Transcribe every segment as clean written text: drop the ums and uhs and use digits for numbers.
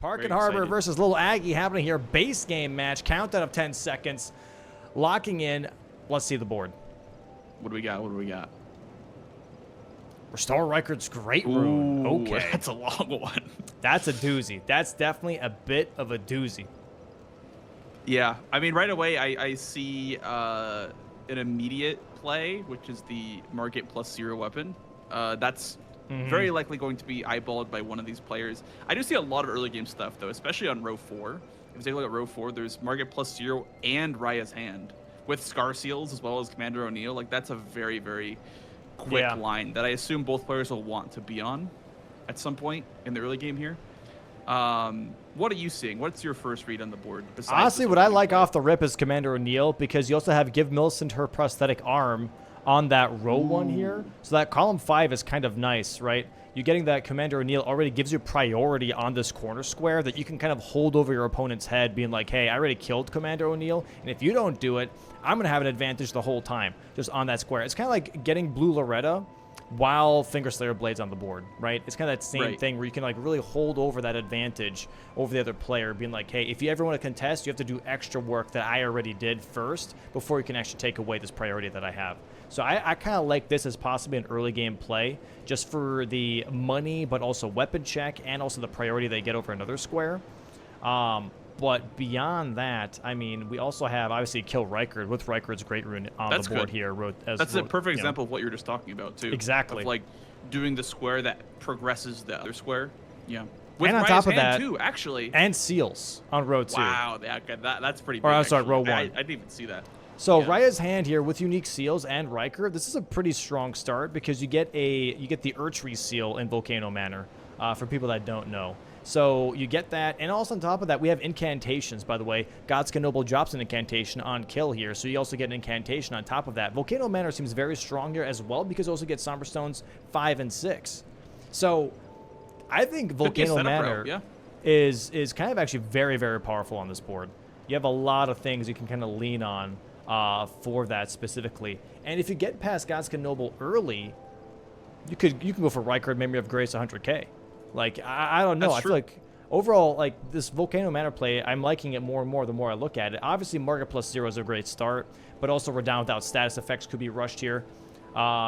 Park and Harbor versus Little Aggie happening here. Base game match. Countdown of 10 seconds. Locking in. Let's see the board. What do we got? What do we got? Restore Reichard's Great Rune. Okay. That's a long one. That's a doozy. That's definitely a bit of a doozy. Yeah. I mean, right away, I see an immediate play, which is the Margit +0 weapon. That's very likely going to be eyeballed by one of these players. I do see a lot of early game stuff, though, especially on row 4. If you take a look at row 4, there's Margit +0 and Raya's Hand with Scar Seals as well as Commander O'Neill. Like, that's a very, very quick line that I assume both players will want to be on at some point in the early game here. What are you seeing? What's your first read on the board? Honestly, what I like off the rip is Commander O'Neill, because you also have give Millicent her prosthetic arm on that row 1 here. So that column 5 is kind of nice, right? You're getting that Commander O'Neill already gives you priority on this corner square that you can kind of hold over your opponent's head, being like, hey, I already killed Commander O'Neill, and if you don't do it, I'm going to have an advantage the whole time just on that square. It's kind of like getting Blue Loretta while Fingerslayer Blade's on the board, right? It's kind of that same thing where you can like really hold over that advantage over the other player, being like, hey, if you ever want to contest, you have to do extra work that I already did first before you can actually take away this priority that I have. So I kind of like this as possibly an early game play, just for the money, but also weapon check, and also the priority they get over another square. But beyond that, I mean, we also have, obviously, Kill Reichard with Reichard's Great Rune on the board here. That's a perfect example of what you're just talking about, too. Exactly. Of, like, doing the square that progresses the other square. Yeah. With and on top of that, too, actually. And Seals on row 2. Wow, that's pretty big. Or, I'm sorry, row 1. I didn't even see that. So Raya's Hand here with unique seals and Reichard. This is a pretty strong start because you get the Urchery seal in Volcano Manor, for people that don't know. So you get that, and also on top of that, we have incantations, by the way. God's Noble drops an incantation on kill here, so you also get an incantation on top of that. Volcano Manor seems very strong here as well because you also get Somber Stones 5 and 6. So I think Volcano Manor is kind of actually very, very powerful on this board. You have a lot of things you can kind of lean on for that specifically. And if you get past God's Noble early, you can go for Reichard Memory of Grace 100k. Like, I don't know. I feel like overall, like, this Volcano Manor play, I'm liking it more and more the more I look at it. Obviously, Margit +0 is a great start, but also we're down without status effects could be rushed here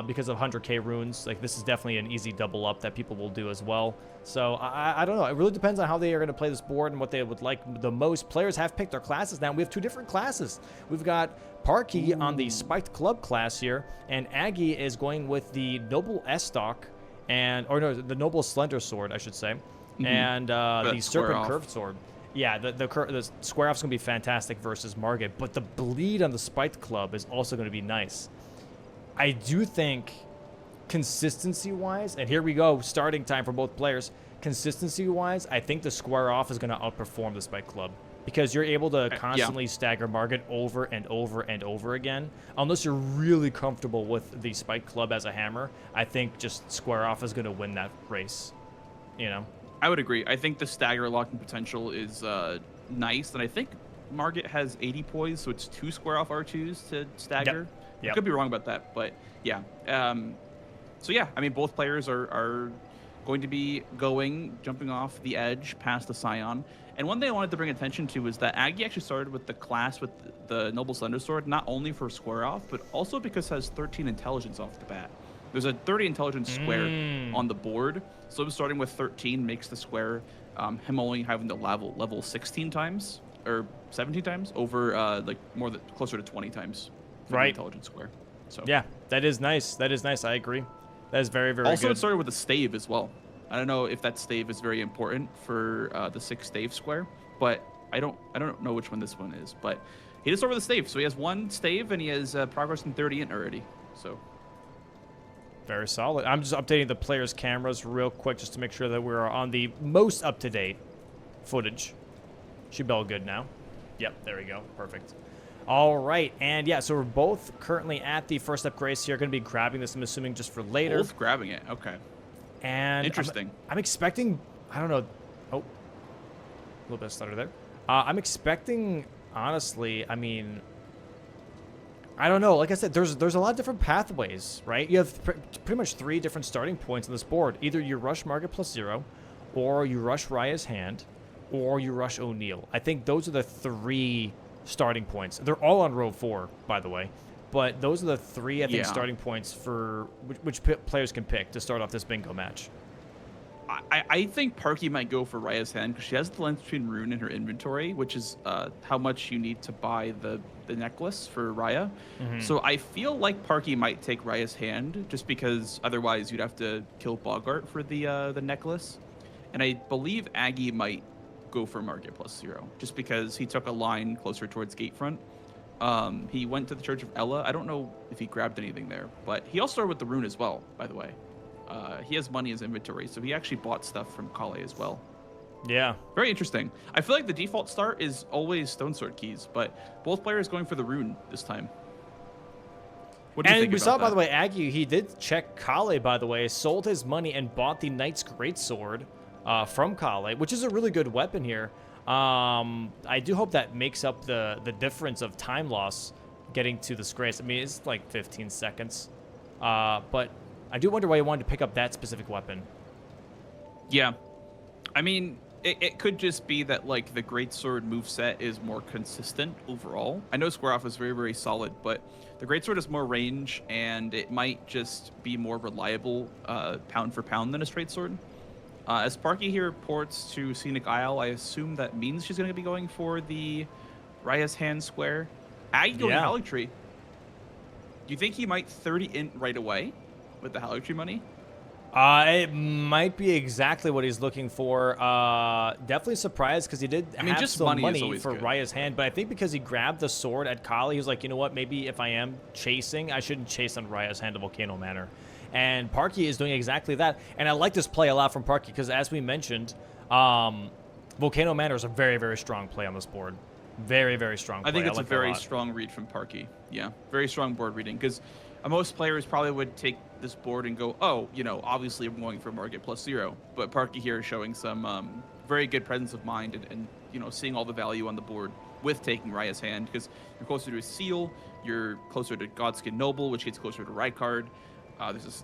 because of 100k runes. Like, this is definitely an easy double up that people will do as well. So, I don't know. It really depends on how they are going to play this board and what they would like the most. Players have picked their classes now. We have 2 different classes. We've got Parky on the Spiked Club class here, and Aggie is going with the Noble S-Stock, the Noble Slender Sword, I should say, and the Serpent Curved Sword. Yeah, the square off's going to be fantastic versus Margit, but the bleed on the Spiked Club is also going to be nice. I do think consistency-wise, and here we go, starting time for both players, consistency-wise, I think the square off is going to outperform the Spiked Club, because you're able to constantly stagger Margit over and over and over again. Unless you're really comfortable with the Spike Club as a hammer, I think just square off is going to win that race, you know? I would agree. I think the stagger locking potential is nice, and I think Margit has 80 poise, so it's 2 square off R2s to stagger. I could be wrong about that, but yeah. So yeah, I mean, both players are going to be jumping off the edge past the Scion. And one thing I wanted to bring attention to is that Aggie actually started with the class with the Noble Slender Sword, not only for square off, but also because it has 13 intelligence off the bat. There's a 30 intelligence square on the board, so him starting with 13 makes the square him only having to level 16 times or 17 times over closer to 20 times for the intelligence square. So yeah, that is nice. That is nice. I agree. That is very, very good. Also, it started with a stave as well. I don't know if that stave is very important for the 6 stave square, but I don't know which one this one is. But he just started with a stave, so he has 1 stave and he has progress in 30 int already. So very solid. I'm just updating the players' cameras real quick just to make sure that we're on the most up-to-date footage. Should be all good now. Yep, there we go. Perfect. All right, and yeah, so we're both currently at the first up grace here. Going to be grabbing this, I'm assuming, just for later. Both grabbing it. Okay. And interesting. I'm expecting, I don't know. Oh, a little bit of stutter there. I'm expecting, honestly, I mean, I don't know. Like I said, there's a lot of different pathways, right? You have pretty much 3 different starting points on this board. Either you rush Margit +0, or you rush Raya's Hand, or you rush O'Neal. I think those are the 3 starting points. They're all on row 4, by the way. But those are the 3, I think, starting points for which players can pick to start off this bingo match. I think Parky might go for Raya's hand because she has the Lens Between Rune in her inventory, which is how much you need to buy the necklace for Raya. So I feel like Parky might take Raya's hand just because otherwise you'd have to kill Bogart for the necklace. And I believe Aggie might go for Margit +0 just because he took a line closer towards Gatefront. He went to the Church of Ella. I don't know if he grabbed anything there, but he also started with the rune as well, by the way. He has money in his inventory, so he actually bought stuff from Kale as well. Yeah. Very interesting. I feel like the default start is always Stone Sword keys, but both players going for the rune this time. What do you think we about saw, that? by the way, Aggie, he did check Kale, by the way, sold his money and bought the Knight's Greatsword from Kale, which is a really good weapon here. I do hope that makes up the difference of time loss getting to this grace. I mean, it's like 15 seconds. But I do wonder why he wanted to pick up that specific weapon. Yeah. I mean, it could just be that, like, the Greatsword moveset is more consistent overall. I know Square Off is very, very solid, but the Greatsword has more range, and it might just be more reliable pound for pound than a straight sword. As Parky here ports to Scenic Isle, I assume that means she's going to be going for the Raya's Hand Square. Aggie going to Haligtree. Do you think he might 30 int right away with the Haligtree money? It might be exactly what he's looking for. Definitely surprised because he did have just some money for good. Raya's hand, but I think because he grabbed the sword at Kale, he was like, you know what, maybe if I am chasing, I shouldn't chase on Raya's hand to Volcano Manor. And Parky is doing exactly that. And I like this play a lot from Parky because, as we mentioned, Volcano Manor is a very, very strong play on this board. Very, very strong play. I think it's like a very strong read from Parky. Yeah, very strong board reading because most players probably would take this board and go, oh, you know, obviously I'm going for Margit +0. But Parky here is showing some very good presence of mind and, you know, seeing all the value on the board with taking Raya's hand because you're closer to a Seal, you're closer to Godskin Noble, which gets closer to Rykard.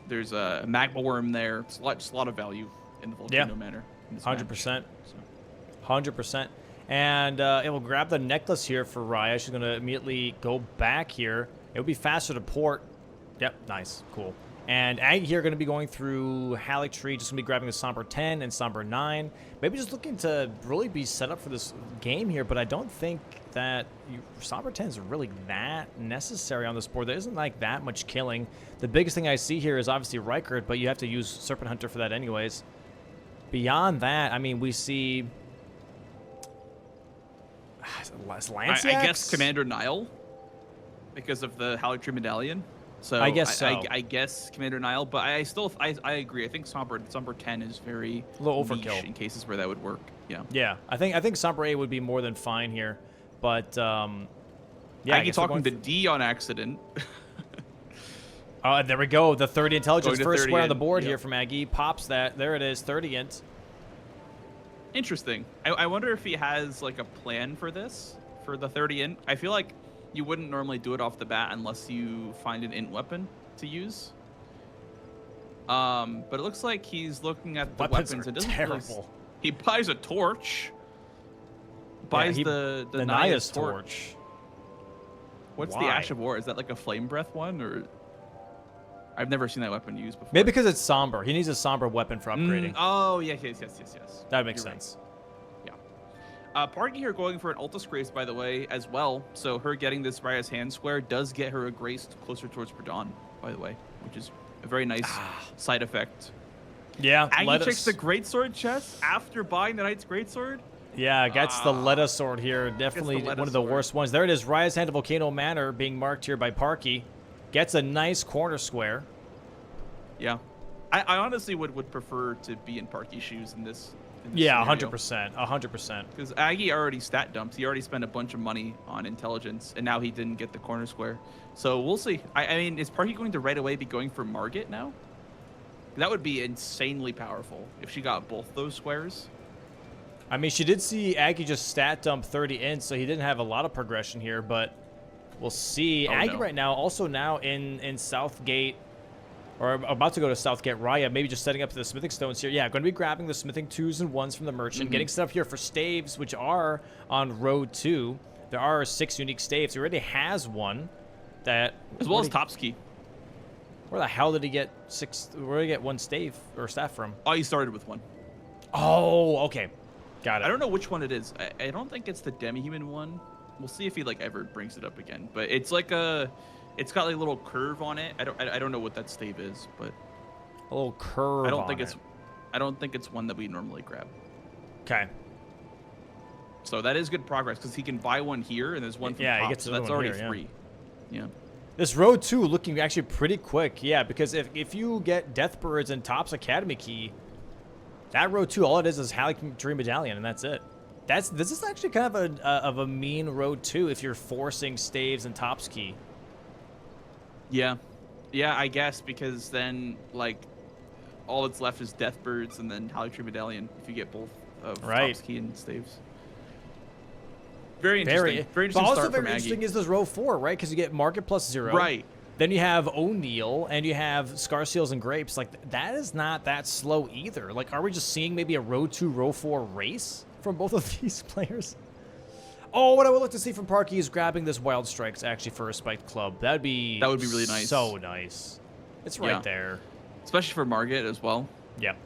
There's a Magma Worm there. It's just a lot of value in the Volcano Manor. 100%. 100%. And it will grab the necklace here for Raya. She's going to immediately go back here. It would be faster to port. Yep, nice. Cool. And Aggie here going to be going through Haligtree, just going to be grabbing the Somber 10 and Somber 9. Maybe just looking to really be set up for this game here, but I don't think that Somber 10 is really that necessary on this board. There isn't like that much killing. The biggest thing I see here is obviously Rykard, but you have to use Serpent Hunter for that anyways. Beyond that, I mean, we see... I guess Commander Nile, because of the Haligtree Medallion. So I guess so. I guess Commander Nile, but I agree. I think Somber 10 is very a little overkill niche in cases where that would work. Yeah. Yeah, I think Somber 8 would be more than fine here, but yeah. Aggie talking to D on accident. There we go. The 30 intelligence first 30 square on the board yep. here from Aggie pops that. There it is, 30 int. Interesting. I wonder if he has like a plan for this for the 30 int. I feel like you wouldn't normally do it off the bat unless you find an int weapon to use. But it looks like he's looking at the weapons. It doesn't terrible. He buys a torch. Buys the Naya's torch. What's the Ash of War? Is that like a flame breath one, or I've never seen that weapon used before. Maybe because it's somber. He needs a somber weapon for upgrading. Oh yes. That makes sense. Right. Yeah. Parky here going for an Altus Grace, by the way, as well. So her getting this Raya's Hand Square does get her a Grace closer towards Pradon, by the way, which is a very nice side effect. Yeah. Aggie checks the Greatsword chest after buying the Knight's Greatsword. Yeah, gets the Letta Sword here. Definitely one of the worst ones. There it is. Raya's Hand of Volcano Manor being marked here by Parky. Gets a nice corner square. Yeah. I honestly would prefer to be in Parky's shoes in this. Yeah, 100%. 100%. Because Aggie already stat dumped. He already spent a bunch of money on intelligence, and now he didn't get the corner square. So we'll see. I mean, is Parky going to right away be going for Margit now? That would be insanely powerful if she got both those squares. I mean, she did see Aggie just stat dump 30 in, so he didn't have a lot of progression here, but we'll see. Aggie right now, also now in Southgate or about to go to south, get Raya, maybe just setting up the smithing stones here. Yeah, going to be grabbing the smithing 2s and 1s from the merchant, getting set up here for staves, which are on road 2. There are 6 unique staves. He already has one. That as well as Topsky. Where the hell did he get 6? Where did he get 1 stave or staff from? Oh, he started with 1. Oh, okay. Got it. I don't know which one it is. I don't think it's the demi-human one. We'll see if he like ever brings it up again. But it's like it's got like a little curve on it. I don't know what that stave is, but a little curve. I don't think it's one that we normally grab. Okay. So that is good progress because he can buy one here and there's one from top, he gets so that's already here, 3. Yeah. This road 2 looking actually pretty quick. Yeah, because if you get Deathbirds and Top's Academy key, that road 2, all it is Halley Dream Medallion, and that's it. This is actually kind of a mean road 2 if you're forcing staves and Top's key. Yeah. Yeah, I guess, because then, all that's left is Deathbirds and then Halley Dream Medallion if you get both of Top's key and staves. Very interesting. Very interesting. But also start very from interesting Aggie. is this row 4, right? Because you get Market plus 0. Right. Then you have O'Neal, and you have Scar Seals and Grapes. Like, that is not that slow either. Like, are we just seeing maybe a row 2, row 4 race from both of these players? Oh, what I would like to see from Parky is grabbing this Wild Strikes, actually, for a Spiked Club. That would be really nice. So nice. It's right there. Especially for Margit as well. Yep.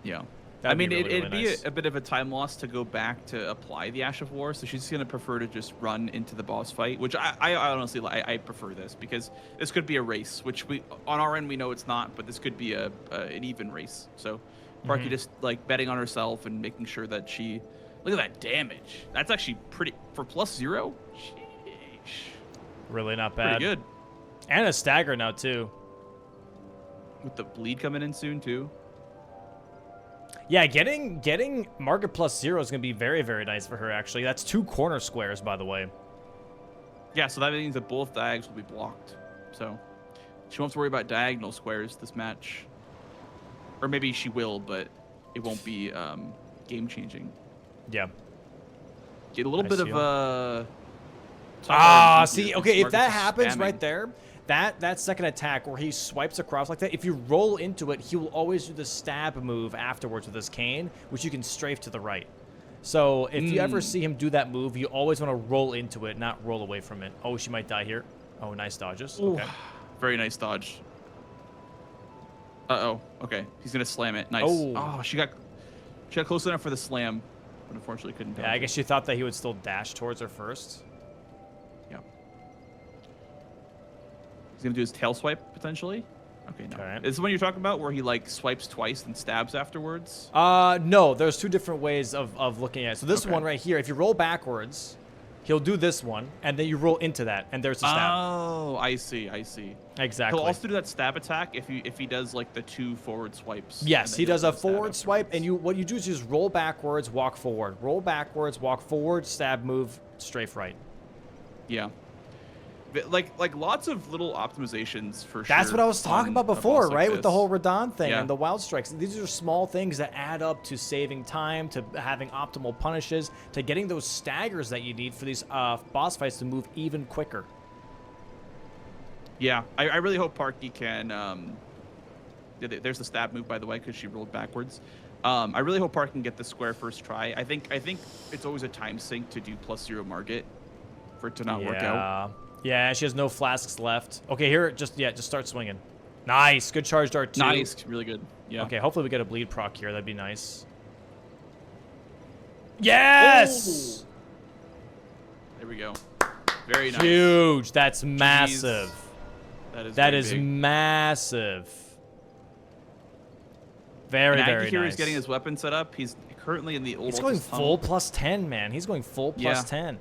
Yeah. That'd be it'd be nice. a bit of a time loss to go back to apply the Ash of War, so she's going to prefer to just run into the boss fight, which I honestly, I prefer this, because this could be a race, which on our end we know it's not, but this could be an even race. So Parky just betting on herself and making sure that she, look at that damage. That's actually pretty, for +0? Sheesh. Really not bad. Pretty good. And a stagger now, too. With the bleed coming in soon, too. Yeah, getting Market plus 0 is going to be very, very nice for her, actually. That's 2 corner squares, by the way. Yeah, so that means that both diags will be blocked. So she won't have to worry about diagonal squares this match. Or maybe she will, but it won't be game-changing. Yeah. Get a little bit of see, okay, if that happens right there, that second attack where he swipes across like that, if you roll into it, he will always do the stab move afterwards with his cane, which you can strafe to the right. So if you ever see him do that move, you always want to roll into it, not roll away from it. Oh, she might die here. Oh, nice dodges. Ooh. Okay. Very nice dodge. Uh-oh. Okay. He's going to slam it. Nice. Oh, she got close enough for the slam, but unfortunately couldn't. Yeah, I guess she thought that he would still dash towards her first. Yeah. He's going to do his tail swipe, potentially. Okay, no. Okay. Is this the one you're talking about where he, swipes twice and stabs afterwards? No. There's 2 different ways of looking at it. So this one right here, if you roll backwards, he'll do this one, and then you roll into that, and there's the stab. Oh, I see. Exactly. He'll also do that stab attack if he does, the 2 forward swipes. Yes, he does a forward swipe, and what you do is you just roll backwards, walk forward. Roll backwards, walk forward, stab, move, strafe right. Yeah. Like lots of little optimizations for sure. That's what I was talking about before, right? With the whole Radon thing Yeah. and the Wild Strikes. These are small things that add up to saving time, to having optimal punishes, to getting those staggers that you need for these boss fights to move even quicker. Yeah, I really hope Parky can. There's the stab move, by the way, because she rolled backwards. I really hope Parky can get the square first try. I think it's always a time sink to do +0 Margit for it to not work out. Yeah, she has no flasks left. Okay, here, just start swinging. Nice, good charge dart too. Nice, really good. Yeah. Okay, hopefully we get a bleed proc here. That'd be nice. Yes! Ooh. There we go. Very nice. Huge. That's massive. That is big. Massive. Very, very nice. Here is getting his weapon set up. He's currently in the old. He's going full +10, man. He's going full +10.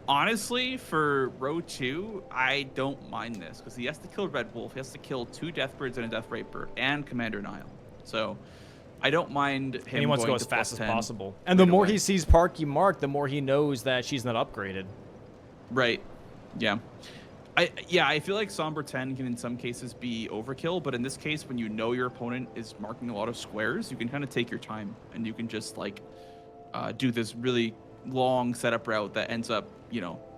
Honestly, for row 2, I don't mind this because he has to kill Red Wolf. He has to kill 2 Deathbirds and a Death Raper and Commander Nile. So I don't mind him. And he wants to go as fast as possible. And the more he sees Parky marked, the more he knows that she's not upgraded. Right. Yeah. I feel like Somber 10 can in some cases be overkill, but in this case, when you know your opponent is marking a lot of squares, you can kind of take your time and you can just do this really long setup route that ends up,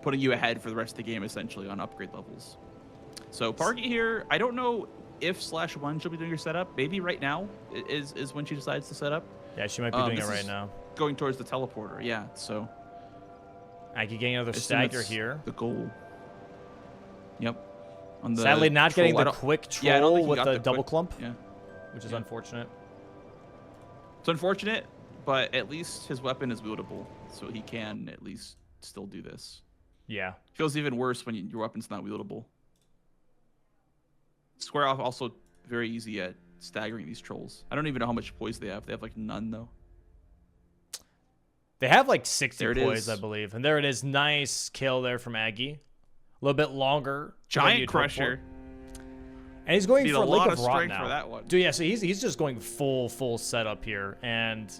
putting you ahead for the rest of the game essentially on upgrade levels. So Parky here, I don't know if/when she'll be doing her setup. Maybe right now is when she decides to set up. Yeah, she might be doing it right now. Going towards the teleporter, yeah. So Aggy getting another stagger here. The goal. Yep. Sadly, not getting the quick troll with the double clump. Yeah. Which is unfortunate. It's unfortunate, but at least his weapon is wieldable, so he can at least still do this. Yeah. Feels even worse when your weapon's not wieldable. Square off also very easy at staggering these trolls. I don't even know how much poise they have. They have like none though. They have like 60 poise, I believe. And there it is. Nice kill there from Aggy. A little bit longer. Giant crusher. And he's going for a Lake lot of of Rot strength now. for that one. Dude, yeah, so he's just going full setup here. And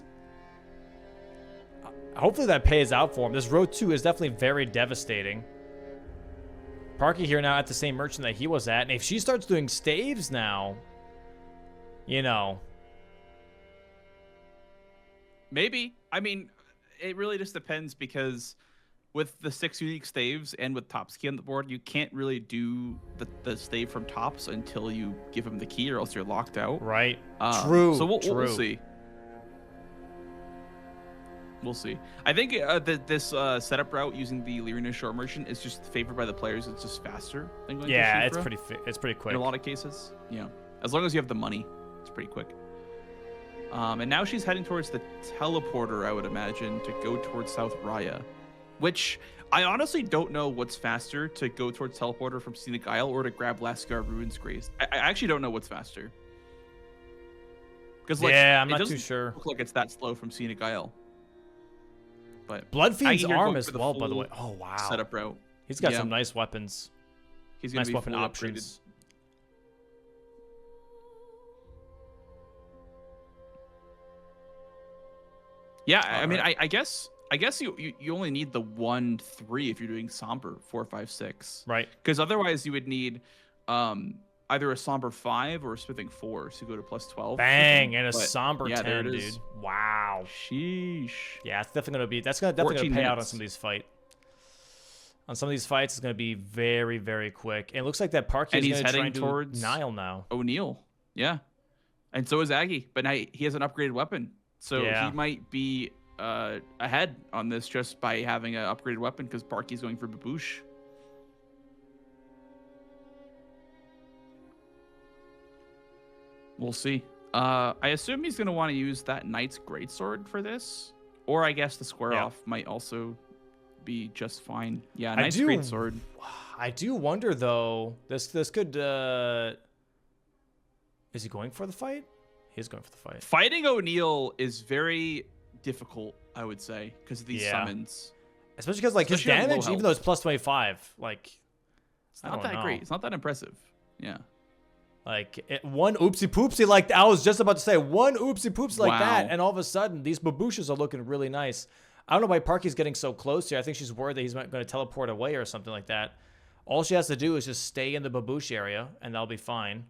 hopefully that pays out for him. This row 2 is definitely very devastating. Parky here now at the same merchant that he was at. And if she starts doing staves now, you know. Maybe. I mean, it really just depends because with the 6 unique staves and with Top's key on the board, you can't really do the stave from Top's until you give him the key or else you're locked out. Right. True. So we'll see. We'll see. I think this setup route using the Lyrina Shore Merchant is just favored by the players. It's just faster than going to Shifra. it's pretty quick. In a lot of cases. Yeah. As long as you have the money, it's pretty quick. And now she's heading towards the teleporter, I would imagine, to go towards South Raya. Which I honestly don't know what's faster, to go towards teleporter from Scenic Isle or to grab Lascar Ruins Grace. I actually don't know what's faster. Because I'm not too sure. Look like it's that slow from Scenic Isle. But Bloodfiend's arm as well, by the way. Oh wow. Setup route. He's got some nice weapons. He's nice weapon options. Yeah, I mean, I guess you only need the 1/3 if you're doing somber 4, 5, 6. Right. Because otherwise you would need either a somber 5 or a smithing 4 to go to +12. Bang, and a somber 10, dude. Wow. Sheesh. Yeah, it's definitely gonna pay out on some of these fights. On some of these fights, it's gonna be very, very quick. And it looks like that Parky is gonna try towards Nile now. O'Neal. Yeah. And so is Aggy, but now he has an upgraded weapon. So he might be ahead on this just by having an upgraded weapon because Parky's going for Baboosh. We'll see. I assume he's going to want to use that Knight's Greatsword for this. Or I guess the square off might also be just fine. Yeah, Knight's Greatsword. I do wonder, though. This could... Is he going for the fight? He's going for the fight. Fighting O'Neal is very difficult, I would say, because of these summons. Especially because, like, his damage, even though it's +25, like... It's not that great. It's not that impressive. Yeah. Like, one oopsie poopsie, like, I was just about to say, one oopsie poopsie like that, and all of a sudden, these babooshes are looking really nice. I don't know why Parky's getting so close here. I think she's worried that he's going to teleport away or something like that. All she has to do is just stay in the baboosh area, and that'll be fine.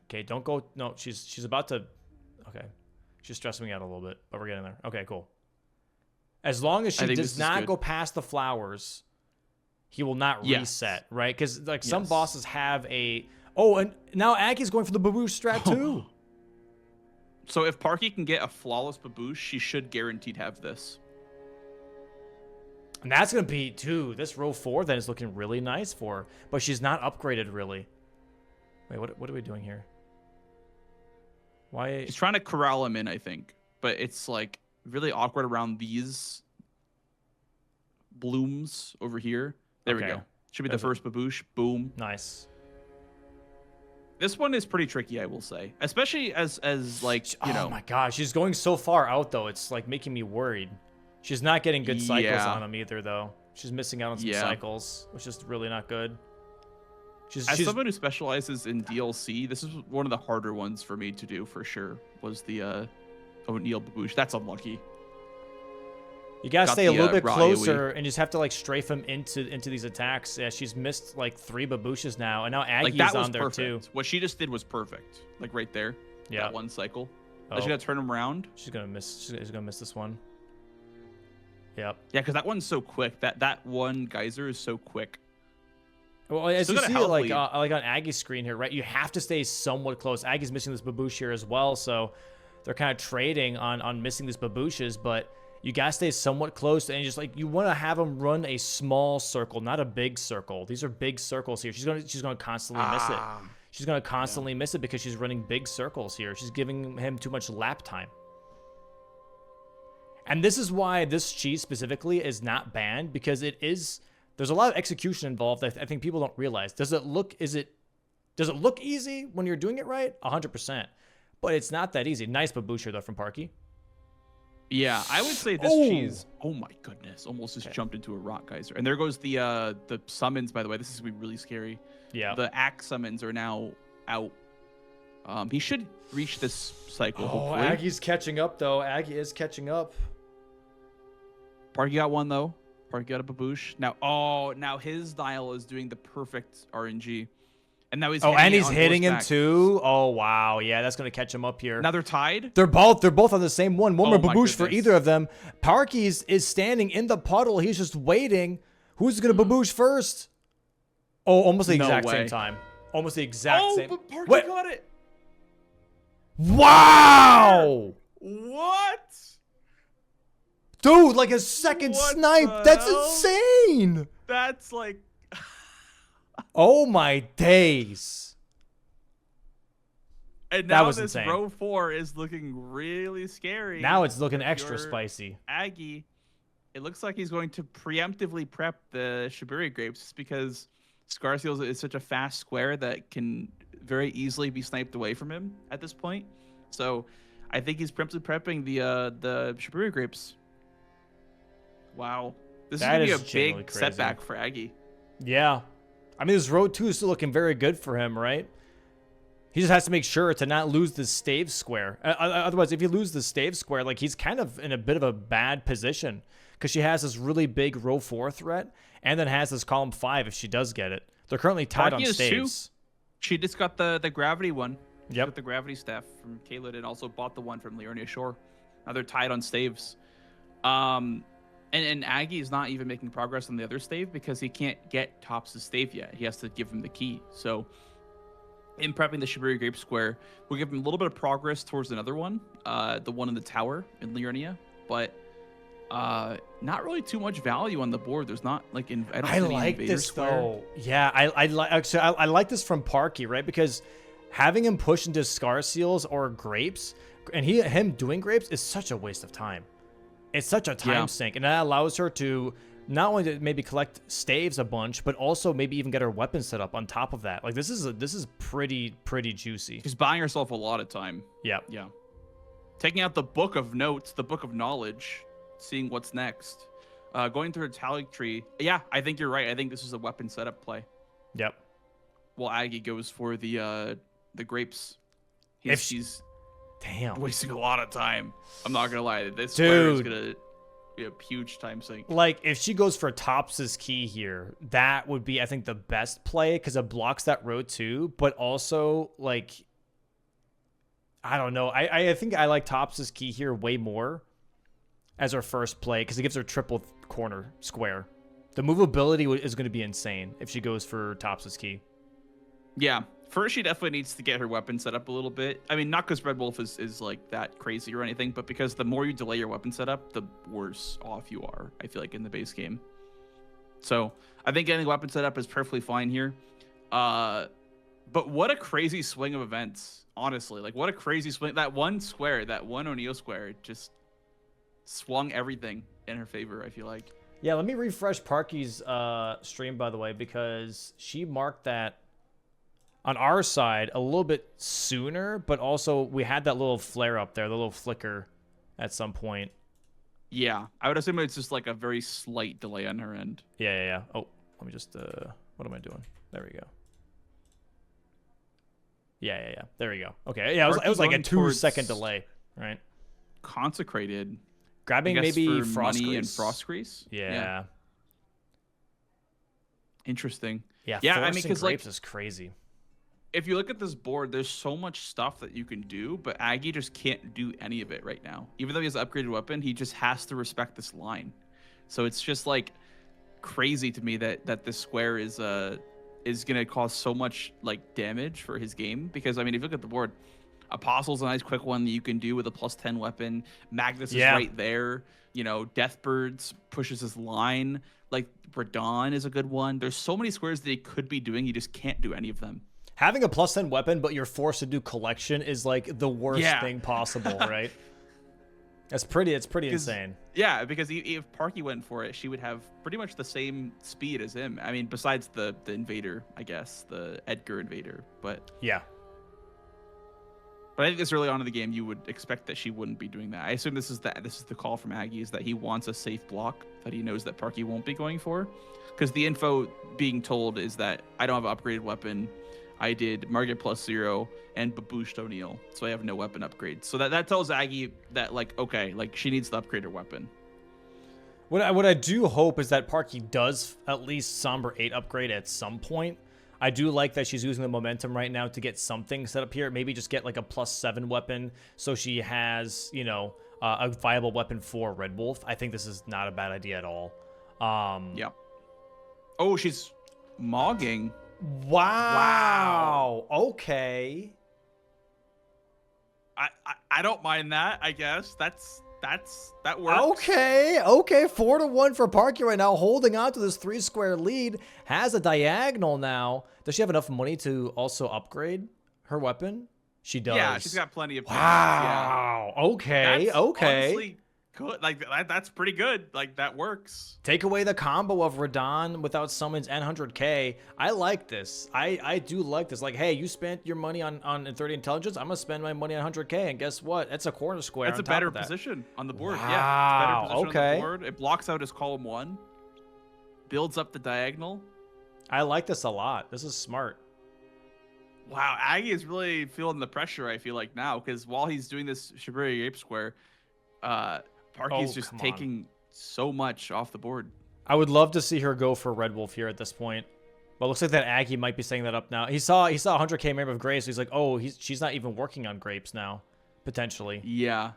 Okay, don't go. No, she's about to. Okay, she's stressing me out a little bit, but we're getting there. Okay, cool. As long as she does not go past the flowers, he will not reset, right? Because like some bosses have a. Oh, and now Aggy's going for the baboosh strat too. So if Parky can get a flawless baboosh, she should guaranteed have this. And that's gonna be too. This row 4 then is looking really nice for her, but she's not upgraded really. Wait, what are we doing here? Why? He's trying to corral him in, I think. But it's like really awkward around these blooms over here. There we go. Should be the first baboosh. Boom. Nice. This one is pretty tricky, I will say. Especially as like, you know. Oh my gosh, she's going so far out though. It's like making me worried. She's not getting good cycles on him either though. She's missing out on some cycles, which is really not good. As someone who specializes in DLC, this is one of the harder ones for me to do for sure. Was the O'Neal baboosh. That's unlucky. You gotta stay a little bit closer and just have to like strafe him into these attacks. Yeah, she's missed like 3 babooshes now, and now Aggy's on there too. What she just did was perfect. Like right there. Yeah. That one cycle. She's gonna turn him around. She's gonna miss. She's gonna miss this one. Yep. Yeah, because that one's so quick. That one geyser is so quick. Well, as you see, like on Aggie's screen here, right? You have to stay somewhat close. Aggie's missing this baboosh here as well, so they're kind of trading on missing these babooshes, but you gotta stay somewhat close, and just like you want to have them run a small circle, not a big circle. These are big circles here. She's gonna constantly miss it. She's gonna constantly miss it because she's running big circles here. She's giving him too much lap time. And this is why this cheese specifically is not banned, because it is. There's a lot of execution involved that I think people don't realize. Does it look easy when you're doing it right? 100%. But it's not that easy. Nice baboosh here though from Parky. Yeah, I would say this cheese. Oh my goodness, almost just jumped into a rock geyser. And there goes the summons. By the way, this is gonna be really scary. Yeah. The axe summons are now out. He should reach this cycle. Hopefully. Aggie's catching up though. Aggie is catching up. Parky got one though. Parky got a baboosh. Now his dial is doing the perfect RNG. And now he's hitting him too. Oh wow, yeah, that's gonna catch him up here. Now they're tied. They're both on the same one. One more baboosh for either of them. Parky is standing in the puddle. He's just waiting. Who's gonna baboosh first? Oh, almost the exact same time. Almost the exact same. Oh, but Parky got it. Wow! What? Dude, like a second snipe. That's insane. That's like. Oh my days. And now this insane. Row 4 is looking really scary. Now it's looking extra spicy. Aggie, it looks like he's going to preemptively prep the Shiburi grapes because Scar Seals is such a fast square that can very easily be sniped away from him at this point. So I think he's preemptively prepping the Shiburi grapes. Wow. This is going to be a big setback for Aggie. Yeah. I mean, this row 2 is still looking very good for him, right? He just has to make sure to not lose the stave square. Otherwise, if you lose the stave square, like he's kind of in a bit of a bad position because she has this really big row 4 threat and then has this column 5 if she does get it. They're currently tied on staves. She just got the gravity one. She got the gravity staff from Kaled and also bought the one from Liurnia Shore. Now they're tied on staves. And Aggie is not even making progress on the other stave because he can't get Tops' stave yet. He has to give him the key. So in prepping the Shiburi Grape Square, we'll give him a little bit of progress towards another one, the one in the tower in Liurnia, but not really too much value on the board. There's not like I like this square. Though. Yeah, I like this from Parky, right? Because having him push into Scar Seals or grapes, and him doing grapes is such a waste of time. It's such a time sink, and that allows her to not only to maybe collect staves a bunch, but also maybe even get her weapon set up on top of that. Like this is pretty juicy. She's buying herself a lot of time. Yeah. Taking out the book of notes, the book of knowledge, seeing what's next. Going through a tally tree. Yeah, I think you're right. I think this is a weapon setup play. Yep. Well, Aggie goes for the grapes. She's wasting a lot of time. I'm not gonna lie. This square is gonna be a huge time sink. Like if she goes for Tops' key here, that would be I think the best play because it blocks that row 2, but also like I don't know. I think I like Tops' key here way more as her first play because it gives her triple corner square. The movability is going to be insane if she goes for Tops' key. Yeah. First, she definitely needs to get her weapon set up a little bit. I mean, not because Red Wolf is like that crazy or anything, but because the more you delay your weapon setup, the worse off you are, I feel like, in the base game. So I think getting a weapon setup is perfectly fine here. But what a crazy swing of events, honestly. Like, what a crazy swing. That one square, that one O'Neal square, just swung everything in her favor, I feel like. Yeah, let me refresh Parky's stream, by the way, because she marked that on our side a little bit sooner, but also we had that little flare up there, the little flicker at some point. Yeah, I would assume it's just like a very slight delay on her end. Yeah. Oh, let me just, what am I doing? There we go. Yeah. There we go. Okay, yeah, it was like a 2-second delay, right? Consecrated. Grabbing maybe Frost money and Frost Grease. Yeah. Interesting. Yeah, I mean, because grapes is crazy. If you look at this board, there's so much stuff that you can do, but Aggie just can't do any of it right now. Even though he has an upgraded weapon, he just has to respect this line. So it's just like crazy to me that this square is gonna cause so much like damage for his game, because I mean, if you look at the board, Apostle's a nice quick one that you can do with a +10 weapon. Magnus is right there. You know, Deathbirds pushes his line. Like Radon is a good one. There's so many squares that he could be doing. You just can't do any of them. Having a +10 weapon, but you're forced to do collection is like the worst thing possible, right? It's pretty insane. Yeah, because if Parky went for it, she would have pretty much the same speed as him. I mean, besides the invader, I guess, the Edgar invader. But yeah. But I think this early on in the game, you would expect that she wouldn't be doing that. I assume this is the call from Aggie, is that he wants a safe block that he knows that Parky won't be going for. Because the info being told is that I don't have an upgraded weapon. I did Margit +0 and Babooshed O'Neal, so I have no weapon upgrade. So that tells Aggie that, like, okay, like, she needs to upgrade her weapon. What I do hope is that Parky does at least Somber 8 upgrade at some point. I do like that she's using the momentum right now to get something set up here. Maybe just get like a +7 weapon so she has, you know, a viable weapon for Red Wolf. I think this is not a bad idea at all. Yeah. Oh, she's mogging. Wow. Okay. I don't mind that, I guess. That works. Okay. 4-1 for Parky right now, holding on to this 3-square lead. Has a diagonal now. Does she have enough money to also upgrade her weapon? She does. Yeah, she's got plenty of money. Wow. Yeah. Okay. That's okay. Honestly good. Like that's pretty good. Like that works. Take away the combo of Radon without summons and 100k. I like this. I do like this. Like, hey, you spent your money on 30 intelligence. I'm gonna spend my money on 100k, and guess what? That's a corner square. That's a better position on the board. Wow. Yeah, it's better position on the board. It blocks out his column 1, builds up the diagonal. I like this a lot. This is smart. Wow, Aggie is really feeling the pressure, I feel like, now, because while he's doing this Shibari Ape Square, Parky's just taking so much off the board. I would love to see her go for Red Wolf here at this point. But it looks like that Aggie might be setting that up now. He saw 100k member of grapes, so he's like, oh, she's not even working on grapes now, potentially. Yeah.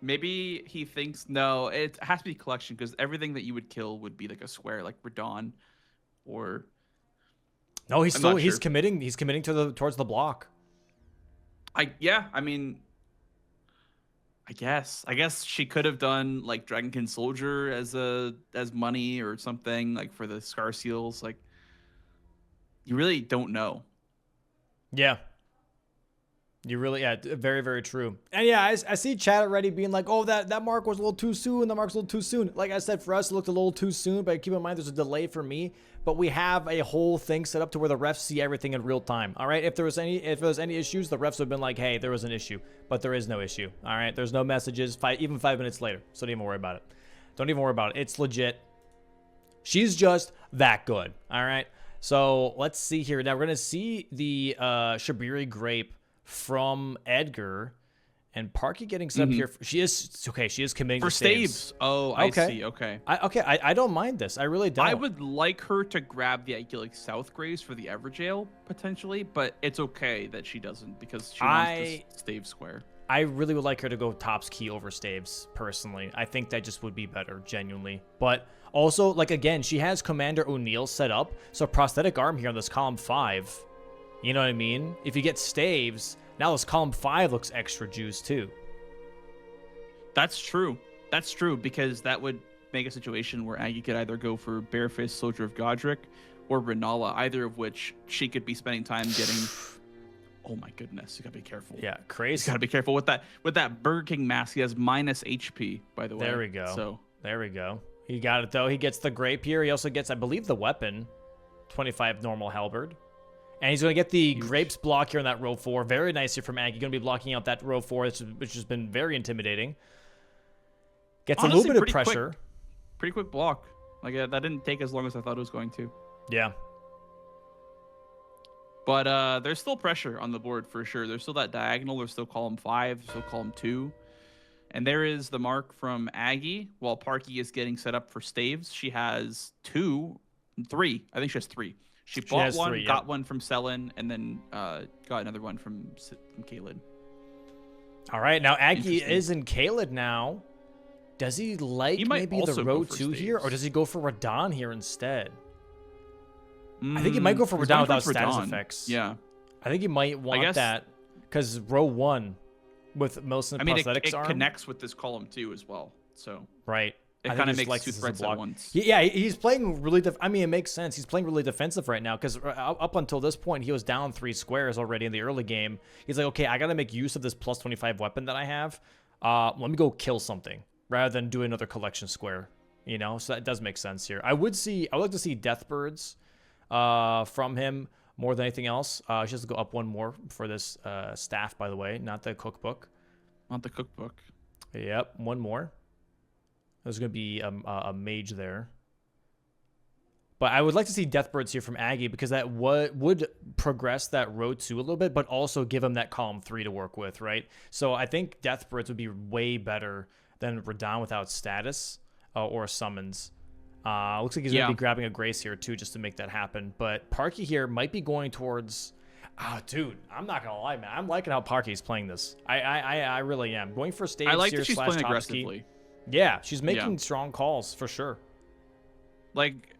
Maybe he thinks, no, it has to be collection, because everything that you would kill would be like a square, like Radon, or... No, he's committing towards the block. I mean, I guess she could have done like Dragonkin Soldier as money or something, like for the Scar Seals. Like, you really don't know. Yeah. You really, yeah, very, very true. And yeah, I see chat already being like, oh, that mark was a little too soon. The mark's a little too soon. Like I said, for us, it looked a little too soon, but keep in mind there's a delay for me. But we have a whole thing set up to where the refs see everything in real time. All right, if there was any issues, the refs would have been like, hey, there was an issue, but there is no issue. All right, there's no messages. Even 5 minutes later, so don't even worry about it. Don't even worry about it. It's legit. She's just that good. All right. So let's see here. Now we're gonna see the Shibari Grape from Edgar, and Parky getting set up here. She is committing for to staves. Staves. Oh, I see. Okay. I don't mind this. I really don't. I would like her to grab the like South Graves for the Everjail potentially, but it's okay that she doesn't, because she wants the Stave square. I really would like her to go Topps Key over Staves, personally. I think that just would be better, genuinely. But also, like, again, she has Commander O'Neal set up, so prosthetic arm here on this column 5. You know what I mean? If you get Staves, now this column 5 looks extra juiced too. That's true. That's true, because that would make a situation where Aggie could either go for Barefaced Soldier of Godric or Renala, either of which she could be spending time getting... Oh my goodness, you gotta be careful. Yeah, crazy. You gotta be careful with that Burger King mask. He has minus HP, by the way. There we go. So there we go. He got it though. He gets the grape here. He also gets, I believe, the weapon. 25 normal halberd. And he's going to get the grapes block here in that row 4. Very nice here from Aggie. Going to be blocking out that row 4, which has been very intimidating. Gets honestly, a little bit of pressure. Pretty quick block. Like, that didn't take as long as I thought it was going to. Yeah. But there's still pressure on the board for sure. There's still that diagonal. There's still column 5. There's still column 2. And there is the mark from Aggie. While Parky is getting set up for Staves, she has 3. I think she has 3. She bought one, got one from Selen, and then got another one from Kaled. All right, now Aggie is in Kaled now. Does he like He might maybe the also row go for 2 here, or Staves. does he go for Radon here instead? I think he might go for He's Radon going for without status Radon. effects. Yeah. I think he might want that because row 1 with Millicent prosthetics it arm. connects with this column too as well. So right. It kind of makes 2 threats at once. Yeah, he's playing really. I mean, it makes sense. He's playing really defensive right now because up until this point, he was down 3 squares already in the early game. He's like, okay, I got to make use of this plus 25 weapon that I have. Let me go kill something rather than do another collection square. You know, so that does make sense here. I would like to see Deathbirds from him more than anything else. She has to go up 1 more for this staff, by the way, not the cookbook. Not the cookbook. Yep, 1 more. There's going to be a mage there. But I would like to see Deathbirds here from Aggie because that would progress that row 2 a little bit, but also give him that column 3 to work with, right? So I think Deathbirds would be way better than Radon without status or summons. Looks like he's going to be grabbing a Grace here too just to make that happen. But Parky here might be going towards... dude, I'm not going to lie, man. I'm liking how Parky's playing this. I really am. Going for Staves I like here that she's / playing Topski. aggressively. Yeah, she's making strong calls for sure. Like,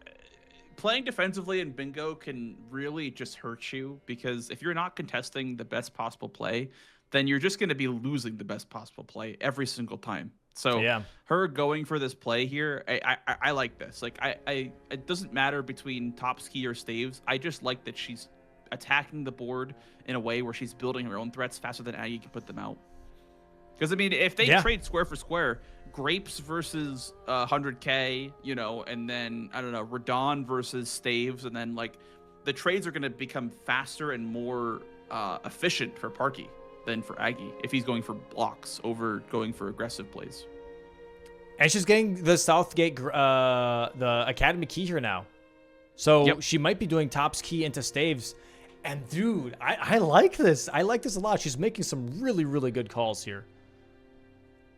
playing defensively in bingo can really just hurt you because if you're not contesting the best possible play, then you're just going to be losing the best possible play every single time. So her going for this play here, I like this. Like, it doesn't matter between Topski or Staves. I just like that she's attacking the board in a way where she's building her own threats faster than Aggie can put them out. Because, I mean, if they trade square for square, Grapes versus 100K, you know, and then, I don't know, Radon versus Staves, and then, like, the trades are going to become faster and more efficient for Parky than for Aggie if he's going for blocks over going for aggressive plays. And she's getting the Southgate, the Academy key here now. So she might be doing Top's key into Staves. And, dude, I like this. I like this a lot. She's making some really, really good calls here.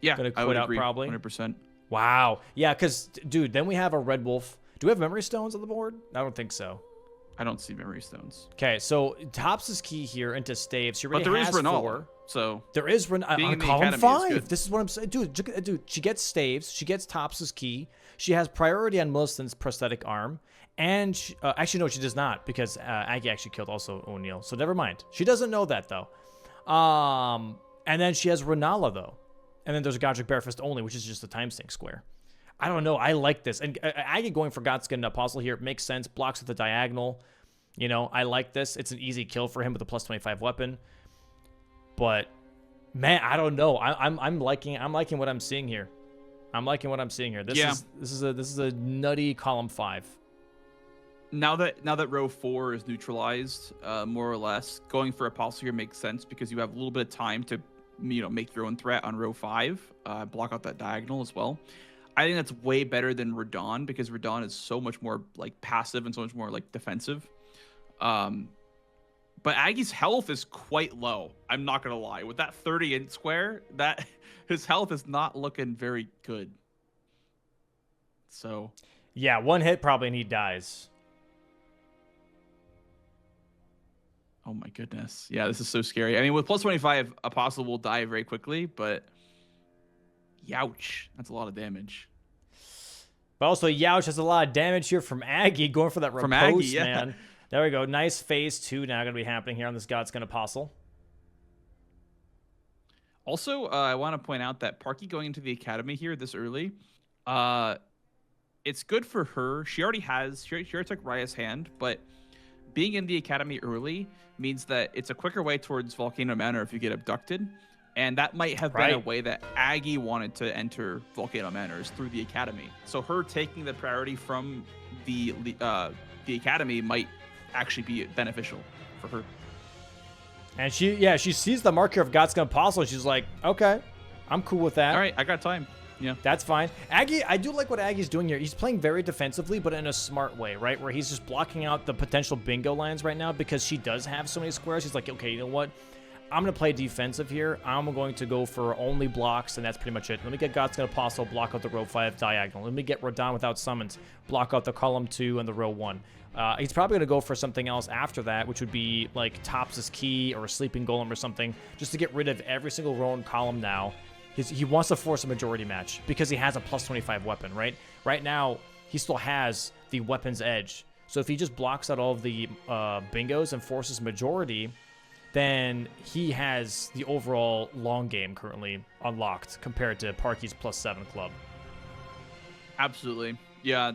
Yeah, gonna I quit would out agree, probably. 100%. Wow. Yeah, because, dude, then we have a Red Wolf. Do we have Memory Stones on the board? I don't think so. I don't see Memory Stones. Okay, so Tops' key here into Staves. She already but there has is Renal, 4. So there is on column 5. This is what I'm saying. Dude, she gets Staves. She gets Tops' key. She has priority on Millicent's prosthetic arm. And actually, no, she does not because Aggie actually killed also O'Neal. So never mind. She doesn't know that, though. And then she has Renala, though. And then there's a Godric Barefist only, which is just a time sink square. I don't know. I like this. And Aggie going for Godskin Apostle here makes sense. Blocks with the diagonal. You know, I like this. It's an easy kill for him with a plus 25 weapon. But, man, I don't know. I'm liking what I'm seeing here. I'm liking what I'm seeing here. This is a nutty column 5. Now that row 4 is neutralized, more or less, going for Apostle here makes sense because you have a little bit of time to, you know, make your own threat on row 5, block out that diagonal as well. I think that's way better than Radon because Radon is so much more like passive and so much more like defensive. But Aggie's health is quite low. I'm not gonna lie. With that 30 square, that his health is not looking very good. So yeah, 1 hit probably and he dies. Oh my goodness. Yeah, this is so scary. I mean, with plus 25, Apostle will die very quickly, but youch, that's a lot of damage. But also, youch has a lot of damage here from Aggie going for that repose, Aggie, man. There we go. Nice phase 2 now going to be happening here on this Godskin Apostle. Also, I want to point out that Parky going into the Academy here this early, it's good for her. She already took Raya's hand, but being in the Academy early means that it's a quicker way towards Volcano Manor if you get abducted. And that might have been a way that Aggie wanted to enter Volcano Manor is through the Academy. So her taking the priority from the Academy might actually be beneficial for her. And she sees the marker of Godskin Apostle. She's like, okay, I'm cool with that. All right, I got time. Yeah, that's fine. Aggie, I do like what Aggie's doing here. He's playing very defensively, but in a smart way, right? Where he's just blocking out the potential bingo lines right now because she does have so many squares. He's like, okay, you know what? I'm going to play defensive here. I'm going to go for only blocks, and that's pretty much it. Let me get Godskin Apostle, block out the row 5 diagonal. Let me get Radon without summons, block out the column 2 and the row 1. He's probably going to go for something else after that, which would be like Tops' Key or a Sleeping Golem or something, just to get rid of every single row and column now. he wants to force a majority match because he has a plus 25 weapon, right? Right now, he still has the weapon's edge. So if he just blocks out all of the bingos and forces majority, then he has the overall long game currently unlocked compared to Parky's +7 club. Absolutely. Yeah,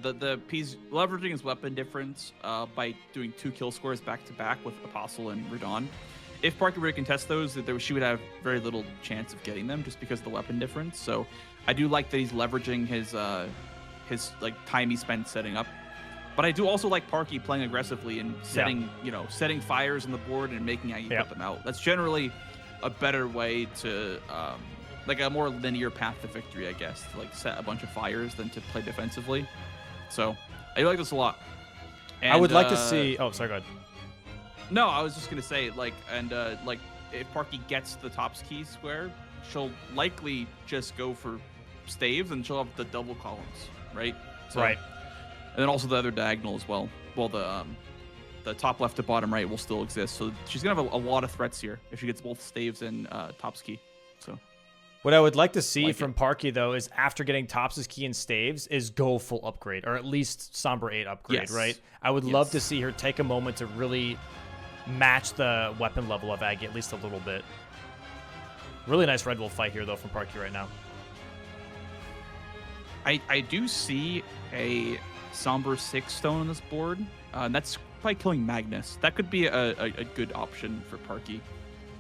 he's leveraging his weapon difference by doing 2 kill scores back to back with Apostle and Radon. If Parky were to contest those, she would have very little chance of getting them just because of the weapon difference. So I do like that he's leveraging his like time he spent setting up. But I do also like Parky playing aggressively and setting setting fires on the board and making Aggie put them out. That's generally a better way to like a more linear path to victory, I guess, to like set a bunch of fires than to play defensively. So I like this a lot. And, I would like to see. Oh, sorry, go ahead. No, I was just gonna say like if Parky gets the tops key square, she'll likely just go for staves and she'll have the double columns, right? So, right. And then also the other diagonal as well. Well, the top left to bottom right will still exist. So she's going to have a lot of threats here if she gets both staves and tops key. So what I would like to see from Parky, though, is after getting Tops' key and staves, is go full upgrade, or at least Somber 8 upgrade, right? I would love to see her take a moment to really match the weapon level of Aggie at least a little bit. Really nice Red Wolf fight here, though, from Parky right now. I do see a Somber 6 stone on this board. And that's probably killing Magnus. That could be a good option for Parky.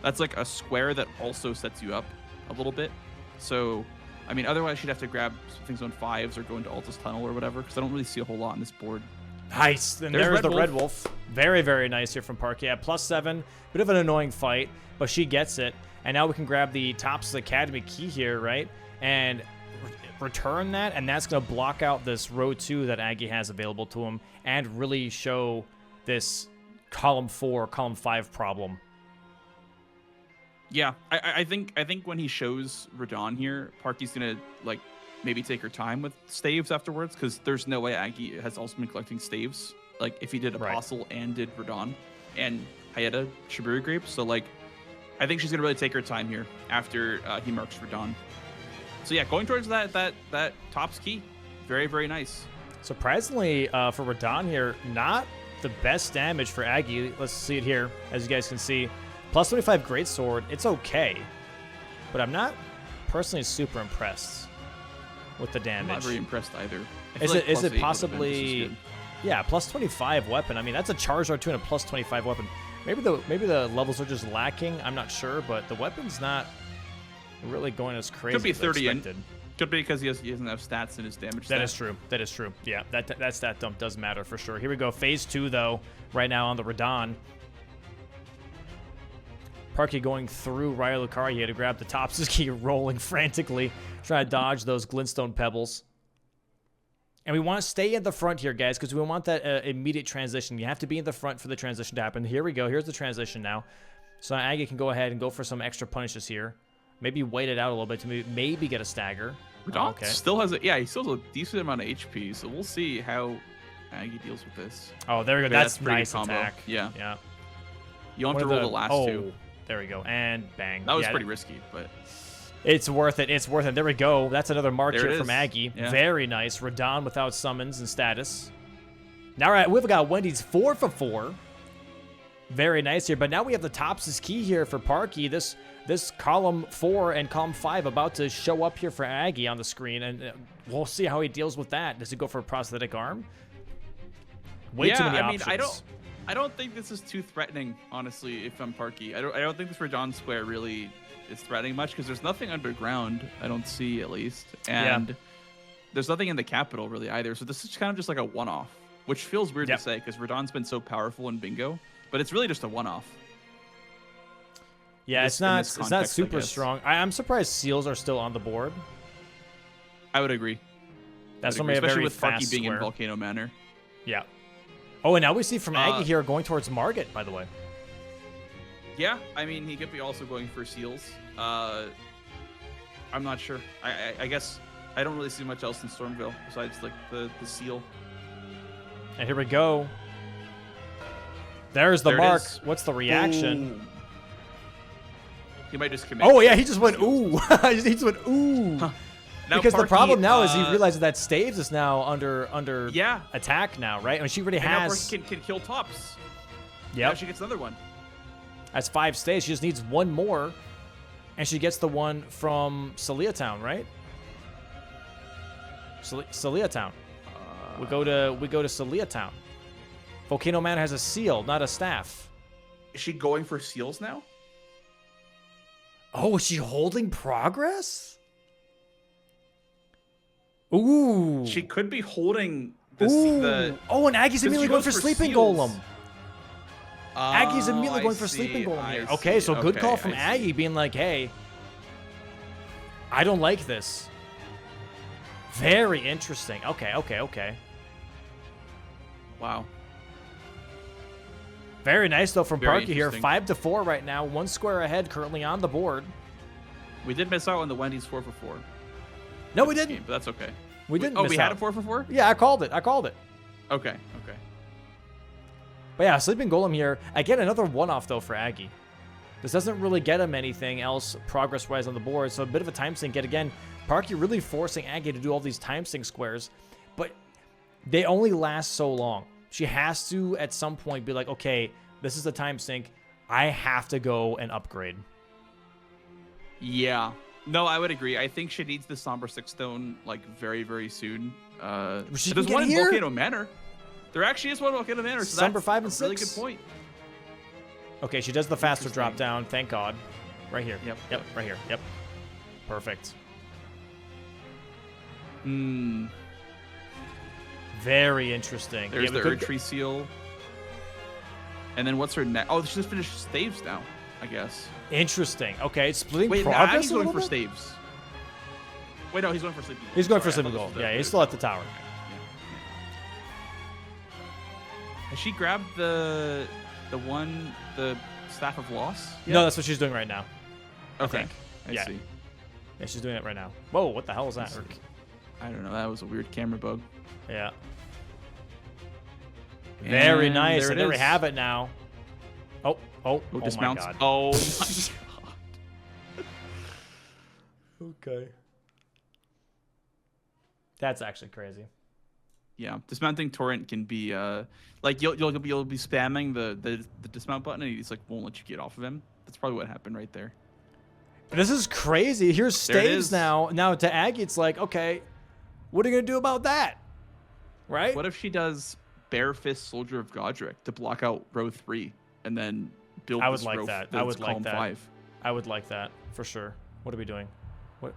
That's like a square that also sets you up a little bit. So, I mean, otherwise she'd have to grab things on 5s or go into Altus Tunnel or whatever, because I don't really see a whole lot on this board. Nice. And there's the Red Wolf. Very, very nice here from Parky. At +7, bit of an annoying fight, but she gets it. And now we can grab the Tops Academy key here, right? And return that, and that's going to block out this row 2 that Aggie has available to him and really show this column 4, column 5 problem. Yeah, I think when he shows Radon here, Parky's going to like maybe take her time with staves afterwards, because there's no way Aggie has also been collecting staves. Like if he did Apostle and did Radon and Hayata Shiburi Grape. So like I think she's going to really take her time here after he marks Radon. So yeah, going towards that tops key, very, very nice. Surprisingly for Radon here, not the best damage for Aggie. Let's see it here, as you guys can see. +25 Greatsword, it's okay, but I'm not personally super impressed with the damage. I'm not very impressed either. Is it possibly, yeah, +25 weapon? I mean, that's a Charizard 2 and a +25 weapon. Maybe the levels are just lacking. I'm not sure, but the weapon's not really going as crazy. Could be as 30 expected. Could be because he doesn't have stats in his damage. That is true. That is true. Yeah, that stat dump does matter for sure. Here we go. Phase 2 though, right now on the Radon. Parky going through Raya Lucario. He had to grab the Tops' key, rolling frantically, trying to dodge those Glintstone Pebbles. And we want to stay at the front here, guys, because we want that immediate transition. You have to be in the front for the transition to happen. Here we go. Here's the transition now. So Aggie can go ahead and go for some extra punishes here. Maybe wait it out a little bit to maybe get a stagger. Radon still has he still has a decent amount of HP, so we'll see how Aggie deals with this. Oh, there we go. That's nice combo. Attack. Yeah. Yeah. You don't have to roll the last 2. There we go. And bang. That was pretty risky, but it's worth it. It's worth it. There we go. That's another mark here from Aggie. Yeah. Very nice. Radon without summons and status. Now we've got Wendy's 4 for 4. Very nice here. But now we have the Tops' key here for Parky. This column 4 and column 5 about to show up here for Aggie on the screen, and we'll see how he deals with that. Does he go for a prosthetic arm? Way too many options. I mean, I don't think this is too threatening, honestly, if I'm Parky. I don't think this Radon square really is threatening much, because there's nothing underground, I don't see at least. And there's nothing in the capital really either. So this is kind of just like a one-off, which feels weird to say because Radon's been so powerful in Bingo, but it's really just a one-off. Yeah, it's not super strong. I'm surprised seals are still on the board. I would agree. That's especially very with Parky being square. In Volcano Manor. Yeah. Oh, and now we see from Aggie here going towards Margit, by the way. Yeah, I mean, he could be also going for seals. I'm not sure. I guess I don't really see much else in Stormville besides like the seal. And here we go. There's the mark. What's the reaction? Ooh. He might just commit. Oh yeah, he just went ooh. He just went ooh. Huh. Because the problem now is he realizes that Staves is now under yeah, attack now, right? I mean, she already and has. Now Parky can kill tops. Yeah. Now she gets another one. That's 5 staves. She just needs one more, and she gets the one from Celia Town, right? Celia Town. We go to Celia Town. Volcano Manor has a seal, not a staff. Is she going for seals now? Oh, is she holding progress? Ooh. She could be holding this. Oh, and Aggie's immediately going for Sleeping seals. Golem. Aggie's immediately going for Sleeping Golem here. Okay, so good call from Aggie being like, hey, I don't like this. Very interesting. Okay. Wow. Very nice, though, from Parky here. Interesting. 5-4 right now. 1 square ahead currently on the board. We did miss out on the Wendy's 4 for 4. No, we didn't. But that's okay. We didn't Oh, miss we out. had a 4 for 4? Yeah, I called it. Okay. But yeah, Sleeping Golem here. Again, another one-off, though, for Aggie. This doesn't really get him anything else progress-wise on the board, so a bit of a time sink yet again. Parky really forcing Aggie to do all these time sink squares, but they only last so long. She has to, at some point, be like, okay, this is the time sink. I have to go and upgrade. Yeah. No, I would agree. I think she needs the Somber Six Stone, like, very, very soon. There's one in Volcano Manor. There actually is one in Volcano Manor, so Somber that's 5 and 6. a really good point. Okay, she does the faster drop down. Thank God. Right here. Yep. Right here. Yep. Perfect. Very interesting. There's the Erdtree seal. And then what's her next? Oh, she just finished staves now, I guess. Interesting. Okay, splitting Wait, progress. Wait, he's going for bit? staves. Wait, no, he's going for sleeping goal. He's going for sleeping goal. Yeah, he's still at the tower. Has she grabbed the Staff of Loss? Yet? No, that's what she's doing right now. Okay. I see. Yeah, she's doing it right now. Whoa, what the hell is that? I don't know. That was a weird camera bug. Yeah. Very nice. And there we is. have it now. Oh dismounts. my God. Oh my God. Okay. That's actually crazy. Yeah, dismounting torrent can be like you'll be spamming the dismount button and he just like won't let you get off of him. That's probably what happened right there. This is crazy. Here's staves now. Now to Aggie, it's like, okay, what are you gonna do about that? Right? What if she does Bare Fist Soldier of Godric to block out row 3 and then build? I would this like row that. that's I would like that. 5. I would like that for sure. What are we doing? What?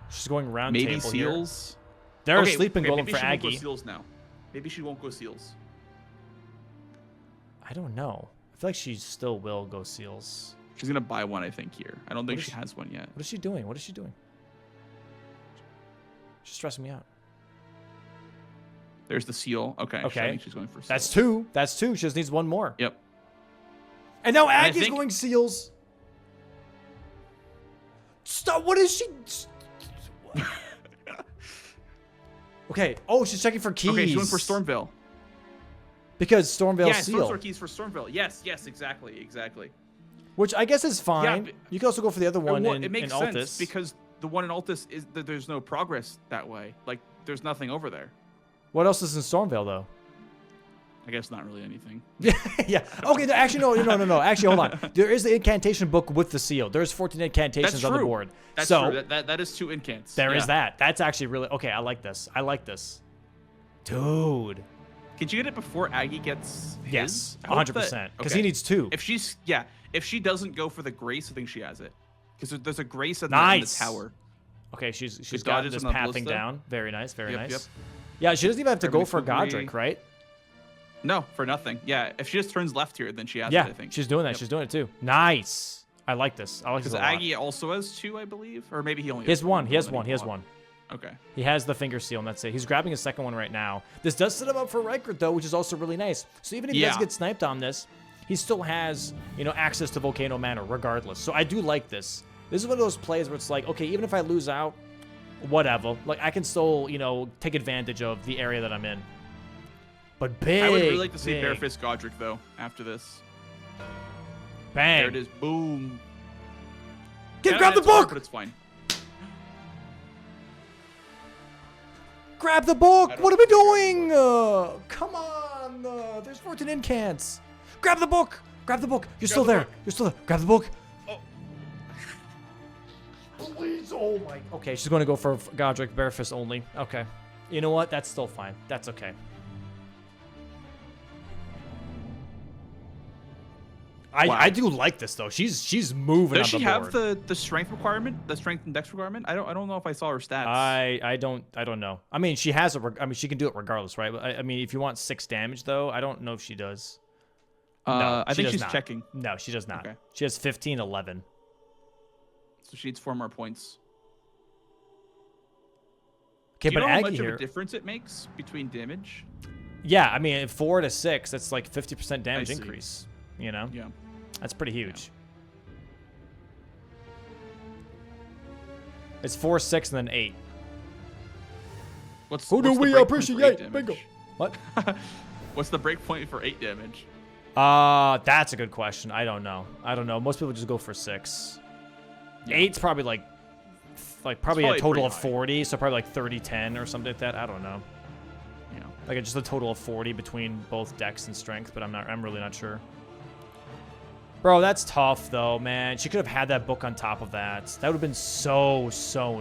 She's going round Maybe table seals. Here. There's sleeping golem maybe for she Aggie. Won't go seals now. Maybe she won't go seals. I don't know. I feel like she still will go seals. She's gonna buy one, I think. Here, I don't think she has one yet. What is she doing? What is she doing? She's stressing me out. There's the seal. Okay. Okay. I think she's going for seals. That's 2. That's 2. She just needs one more. Yep. And now Aggie's going seals. Stop. What is she? Okay. Oh, she's checking for keys. Okay, she's going for Stormveil. Because Stormveil seal. Yeah, keys for Stormveil. Yes, exactly. Which I guess is fine. Yeah, you can also go for the other one it makes in sense Altus. because the one in Altus is that there's no progress that way. Like, there's nothing over there. What else is in Stormveil, though? I guess not really anything. Yeah. Okay. No, actually, no. Actually, hold on. There is the incantation book with the seal. There's 14 incantations on the board. That's so true. That is 2 incants. There is that. That's actually really okay. I like this. Dude. Can you get it before Aggie gets his? Yes, 100%. Because he needs 2. If she doesn't go for the grace, I think she has it. Because there's a grace in the tower. Okay, she's got this pathing down. Very nice. Yep. Yeah, she doesn't even have to go for Godric, right? No, for nothing. Yeah, if she just turns left here, then she has it, I think. She's doing that. Yep. She's doing it too. Nice. I like this. I like this a lot. Because Aggie also has 2, I believe. Or maybe he only has one. He has one. Okay. He has the finger seal, and that's it. He's grabbing his second one right now. This does set him up for Reichert, though, which is also really nice. So even if he does get sniped on this, he still has, access to Volcano Manor regardless. So I do like this. This is one of those plays where it's like, okay, even if I lose out, whatever. Like, I can still, take advantage of the area that I'm in. But big, I would really like to see Bare Fist Godric, though, after this. Bang. There it is. Boom. Grab the it's hard, book! but it's fine. Grab the book! What are we doing? Come on! There's 14 incants. Grab the book! Grab the book! You're still there. You're still there. Grab the book. Oh. Please, oh my. Okay, she's going to go for Godric Barefist only. Okay. You know what? That's still fine. That's okay. I do like this though. She's moving Does on the board. Does she have the strength requirement? The strength and dex requirement? I don't know if I saw her stats. I don't know. I mean, she has I mean, she can do it regardless, right? I mean, if you want 6 damage though, I don't know if she does. No, I think she's not. checking. No, she does not. Okay. She has 15, 11. So she needs 4 more points. Okay, Do you but know how Aggie much here. of a difference it makes between damage? Yeah, I mean, 4 to 6, that's like 50% damage I see. increase. You know? Yeah. That's pretty huge. It's 4, 6, and then 8. What's Who do the we break point for 8 appreciate? damage? Bingo. What? What's the break point for 8 damage? That's a good question. I don't know. Most people just go for 6. Yeah. 8's probably like probably a probably total pretty of high. 40, so probably like 30-10 or something like that. I don't know. Yeah. Like just a total of 40 between both dex and strength, but I'm really not sure. Bro, that's tough though, man. She could have had that book on top of that. That would have been so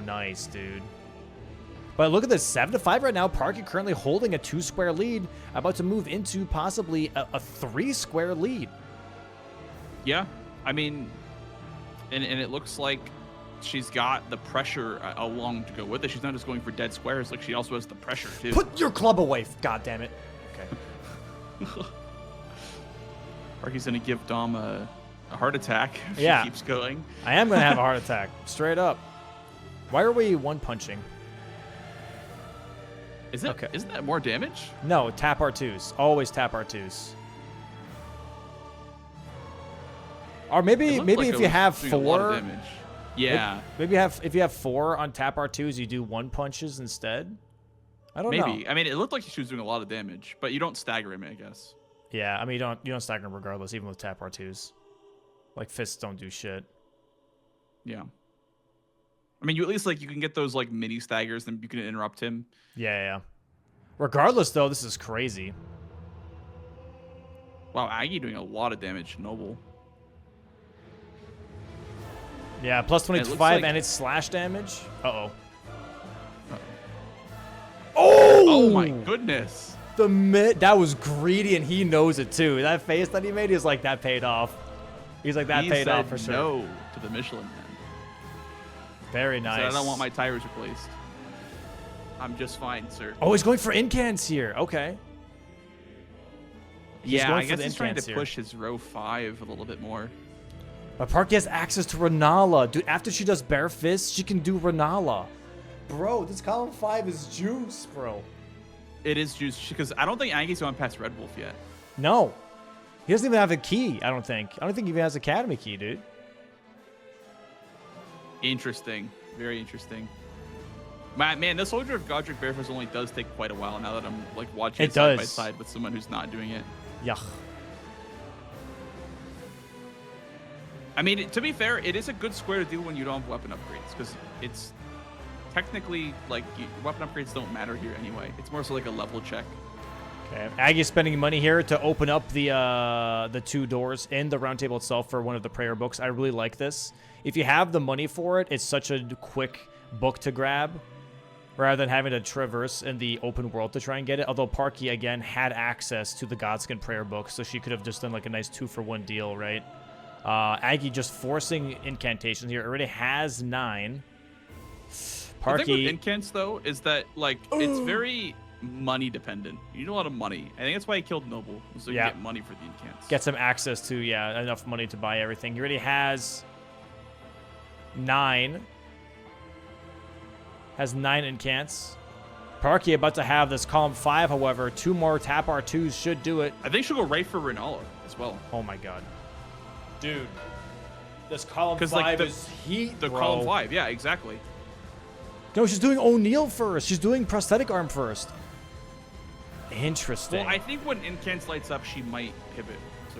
nice, dude. But look at this, 7-5 right now. Parky currently holding a 2-square lead, about to move into possibly a 3-square lead. Yeah. I mean, and it looks like she's got the pressure along to go with it. She's not just going for dead squares. Like, she also has the pressure, too. Put your club away, god damn it. Okay. Parky's going to give Dom a heart attack if Yeah. she keeps going. I am going to have a heart attack, straight up. Why are we one-punching? Isn't that more damage? No, tap R2s. Always tap R2s. Or maybe It looked like if it you was have doing a lot of 4. damage. Yeah. Maybe if you have 4 on tap R2s, you do 1 punches instead. I don't know. Maybe. I mean, it looked like she was doing a lot of damage, but you don't stagger him, I guess. Yeah, I mean you don't stagger them regardless, even with tap R2s. Like fists don't do shit. Yeah. I mean, you at least you can get those mini staggers, then you can interrupt him. Yeah. Regardless, though, this is crazy. Wow, Aggie doing a lot of damage to Noble. Yeah, plus And it looks 25 like- and it's slash damage. Uh-oh. Oh my goodness. That was greedy, and he knows it too. That face that he made, he's like, that paid off. He's like, that He paid said off for sure. no to the Michelin Man. Very He nice. said, I don't want my tires replaced. I'm just fine, sir. Oh, he's going for incants here. Okay. He's yeah, going I for guess the he's trying incants to here. push his row 5 a little bit more. But Parky has access to Renala. Dude, after she does Bare Fist, she can do Renala. Bro, this column 5 is juice, bro. It is juice, because I don't think Aggie's gone past Red Wolf yet. No. He doesn't even have a key, I don't think. I don't think he even has Academy key, dude. Interesting. Very interesting. Man, this Soldier of Godric Barefist only does take quite a while now that I'm watching It it side by does. side with someone who's not doing it. Yuck. I mean, to be fair, it is a good square to do when you don't have weapon upgrades, because it's technically weapon upgrades don't matter here anyway. It's more so a level check. Okay, Aggie's spending money here to open up the 2 doors in the round table itself for one of the prayer books. I really like this. If you have the money for it, it's such a quick book to grab, rather than having to traverse in the open world to try and get it. Although Parky, again, had access to the Godskin prayer book, so she could have just done a nice 2-for-1 deal, right? Aggie just forcing incantations here. Already has 9. Parky. The thing with incants, though, is that it's very money dependent. You need a lot of money. I think that's why he killed Noble, so you Yeah. get money for the incants. Get some access to, enough money to buy everything. He already has 9. Has 9 incants. Parky about to have this column 5, however. 2 more tap R2s should do it. I think she'll go right for Renala as well. Oh my god. Dude. This column 'Cause, 5 is heat, The bro. column 5, yeah, exactly. No, she's doing O'Neal first. She's doing prosthetic arm first. Interesting. Well, I think when incants lights up, she might pivot. So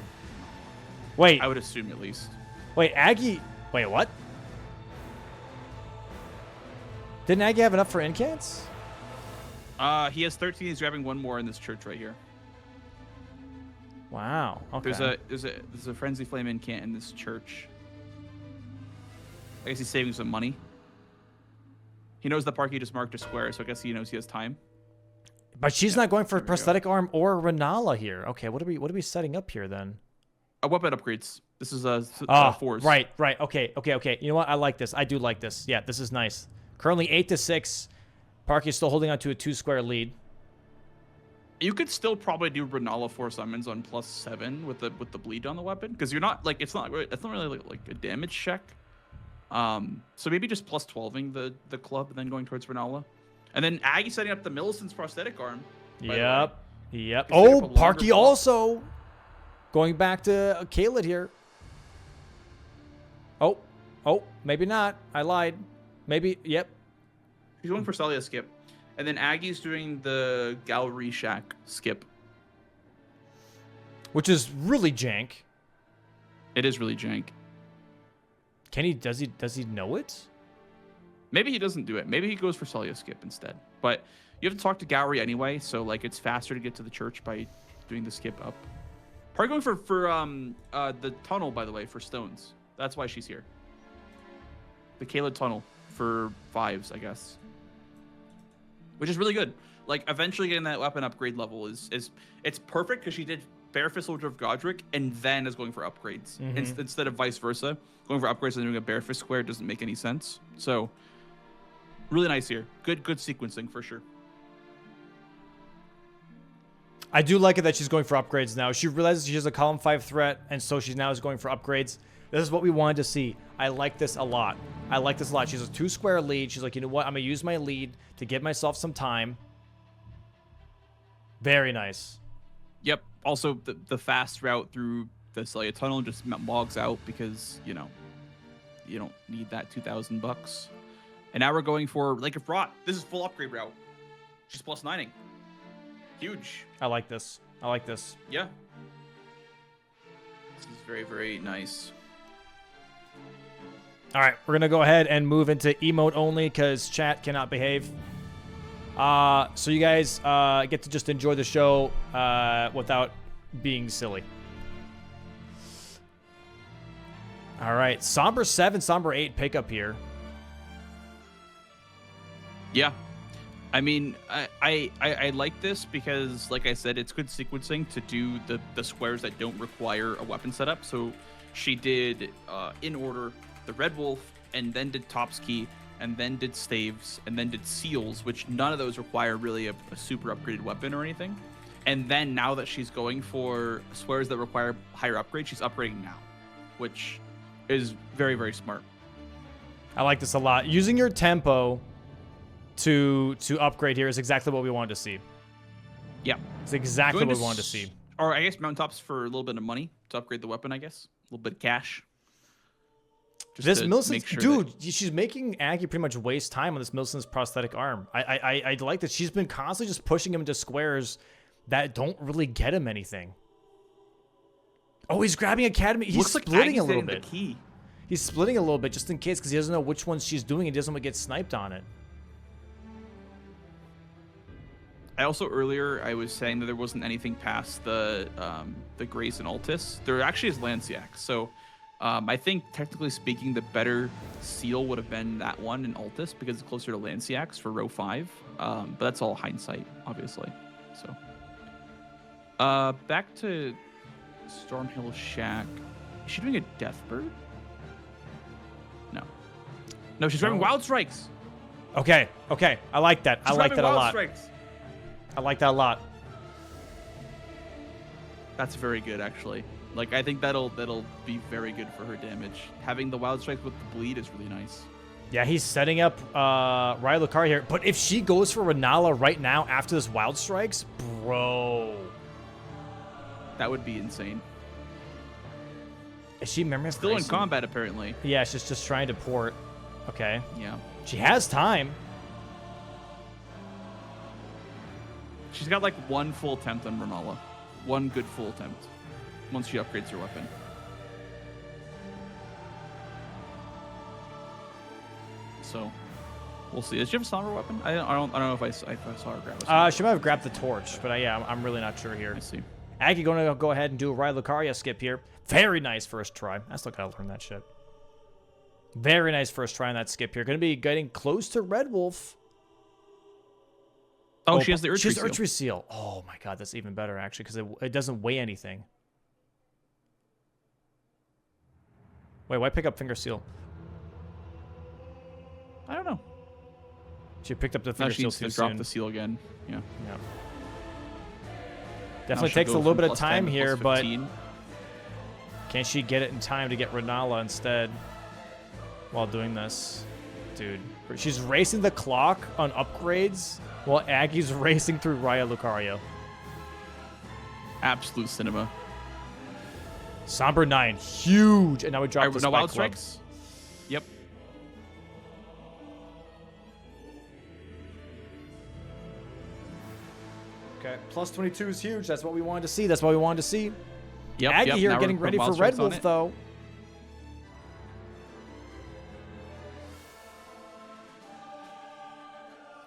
Wait. I would assume at least. Wait, Aggie. Wait, what? Didn't Aggie have enough for incants? He has 13. He's grabbing one more in this church right here. Wow. Okay. There's a frenzy flame incant in this church. I guess he's saving some money. He knows the parky just marked a square, so I guess he knows he has time. But she's not going for prosthetic arm or Renala here. Okay, what are we setting up here then? Weapon upgrades. This is fours. Right. Okay. You know what? I like this. I do like this. Yeah, this is nice. Currently 8-6. Parky's still holding on to a 2-square lead. You could still probably do Renala 4 summons on +7 with the bleed on the weapon, because you're not like it's not really like a damage check. So maybe just +12ing the club and then going towards Renala. And then Aggie setting up the Millicent's prosthetic arm. Yep. Oh, Parky also going back to Kayla here. Oh, maybe not. I lied. Maybe, yep. He's going for Celia skip. And then Aggie's doing the Gallery Shack skip. Which is really jank. It is really jank. Does he know it? Maybe he doesn't do it. Maybe he goes for Celia skip instead. But you have to talk to Gallery anyway, so like it's faster to get to the church by doing the skip up. Probably going for the tunnel, by the way, for stones. That's why she's here. The Kayla tunnel for 5s, I guess. Which is really good. Like eventually getting that weapon upgrade level is it's perfect because she did Bare Fist Soldier of Godric and then is going for upgrades instead of vice versa. Going for upgrades and doing a Bare Fist square doesn't make any sense. So really nice here. Good sequencing for sure. I do like it that she's going for upgrades now. She realizes she has a column 5 threat, and so she now is going for upgrades. This is what we wanted to see. I like this a lot. She's a 2-square lead. She's like, you know what? I'm going to use my lead to give myself some time. Very nice. Yep. Also, the fast route through the Celia tunnel just logs out because, you don't need that $2,000. And now we're going for Lake of Rot. This is full upgrade route. She's +9ing. Huge. I like this. Yeah. This is very, very nice. All right, we're going to go ahead and move into emote only because chat cannot behave. So you guys get to just enjoy the show without being silly. All right, Somber 7, Somber 8 pickup here. Yeah. I mean, I like this because, like I said, it's good sequencing to do the squares that don't require a weapon setup. So she did, in order, the Red Wolf, and then did Topski, and then did Staves, and then did Seals, which none of those require really a super upgraded weapon or anything. And then now that she's going for squares that require higher upgrades, she's upgrading now, which is very, very smart. I like this a lot. Using your tempo to upgrade here is exactly what we wanted to see. Yeah. It's exactly what we wanted to see. Or I guess mountaintops for a little bit of money to upgrade the weapon, I guess. A little bit of cash. This Millicent's, dude, she's making Aggie pretty much waste time on this Millicent's prosthetic arm. I like that she's been constantly just pushing him into squares that don't really get him anything. Oh, he's grabbing Academy. He's splitting a little bit. He's splitting a little bit just in case because he doesn't know which ones she's doing. He doesn't want to get sniped on it. I also earlier I was saying that there wasn't anything past the Grace and Altis. There actually is Lanciac. So I think technically speaking, the better seal would have been that one in Altis because it's closer to Lanciacs for row 5. But that's all hindsight, obviously. So back to Stormhill Shack. Is she doing a Deathbird? No, she's grabbing Wild Strikes. Okay. I like that. I like that a lot. I like that a lot. That's very good, actually. Like, I think that'll be very good for her damage. Having the Wild Strike with the bleed is really nice. Yeah, he's setting up Raya Lucaria here. But if she goes for Renala right now after this Wild Strikes, bro. That would be insane. Is she memory? Still in combat, apparently. Yeah, she's just trying to port. Okay. Yeah. She has time. She's got like one full attempt on Renala. One good full attempt. Once she upgrades her weapon. So, We'll see. Does she have a somber weapon? I don't know if I saw her grab a somber. She might have grabbed the torch, but yeah, I'm really not sure here. I see. Aggie going to go ahead and do a Ride Lucaria skip here. Very nice first try. I still gotta learn that shit. Very nice first try on that skip here. Going to be getting close to Red Wolf. Oh, she has the She has the Archery Seal. Oh my god, that's even better actually, because it doesn't weigh anything. Wait, why pick up Finger Seal? I don't know. She picked up the Finger Seal too soon. Drop the seal again. Yeah. Yeah. Definitely takes a little bit of time here, but can she get it in time to get Renala instead while doing this? Dude, she's racing the clock on upgrades while Aggie's racing through Raya Lucario. Absolute cinema. Somber 9, huge. And now we drop the Spike Wild Club. Strikes? Yep. Okay, plus 22 is huge. That's what we wanted to see. That's what we wanted to see. Yep, Aggie here now getting ready for Red Wolf, though.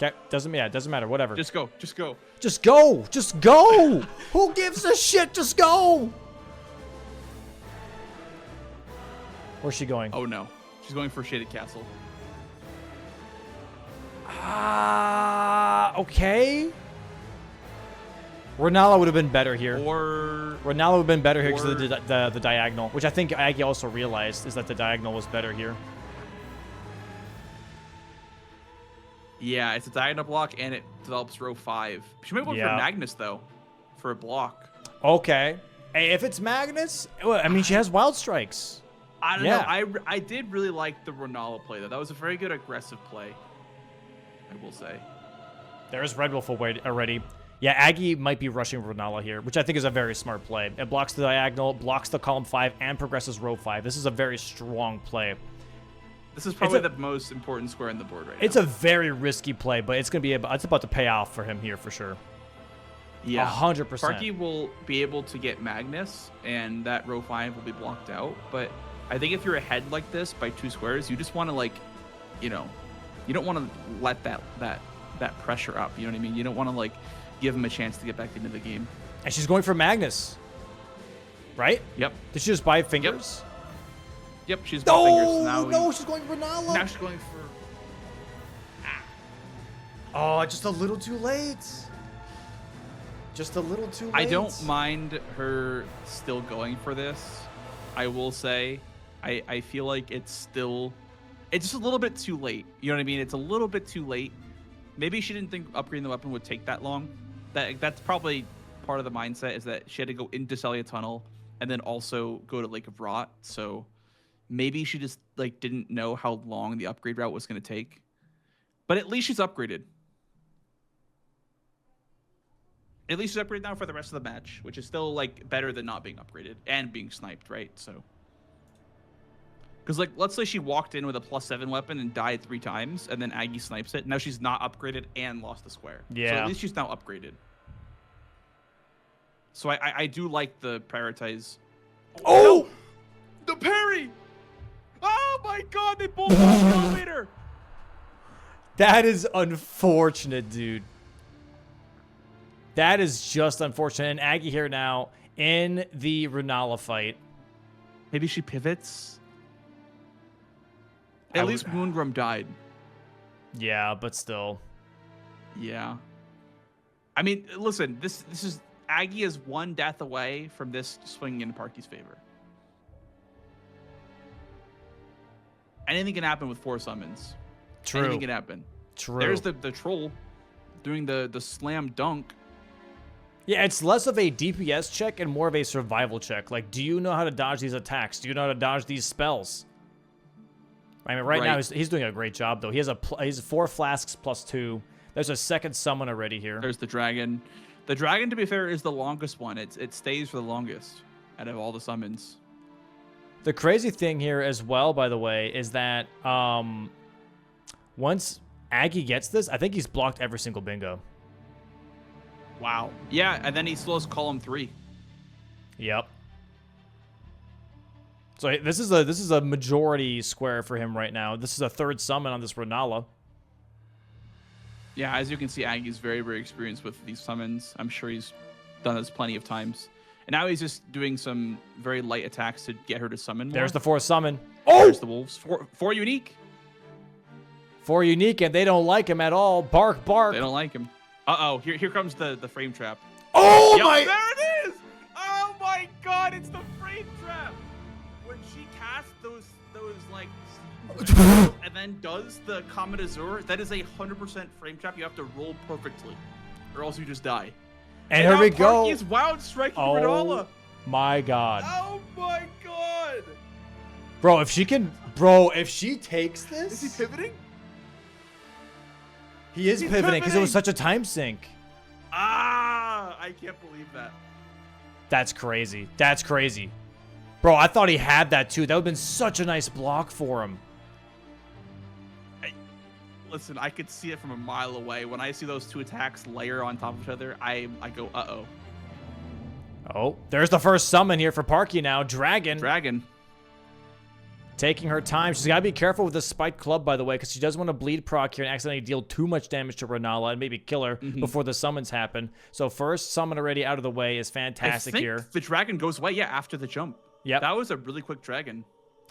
Okay, doesn't matter. Whatever. Just go. Just go. Just go. Just go. Who gives a shit? Just go. Where's she going? Oh no, she's going for Shaded Castle. Okay. Renala would have been better here. Or Renala would have been better here because of the diagonal, which I think Aggie also realized is that the diagonal was better here. Yeah, it's a diagonal block and it develops row 5. She might go for Magnus though, for a block. Okay. Hey, if it's Magnus, I mean she has Wild Strikes. I don't know. I did really like the Renala play though. That was a very good aggressive play, I will say. There's Red Wolf already. Yeah, Aggie might be rushing Renala here, which I think is a very smart play. It blocks the diagonal, blocks the column 5, and progresses row 5. This is a very strong play. This is probably the most important square in the board right now. It's a very risky play, but it's about to pay off for him here for sure. Yeah, 100%. Parky will be able to get Magnus, and that row 5 will be blocked out. But I think if you're ahead like this by 2 squares, you just want to you don't want to let that pressure up. You know what I mean? You don't want to give him a chance to get back into the game. And she's going for Magnus, right? Yep. Did she just buy fingers? Yep, she's got fingers. No, she's going for Renala. Now she's going for... Oh, just a little too late. Just a little too late. I don't mind her still going for this. I will say, I feel like it's just a little bit too late. You know what I mean? It's a little bit too late. Maybe she didn't think upgrading the weapon would take that long. That's probably part of the mindset, is that she had to go into Celia Tunnel and then also go to Lake of Rot. So maybe she just didn't know how long the upgrade route was going to take. But at least she's upgraded. At least she's upgraded now for the rest of the match, which is still better than not being upgraded and being sniped, right? So, because let's say she walked in with a +7 weapon and died 3 times, and then Aggie snipes it. Now she's not upgraded and lost the square. Yeah. So at least she's now upgraded. So I do like the prioritize. Oh! The parry! Oh my god, they both lost the elevator! That is unfortunate, dude. That is just unfortunate. And Aggie here now in the Renala fight. Maybe she pivots. At least Moongrum died. Yeah, but still. Yeah. I mean, listen, this is Aggie is 1 death away from this swinging in Parky's favor. Anything can happen with 4 summons. True. Anything can happen. True. There's the troll doing the slam dunk. Yeah, it's less of a DPS check and more of a survival check. Do you know how to dodge these attacks? Do you know how to dodge these spells? I mean, right now he's doing a great job though. He has 4 flasks +2. There's a second summon already here. There's the dragon. The dragon, to be fair, is the longest one. It stays for the longest out of all the summons. The crazy thing here as well, by the way, is that once Aggie gets this, I think he's blocked every single bingo. Wow. Yeah, and then he slows column 3. Yep. So this is a majority square for him right now. This is a 3rd summon on this Renala. Yeah, as you can see, Aggi's very, very experienced with these summons. I'm sure he's done this plenty of times. And now he's just doing some very light attacks to get her to summon more. There's the 4th summon. Oh! There's the wolves. Four unique. 4 unique, and they don't like him at all. Bark, bark. They don't like him. Uh-oh, here comes the frame trap. Oh, yep, my... There it is! Oh, my God, it's the frame trap! When she casts those like, and then does the Comet Azure, that is 100% frame trap. You have to roll perfectly, or else you just die. And here we go. Parky's wild striking Oh, Renala. my God. Oh, my God. Bro, if she can... Bro, if she takes this... Is he pivoting? He is pivoting because it was such a time sink. Ah, I can't believe that. That's crazy. That's crazy. Bro, I thought he had that too. That would have been such a nice block for him. Listen, I could see it from a mile away. When I see those 2 attacks layer on top of each other, I go, uh-oh. Oh, there's the first summon here for Parky now. Dragon. Dragon. Taking her time. She's got to be careful with the Spiked Club, by the way, because she doesn't want to bleed proc here and accidentally deal too much damage to Renala and maybe kill her before the summons happen. So first summon already out of the way is fantastic here. The dragon goes away, yeah, after the jump. Yep. That was a really quick dragon.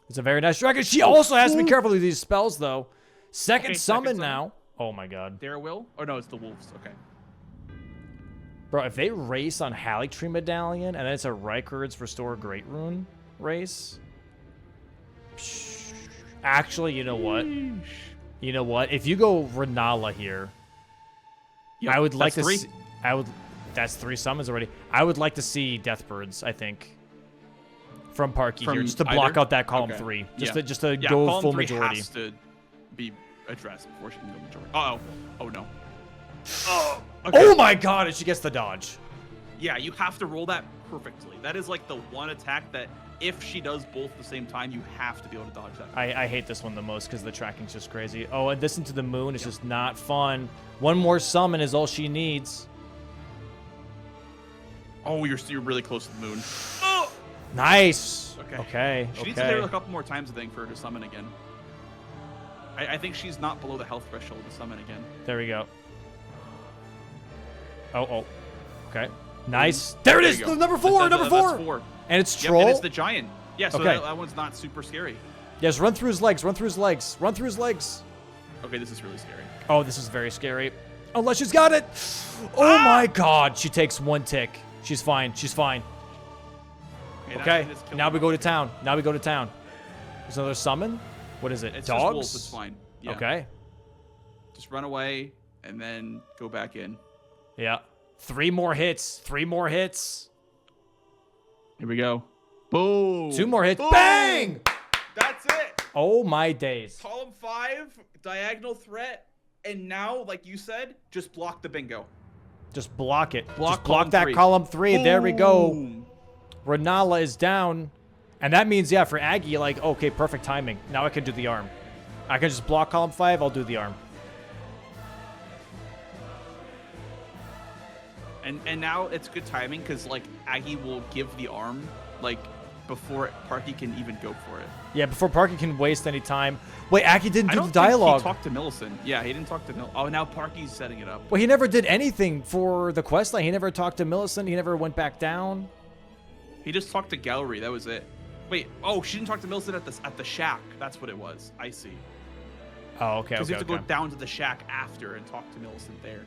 It's a very nice dragon. She also has to be careful with these spells, though. Second summon now. Oh, my God. Dare Will? Oh, no, it's the wolves. Okay. Bro, if they race on Halictree Medallion and then it's a Rykard's Restore Great Rune race... Actually, you know what? You know what? If you go Renala here, yep, I would like to 3. see... That's 3 summons already. I would like to see Deathbirds, I think. From Parky here. Just to block out that column 3. Just to go full majority. Has to be addressed before she can go majority. Uh-oh. Oh, no. Oh, okay. Oh, my God. And she gets the dodge. Yeah, you have to roll that perfectly. That is like the one attack that if she does both at the same time, you have to be able to dodge that. I hate this one the most because the tracking's just crazy. Oh, and this into the moon is just not fun. One more summon is all she needs. Oh, you're really close to the moon. Oh! Nice. Okay. She needs to hit her a couple more times, I think, for her to summon again. I think she's not below the health threshold to summon again. There we go. Oh. Okay. Nice. There it is. Number 4. Number 4. That's 4. And it's Troll. Yep, and it's the giant. Yeah, so that one's not super scary. Yes, run through his legs. Run through his legs. Run through his legs. Okay, this is really scary. Oh, this is very scary. Unless she's got it. Oh, my God. She takes 1 tick. She's fine. She's fine. Okay. Now we go to town. Now we go to town. There's another summon. What is it? It's Dogs? just wolves. It's fine. Yeah. Okay. Just run away and then go back in. Yeah. 3 more hits. 3 more hits. Here we go. Boom. 2 more hits. Boom. Bang! That's it. Oh, my days. Column 5, diagonal threat, and now, like you said, just block the bingo. Just block it. Block that 3. column 3. Boom. There we go. Renala is down. And that means, yeah, for Aggie, like, okay, perfect timing. Now I can do the arm. I can just block column 5. I'll do the arm. And now it's good timing because, like, Aggie will give the arm, like, before Parky can even go for it. Yeah, before Parky can waste any time. Wait, Aggie didn't do the I dialogue. don't think he talked to Millicent. Yeah, he didn't talk to Millicent. Oh, now Parky's setting it up. Well, he never did anything for the questline. He never talked to Millicent. He never went back down. He just talked to Gallery. That was it. Wait, oh, she didn't talk to Millicent at the shack. That's what it was. I see. Oh, okay, Because you have to go down to the shack after and talk to Millicent there.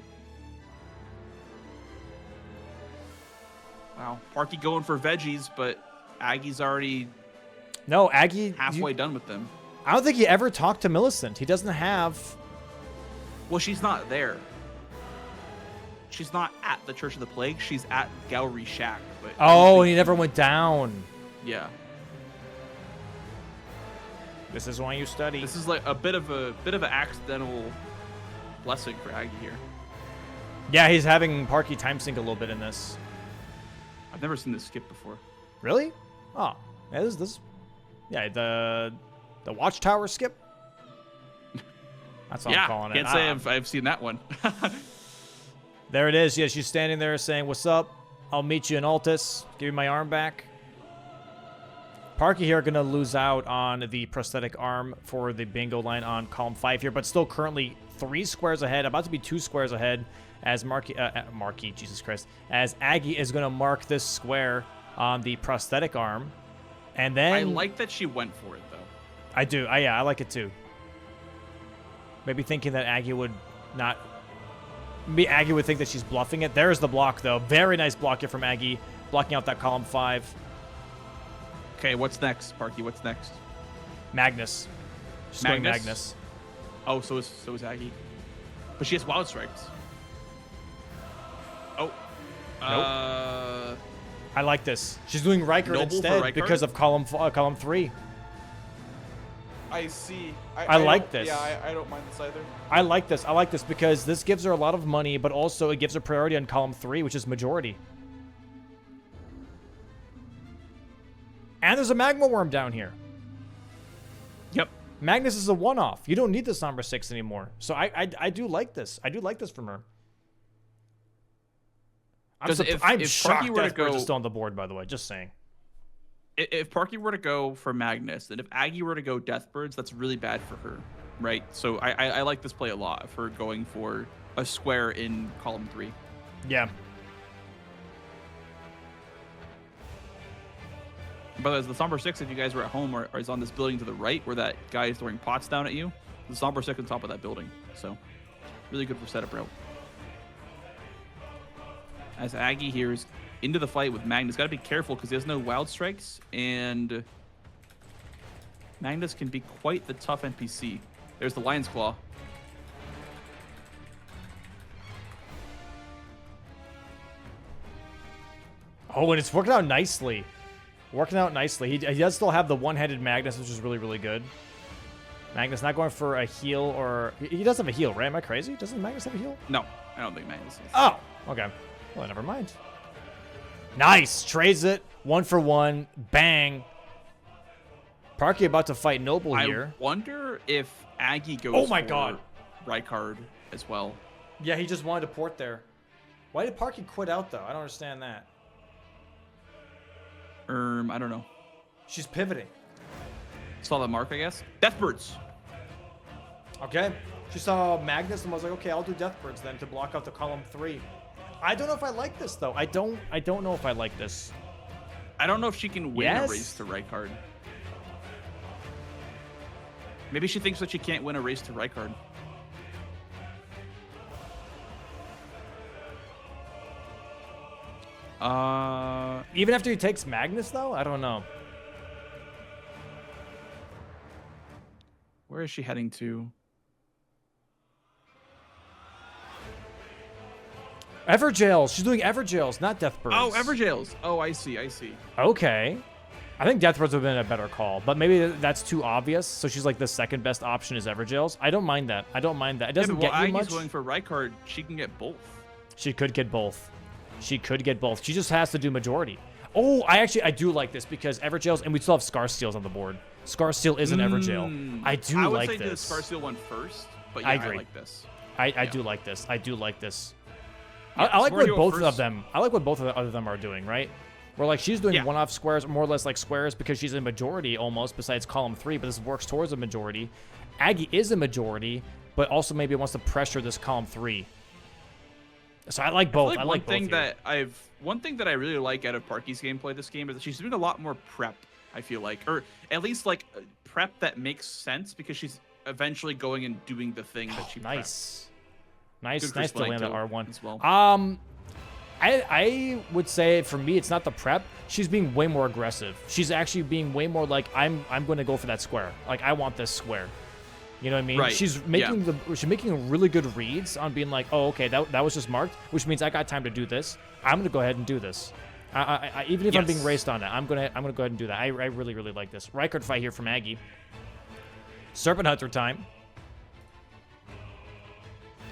Wow, Parky going for veggies, but Aggie's already Aggie halfway done with them. I don't think he ever talked to Millicent. He doesn't have... Well, she's not there. She's not at the Church of the Plague. She's at Gallery Shack. But oh, and he never went down. Yeah. This is why you study. This is like a bit of an accidental blessing for Aggie here. Yeah, he's having Parky time sink a little bit in this. I've never seen this skip before. Really? Oh, yeah, this. Yeah, the Watchtower skip. That's what I'm calling it. Can't say I've seen that one. There it is. Yeah, she's standing there saying, "What's up? I'll meet you in Altus. Give me my arm back." Parky here going to lose out on the prosthetic arm for the bingo line on column 5 here, but still currently 3 squares ahead, about to be 2 squares ahead as Marky, Jesus Christ, as Aggie is going to mark this square on the prosthetic arm. And then... I like that she went for it, though. I do. Yeah, I like it, too. Maybe thinking that Aggie would not... Maybe Aggie would think that she's bluffing it. There's the block, though. Very nice block here from Aggie, blocking out that column 5. Okay, what's next, Parky? What's next? Magnus. She's going Magnus. Oh, so is Aggie. But she has wild strikes. Oh. Nope. I like this. She's doing Riker instead because of column 3. I see. I like this. Yeah, I don't mind this either. I like this. I like this because this gives her a lot of money, but also it gives her priority on column 3, which is majority. And there's a magma worm down here. Yep. Magnus is a one-off. You don't need this number 6 anymore. So I do like this. I do like this from her. I'm shocked Deathbirds is still on the board, by the way. Just saying. If Parky were to go for Magnus, and if Aggie were to go Deathbirds, that's really bad for her, right? So I like this play a lot for going for a square in column 3. Yeah. But as the Somber 6, if you guys were at home, or is on this building to the right where that guy is throwing pots down at you, the Somber 6 on top of that building. So really good for setup route. As Aggie here is into the fight with Magnus. Got to be careful because he has no wild strikes, and Magnus can be quite the tough NPC. There's the Lion's Claw. Oh, and it's working out nicely. Working out nicely. He does still have the one-handed Magnus, which is really, really good. Magnus not going for a heal, or... He does have a heal, right? Am I crazy? Doesn't Magnus have a heal? No, I don't think Magnus does. Oh, okay. Well, never mind. Nice. Trades it. 1 for 1. Bang. Parky about to fight Noble here. I wonder if Aggie goes oh my God. Rykard as well. Yeah, he just wanted to port there. Why did Parky quit out, though? I don't understand that. I don't know. She's pivoting. Saw the mark, I guess. Deathbirds. Okay. She saw Magnus and was like, okay, I'll do Deathbirds then to block out the column 3. I don't know if I like this, though. I don't know if I like this. I don't know if she can win a race to Rykard. Maybe she thinks that she can't win a race to Rykard. Even after he takes Magnus, though? I don't know. Where is she heading to? Everjails. She's doing Everjails, not Deathbirds. Oh, Everjails. Oh, I see. Okay. I think Deathbirds would have been a better call, but maybe that's too obvious. So she's like the second best option is Everjails. I don't mind that. It doesn't get you much. Going for Rykard, she can get both. She could get both. She just has to do majority. Oh, I do like this because Everjails, and we still have Scarsteels on the board. Scarsteel is an Everjail. I would say do the Scarsteel one first, but yeah, I agree. I like this. I do like this. Yeah, I like what both of them. I like what both of them are doing, right? Where like she's doing one-off squares, more or less like squares, because she's a majority almost. Besides column 3, but this works towards a majority. Aggie is a majority, but also maybe wants to pressure this column 3. So I like both. One thing that I really like out of Parky's gameplay this game is that she's doing a lot more prep. I feel like, or at least like prep that makes sense because she's eventually going and doing the thing that she. Nice to land that R1 as well. I would say for me it's not the prep. She's being way more aggressive. She's actually being way more like I'm going to go for that square. Like I want this square. You know what I mean? Right. She's making really good reads on being like, oh, okay, that was just marked, which means I got time to do this. I'm gonna go ahead and do this. Even if I'm being raced on it, I'm gonna go ahead and do that. I really like this. Rykard fight here from Aggie. Serpent Hunter time.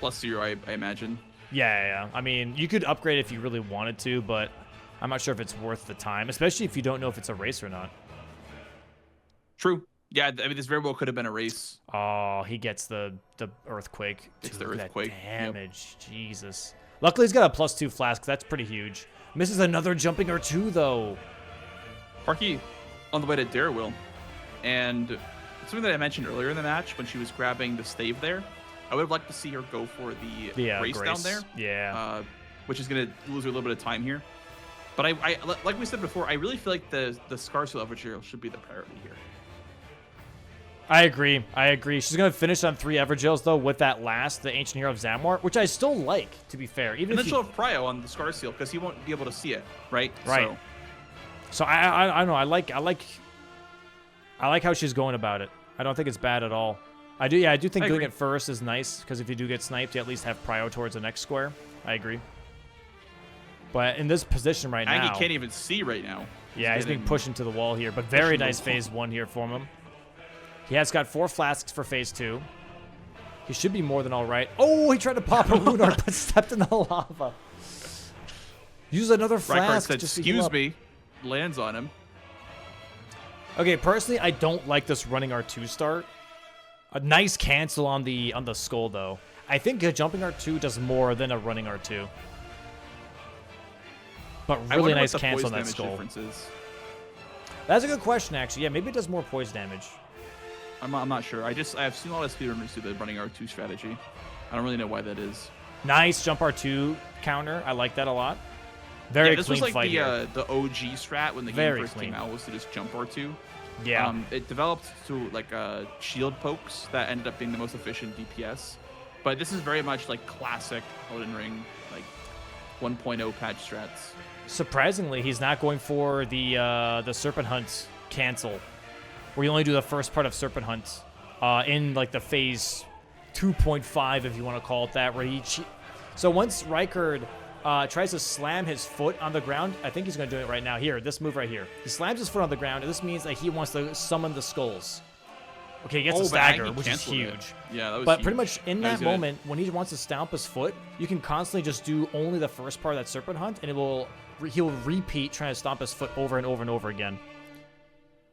+0, I imagine. Yeah. I mean, you could upgrade if you really wanted to, but I'm not sure if it's worth the time, especially if you don't know if it's a race or not. True. Yeah, I mean, this very well could have been a race. Oh, he gets the earthquake. It's the earthquake. That damage. Yep. Jesus. Luckily, he's got a +2 flask. That's pretty huge. Misses another jumping or 2, though. Parky, on the way to Dare Will. And something that I mentioned earlier in the match when she was grabbing the stave there, I would have liked to see her go for the Grace down there. Yeah. Which is going to lose her a little bit of time here. But I like we said before, I really feel like the Scarcel Evergale should be the priority here. I agree. She's going to finish on 3 Evergales, though, with that last, the Ancient Hero of Zamor, which I still like, to be fair. Even and if then she'll have Prio on the Scarcel, because he won't be able to see it, right? Right. So I don't know. I like how she's going about it. I don't think it's bad at all. I do think doing it first is nice, because if you do get sniped, you at least have Prio towards the next square. I agree. But in this position right now... Aggie can't even see right now. Yeah, he's being pushed into the wall here, but very nice phase 1 here for him. He has got 4 flasks for phase 2. He should be more than all right. Oh, he tried to pop a Rune Art, but stepped in the lava. Use another flask. Said, excuse me. Lands on him. Okay, personally, I don't like this running R2 start. A nice cancel on the skull, though. I think a jumping R2 does more than a running R2. But really nice cancel on that skull. That's a good question, actually. Yeah, maybe it does more poise damage. I'm not sure. I've seen a lot of speedrunners do the running R2 strategy. I don't really know why that is. Nice jump R2 counter. I like that a lot. Very this clean was like fight the OG strat when the game first came out, was to just jump R2. Yeah. It developed to like shield pokes that ended up being the most efficient DPS. But this is very much like classic Elden Ring, like 1.0 patch strats. Surprisingly, he's not going for the Serpent Hunt cancel, where you only do the first part of Serpent Hunt in like the phase 2.5, if you want to call it that, where so once Rykard tries to slam his foot on the ground, I think he's going to do it right now. Here, this move right here. He slams his foot on the ground, and this means that he wants to summon the skulls. Okay, he gets a stagger, which is huge. Yeah, that was But huge. pretty much in that moment, when he wants to stomp his foot, you can constantly just do only the first part of that Serpent Hunt, and he'll repeat trying to stomp his foot over and over and over again.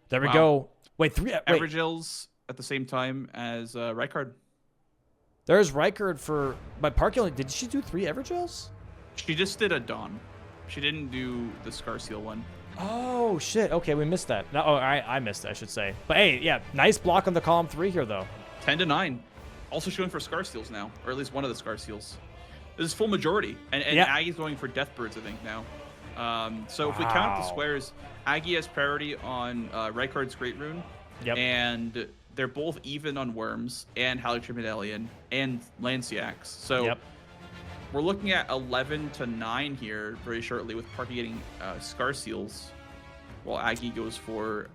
There we go. Wait, 3 Evergales at the same time as Rykard. There's Rykard for... But Parky only... Did she do 3 Evergales? She just did a Dawn. She didn't do the Scarcel one. Oh, shit. Okay, we missed that. No, I missed it, I should say. But hey, yeah, nice block on the column 3 here, though. 10-9. Also showing for Scarseals now, or at least one of the Scarseals. This is full majority. And Aggie's going for Deathbirds, I think, now. So if we count up the squares, Aggie has priority on Rykard's Great Rune. Yep. And they're both even on Worms and Haligtree Medallion and Lanciax. So we're looking at 11-9 here very shortly, with Parky getting Scarseals, while Aggie goes for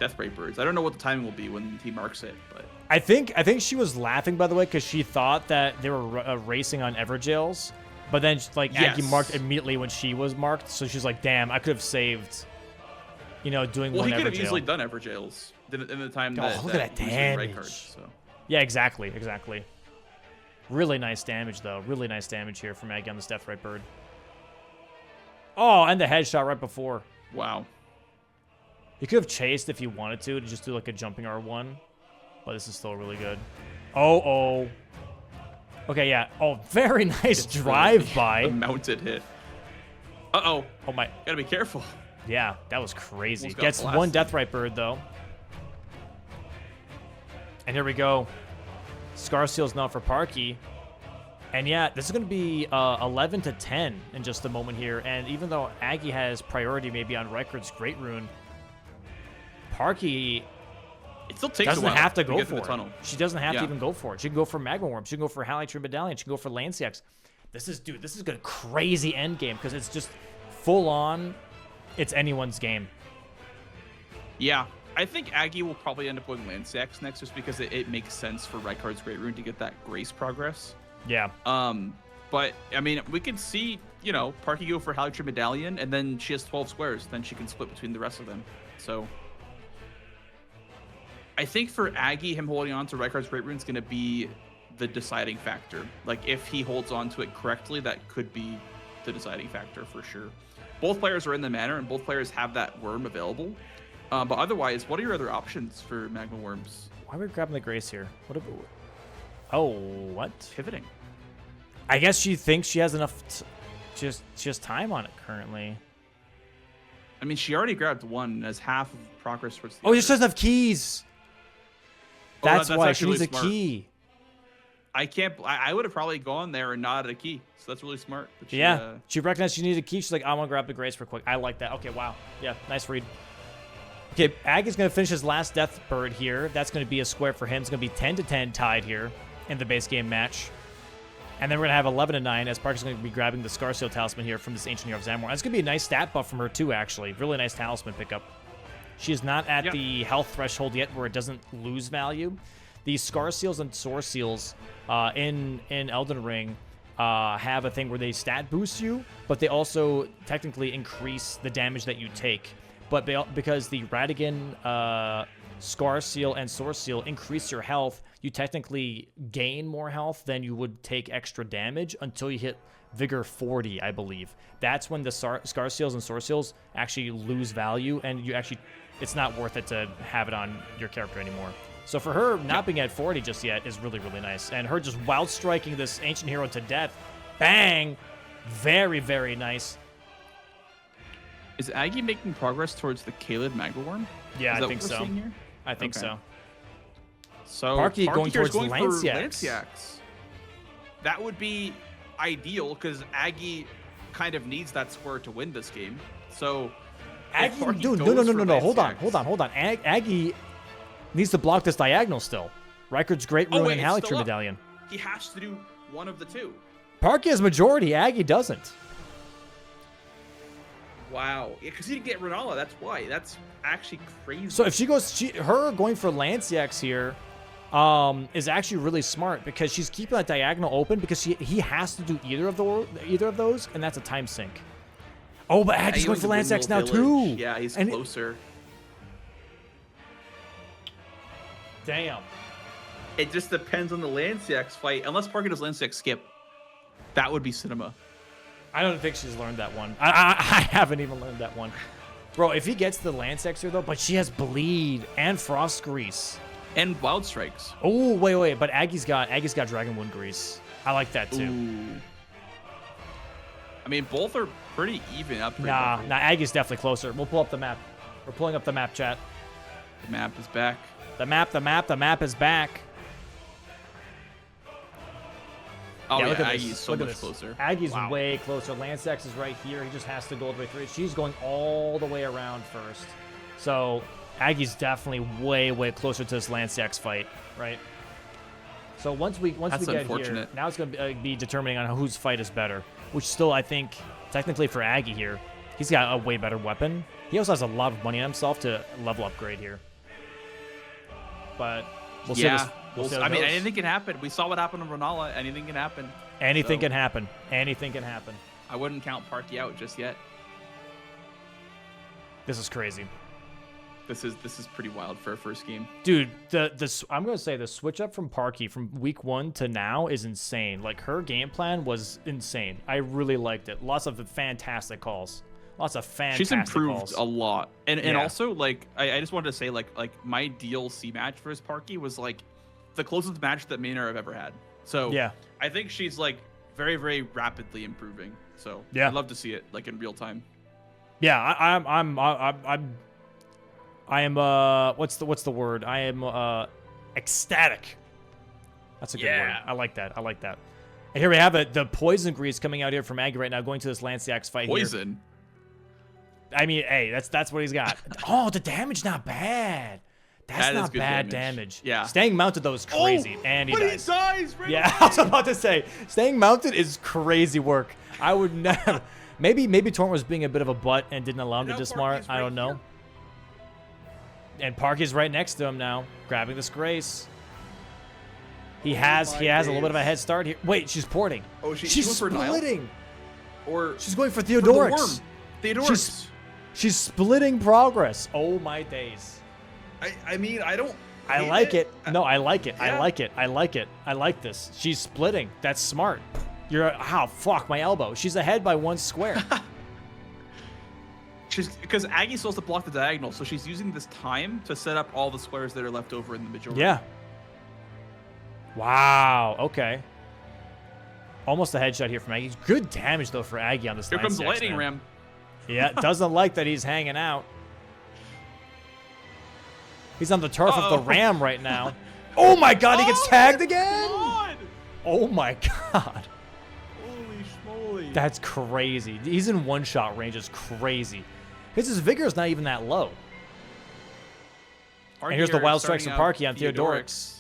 Deathbray Birds. I don't know what the timing will be when he marks it, but I think she was laughing, by the way, because she thought that they were racing on Evergales, but then like Aggie marked immediately when she was marked, so she's like, "Damn, I could have saved." Doing one Evergale. Well, he could have easily done Evergales in the time that look at that damage. Rykard, so. Yeah, exactly. Really nice damage, though. Really nice damage here from Aggie on this Deathbray Bird. Oh, and the headshot right before. Wow. You could have chased if you wanted to just do like a jumping R1, but this is still really good. Oh. Okay, yeah. Oh, very nice drive-by. The mounted hit. Uh-oh. Oh, my. Gotta be careful. Yeah, that was crazy. Gets one Deathbray Bird, though. And here we go. Scarseal's now for Parky. And yeah, this is going to be 11-10 in just a moment here. And even though Aggie has priority maybe on Rykard's Great Rune, Parky doesn't have to go for it. She doesn't have to even go for it. She can go for Magma Worm. She can go for Haligtree Medallion. She can go for Lanciax. This is a crazy end game because it's just full on. It's anyone's game. Yeah. I think Aggie will probably end up going Lanciax next, just because it makes sense for Rykard's Great Rune to get that Grace progress. Yeah. But I mean, we could see, Parky go for Haligtree Medallion, and then she has 12 squares. Then she can split between the rest of them. So I think for Aggie, him holding on to Rykard's Great Rune is going to be the deciding factor. Like, if he holds on to it correctly, that could be the deciding factor for sure. Both players are in the manor, and both players have that worm available. But otherwise, what are your other options for Magma Worms? Why are we grabbing the Grace here? What? Pivoting. I guess she thinks she has enough. She has time on it currently. I mean, she already grabbed one and has half of progress towards the Oh, other. she doesn't have keys. Oh, That's why she actually needs a smart. key. I would have probably gone there and not at a key. So that's really smart. That She recognized she needed a key. She's like, I want to grab the grace real quick. I like that. Okay, wow. Yeah, nice read. Okay, Aggy's going to finish his last Death Bird here. That's going to be a square for him. It's going to be 10-10 tied here in the base game match. And then we're going to have 11-9 as Parker's going to be grabbing the Scarseal Talisman here from this Ancient Hero of Zamor. That's going to be a nice stat buff from her too, actually. Really nice Talisman pickup. She is not at the health threshold yet where it doesn't lose value. These Scar Seals and Source Seals in Elden Ring have a thing where they stat boost you, but they also technically increase the damage that you take. But because the Radigan Scar Seal and Source Seal increase your health, you technically gain more health than you would take extra damage until you hit Vigor 40, I believe. That's when the Scar Seals and Source Seals actually lose value, and it's not worth it to have it on your character anymore. So for her not being at 40 just yet is really, really nice. And her just wild striking this Ancient Hero to death. Bang! Very, very nice. Is Aggie making progress towards the Kaled Magleworm? Yeah, Is that I think what we're so. seeing here? I think Okay. so. So Parky going here's towards for Lanciax. Lanciax. That would be ideal because Aggie kind of needs that square to win this game. So Aggie, Parky dude, goes for no. Hold Lanciax- on. Aggie needs to block this diagonal still. Reichard's great ruining it's Hallie still up. Medallion. He has to do one of the two. Parky has majority. Aggie doesn't. Wow. Yeah, because he didn't get Renala. That's why. That's actually crazy. So if she goes, her going for Lanciax here is actually really smart because she's keeping that diagonal open because he has to do either of those, and that's a time sink. Oh, but Aggie's going for Lanciax now too. Yeah, he's and closer. Damn. It just depends on the Lanciax fight. Unless Parker does Lanciax skip, that would be cinema. I don't think she's learned that one. I haven't even learned that one. Bro, if he gets the Lanciax here, though, but she has Bleed and Frost Grease. And Wild Strikes. Oh, wait. But Aggie's got Dragon Wound Grease. I like that, too. Ooh. I mean, both are pretty even up. Nah, Aggie's definitely closer. We'll pull up the map. We're pulling up the map, chat. The map is back. The map is back. Oh, yeah, look at Aggie's this. so Look at much this. closer. Aggie's Wow. way closer. Lanciax is right here. He just has to go all the way through. She's going all the way around first. So Aggie's definitely way closer to this Lanciax fight, right? So once we get here, now it's going to be determining on whose fight is better, which still I think technically for Aggie here, he's got a way better weapon. He also has a lot of money on himself to level upgrade here. But we'll see. We'll see how it goes. Anything can happen. We saw what happened to Renala. Anything can happen. Anything can happen. Anything can happen. I wouldn't count Parky out just yet. This is crazy. This is pretty wild for a first game. Dude, I'm going to say the switch up from Parky from week 1 to now is insane. Like, her game plan was insane. I really liked it. Lots of fantastic calls. Lots of fantastic She's improved calls. a lot. And Yeah. also, like, I just wanted to say, like my DLC match versus Parky was, like, the closest match that me and her have ever had. So, yeah. I think she's, like, very, very rapidly improving. So, Yeah. I'd love to see it, like, in real time. Yeah, I am what's the word? I am ecstatic. That's a good word. I like that. And here we have it. The poison grease coming out here from Aggie right now, going to this Lanciax fight Poison. here. I mean, hey, that's what he's got. Oh, the damage not bad. That's not bad damage. Yeah. Staying mounted though is crazy, and he but dies. he dies right Yeah, I was about to say, staying mounted is crazy work. I would never. Maybe Torrent was being a bit of a butt and didn't allow him to dismart. I don't know. And Parky's right next to him now, grabbing this grace. He has a little bit of a head start here. Wait, she's porting. Oh, she's splitting. Or She's going for For the Theodorix. worm. Theodorix. She's splitting progress. Oh my days. I mean, I don't. I hate like it. No, I like it. Yeah. I like it. I like this. She's splitting. That's smart. Fuck my elbow. She's ahead by 1 square. Because Aggie's supposed to block the diagonal, so she's using this time to set up all the squares that are left over in the majority. Yeah. Wow. Okay. Almost a headshot here from Aggie. Good damage though for Aggie on this. Here comes the Lanciax lightning now. ram. Yeah, doesn't like that he's hanging out. He's on the turf of the ram right now. Oh my god, he gets tagged again! Come on! Oh my god. Holy schmoly. That's crazy. He's in one-shot range. It's crazy. His vigor is not even that low. Parky And here's the here wild strikes starting from out Parky on Theodorix.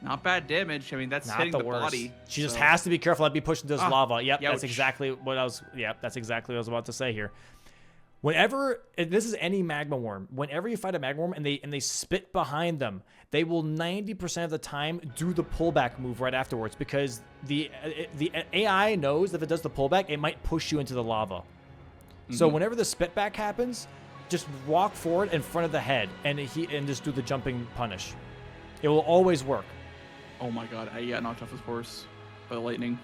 Not bad damage. I mean, that's Not hitting the the worst. body. She just has to be careful not to be pushed into this lava. Yep, Youch. that's exactly what I was. Yep, that's exactly what I was about to say here. Whenever this is any magma worm, whenever you fight a magma worm and they spit behind them, they will 90% of the time do the pullback move right afterwards because the AI knows that if it does the pullback, it might push you into the lava. So whenever the spit back happens, just walk forward in front of the head and just do the jumping punish. It will always work. Oh my god, he got knocked off his horse by the lightning.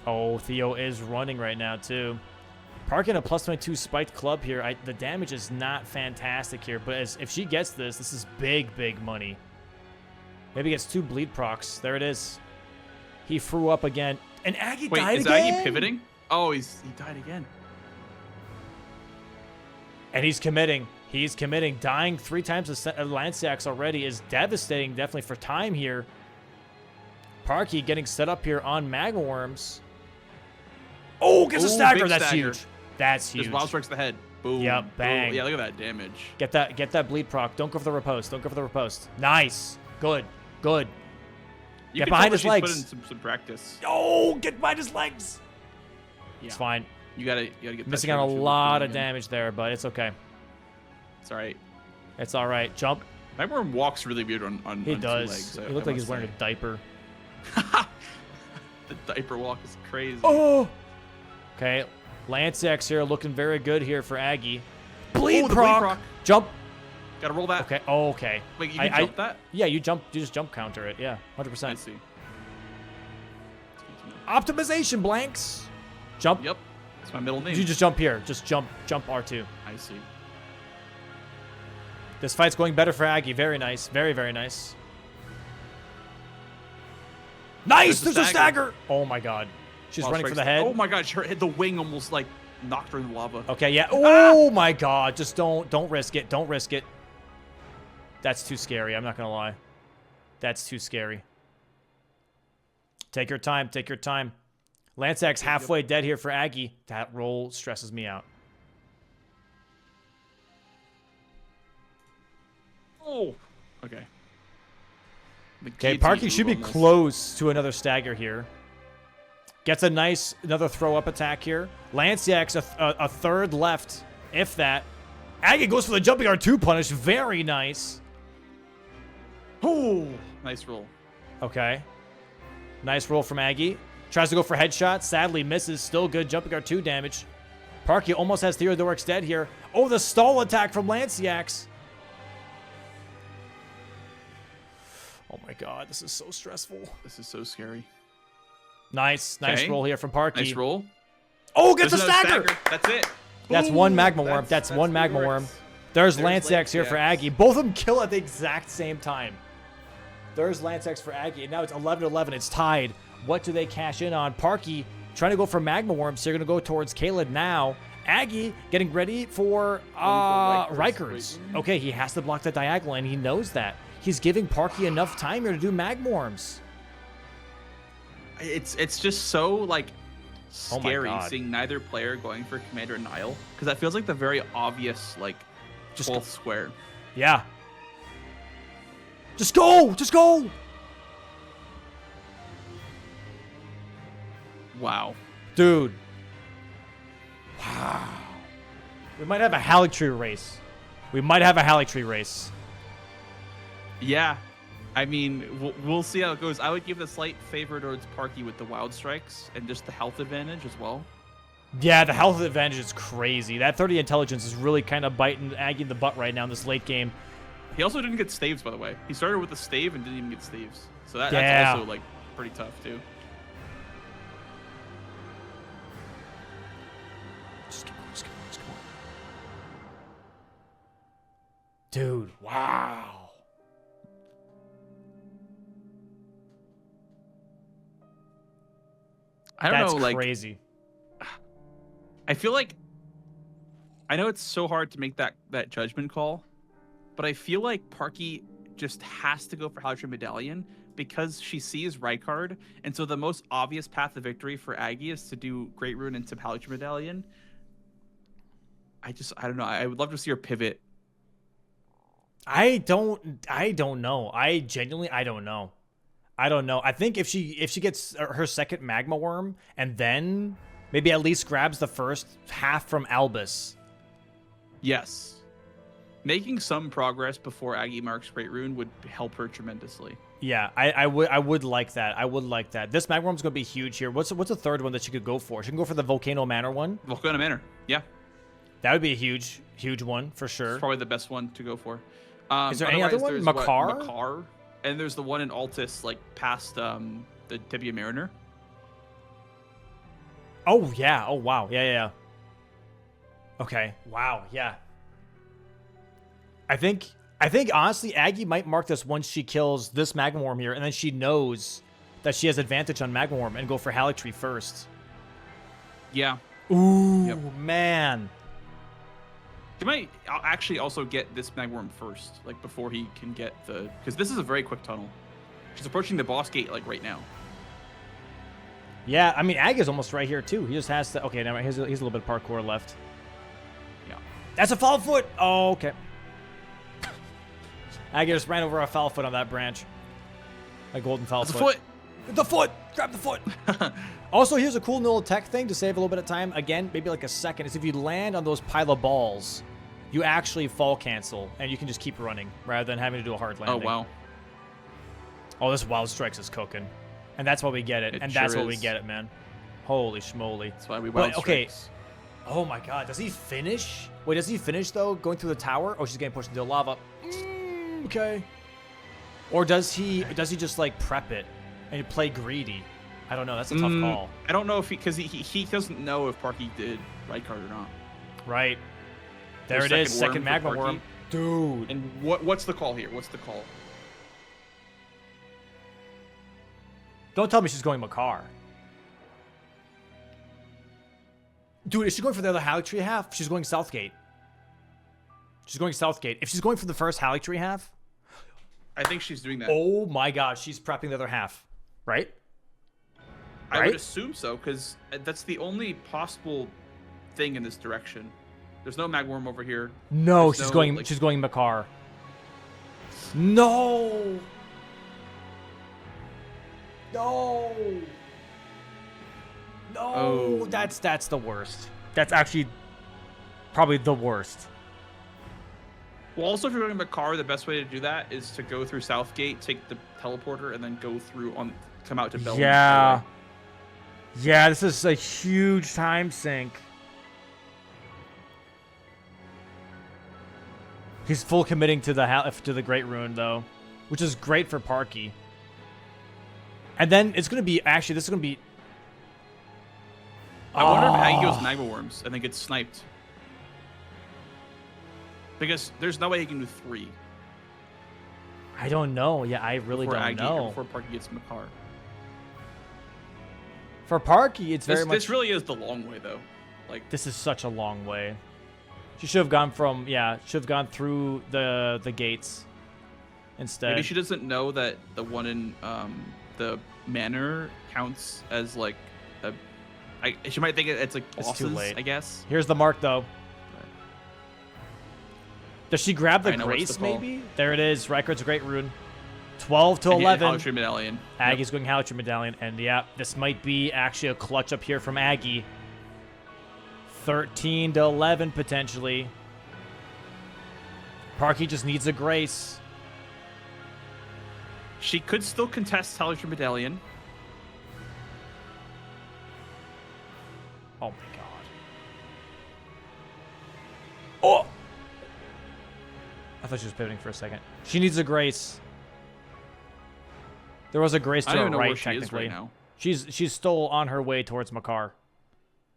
Oh, Theo is running right now too. Parking a plus 22 spiked club here. The damage is not fantastic here, but if she gets this is big, big money. Maybe gets 2 bleed procs. There it is. He threw up again. And Aggy died again? Wait, is Aggy pivoting? Oh, he died again. And he's committing. He's committing. Dying 3 times to Lanciax already is devastating, definitely for time here. Parky getting set up here on Magma Worms. Oh, gets a stagger. That's stagger. huge. That's huge. Just wild strikes the head. Boom. Yep, bang. Boom. Yeah, look at that damage. Get that bleed proc. Don't go for the riposte. Don't go for the riposte. Nice. Good. Good. You Get can behind tell his she's legs. Put in some practice. Oh, get behind his legs. Yeah. It's fine. You gotta get that Missing out a trigger lot of again. damage there, but it's okay. It's all right. It's all right. Jump. Magworm walks really weird on He 2 does. legs. He looks like he's wearing a diaper. The diaper walk is crazy. Oh. Okay. Lanciax here looking very good here for Aggy. Bleed the proc. bleed proc. Jump. Gotta roll that. Okay. Oh, okay. Wait, you can jump that? Yeah, you just jump counter it. Yeah, 100%. I see. Optimization blanks. Jump. Yep. That's my middle name. You just jump here. Just jump R2. I see. This fight's going better for Aggy. Very nice. Very, very nice. Nice! There's a stagger! Oh my god. She's running for the head. Oh my god, the wing almost like knocked her in the lava. Okay, yeah. Oh my god. Just don't risk it. Don't risk it. That's too scary. I'm not gonna lie. That's too scary. Take your time. Take your time. Lanciax halfway dead here for Aggy. That roll stresses me out. Oh. Okay. Okay, Parky should be close to another stagger here. Gets another throw-up attack here. Lanciax, a third left, if that. Aggy goes for the jumping R2 punish. Very nice. Oh, nice roll. Okay. Nice roll from Aggy. Tries to go for headshot. Sadly misses. Still good jumping R2 damage. Parky almost has Theodorix dead here. Oh, the stall attack from Lanciax. Oh my god, this is so stressful. This is so scary. Nice roll here from Parky. Nice roll. Oh, gets a stagger. That's it. That's one magma worm. That's one magma worm. There's Lanciax here for Aggy. Both of them kill at the exact same time. There's Lanciax for Aggy. And now it's 11-11. It's tied. What do they cash in on? Parky trying to go for magma worms. So they're going to go towards Caleb now. Aggy getting ready for Rikers. Okay, he has to block the diagonal, and he knows that. He's giving Parky enough time here to do magma worms. It's just so like Oh scary seeing neither player going for Commander Nile, because that feels like the very obvious like Just 12th square. Yeah. Just go! Just go! Wow. Dude. Wow. We might have a Halictree race. We might have a Halictree race. Yeah. I mean, we'll see how it goes. I would give the slight favor towards Parky with the wild strikes and just the health advantage as well. Yeah, the health advantage is crazy. That 30 intelligence is really kind of biting Aggie in the butt right now in this late game. He also didn't get staves, by the way. He started with a stave and didn't even get staves. So that's also like pretty tough too. Just go. Dude, wow. I don't know, That's like crazy. I feel like I know it's so hard to make that judgment call, but I feel like Parky just has to go for Halcyon Medallion because she sees Rykard, and so the most obvious path to victory for Aggie is to do Great Rune into Halcyon Medallion. I don't know. I would love to see her pivot. I don't know. I don't know. I don't know. I think if she gets her second Magma Worm and then maybe at least grabs the first half from Albus. Yes. Making some progress before Aggie marks Great Rune would help her tremendously. Yeah, I would like that. I would like that. This Magma Worm's going to be huge here. What's the third one that she could go for? She can go for the Volcano Manor one. Volcano Manor. Yeah. That would be a huge one for sure. It's probably the best one to go for. Is there any other one? Makar? Makar. And there's the one in Altus, like past the Tibia Mariner. Oh yeah. Oh wow. Yeah. Okay. Wow. Yeah. I think honestly, Aggie might mark this once she kills this Magma Worm here, and then she knows that she has advantage on Magma Worm and go for Halictree first. Yeah. Ooh, yep. Man. He might actually also get this Magma Worm first, like before he can get the... Because this is a very quick tunnel. She's approaching the boss gate, like, right now. Yeah, I mean, Aggie's almost right here, too. He just has to... Okay, now here's a little bit of parkour left. Yeah. That's a foul foot! Oh, okay. Aggie just ran over a foul foot on that branch. A golden foul foot. Foot! The foot! Grab the foot! Also, here's a cool little tech thing to save a little bit of time. Again, maybe like a second. Is if you land on those pile of balls, you actually fall cancel, and you can just keep running rather than having to do a hard landing. Oh, wow. Oh, this Wild Strikes is cooking. And that's why we get it. And that's why we get it, man. Holy schmoly. That's why we Wild Strikes. Oh, my God. Does he finish? Wait, does he finish, though, going through the tower? Oh, she's getting pushed into the lava. Okay. Or does he just, like, prep it and play greedy? I don't know. That's a tough call. I don't know if because he doesn't know if Parky did Rykard or not. Right. There it is. Second Magma Worm. Dude. And what's the call here? What's the call? Don't tell me she's going Makar. Dude, is she going for the other Halictree half? She's going Southgate. She's going Southgate. If she's going for the first Halictree half... I think she's doing that. Oh my god, she's prepping the other half. Right? I would assume so, because that's the only possible thing in this direction. There's no Magma Worm over here. No, she's going Makar. No! No! No! Oh. That's the worst. That's actually probably the worst. Well, also, if you're going Makar, the best way to do that is to go through Southgate, take the teleporter, and then go through come out to Bellman. Yeah. Yeah, this is a huge time sink. He's full committing to the Great Rune, though, which is great for Parky. And then it's going to be... Actually, this is going to be... I wonder if Aggie goes Magma Worms and then gets sniped. Because there's no way he can do 3. I don't know. Yeah, I really don't know. Before Parky gets Makar. For Parky, it's very much... This really is the long way, though. Like, this is such a long way. She should have gone from... Yeah, should have gone through the gates instead. Maybe she doesn't know that the one in the manor counts as, like, she might think it's like bosses, it's too late. I guess. Here's the mark, though. Does she grab the Grace, maybe? There it is. Rykard's Great Rune. 12 to 11. Halictree Medallion. Aggie's going Halictree Medallion. And, yeah, this might be actually a clutch up here from Aggie. 13 to 11, potentially. Parky just needs a Grace. She could still contest Halictree Medallion. Oh, my God. Oh! I thought she was pivoting for a second. She needs a Grace. There was a Grace to her right, technically. She's still on her way towards Makar.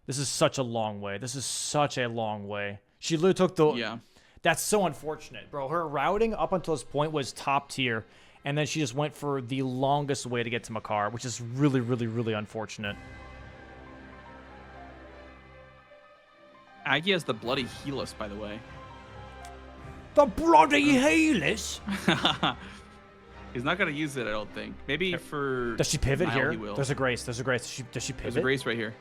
This is such a long way. This is such a long way. She literally took the... Yeah. That's so unfortunate, bro. Her routing up until this point was top tier, and then she just went for the longest way to get to Makar, which is really, really, really unfortunate. Aggie has the bloody Helix, by the way. The bloody Helix. He's not gonna use it, I don't think. Maybe for. Does she pivot Nile, here? he will. There's a Grace. There's a Grace. Does she pivot? There's a Grace right here.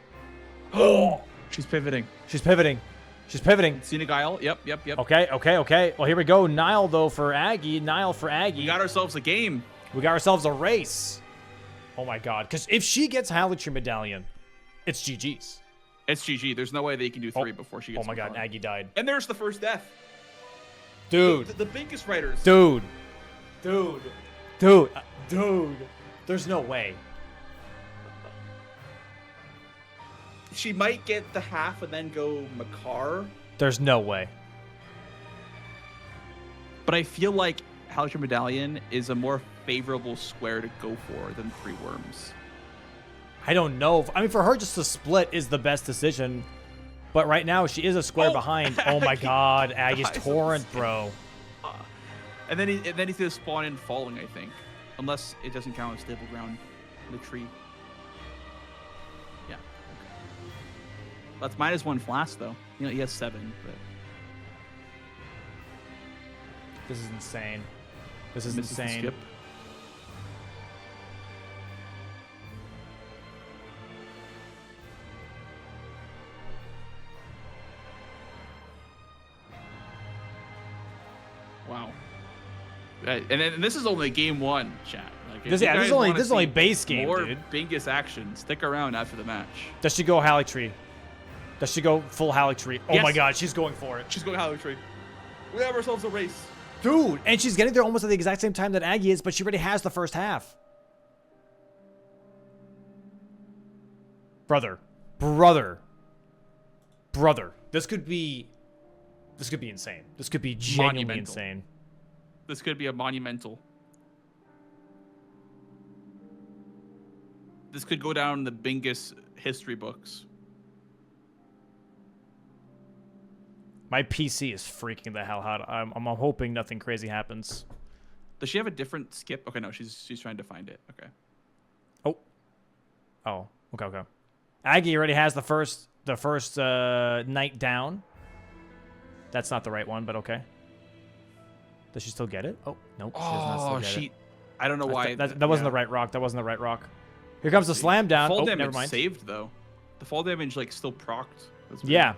Oh, She's pivoting. she's pivoting. She's pivoting. Cena Guile. Yep. Okay. Well, here we go. Nile though for Aggie. Nile for Aggie. We got ourselves a game. We got ourselves a race. Oh my God! Because if she gets Halletree Medallion, it's GG's. It's GG. There's no way they can do 3 before she gets. Oh my God! Aggie died. And there's the first death. Dude. The biggest writers. Dude. There's no way. She might get the half and then go Makar. There's no way. But I feel like Halletree Medallion is a more favorable square to go for than 3 worms. I don't know. I mean, for her, just to split is the best decision. But right now, she is a square behind. Oh my God, Aggie's Torrent, bro. And then he's gonna spawn in falling, I think, unless it doesn't count as stable ground in the tree. Yeah. Okay. That's -1 flask though. You know, he has 7. But This is insane. This is misses the insane. skip. Wow. And this is only game 1, chat. Like, This is only base game, more dude. Bingus action. Stick around after the match. Does she go Halletree? Does she go full Halletree? Oh Yes. my God, she's going for it. She's going Halletree. We have ourselves a race. Dude, and she's getting there almost at the exact same time that Aggie is, but she already has the first half. Brother. This could be insane. This could be genuinely Monumental. insane. This could be a monumental. This could go down in the Bingus history books. My PC is freaking the hell out. I'm hoping nothing crazy happens. Does she have a different skip? Okay, no, she's trying to find it. Okay. Oh. Okay. Aggie already has the first knight down. That's not the right one, but okay. Does she still get it? Oh, nope. She does not still get it. I don't know why. That wasn't the right rock. That wasn't the right rock. Here comes the slam down. Fall Oh, damage never mind. saved though. The fall damage like still procced. That's weird. Yeah.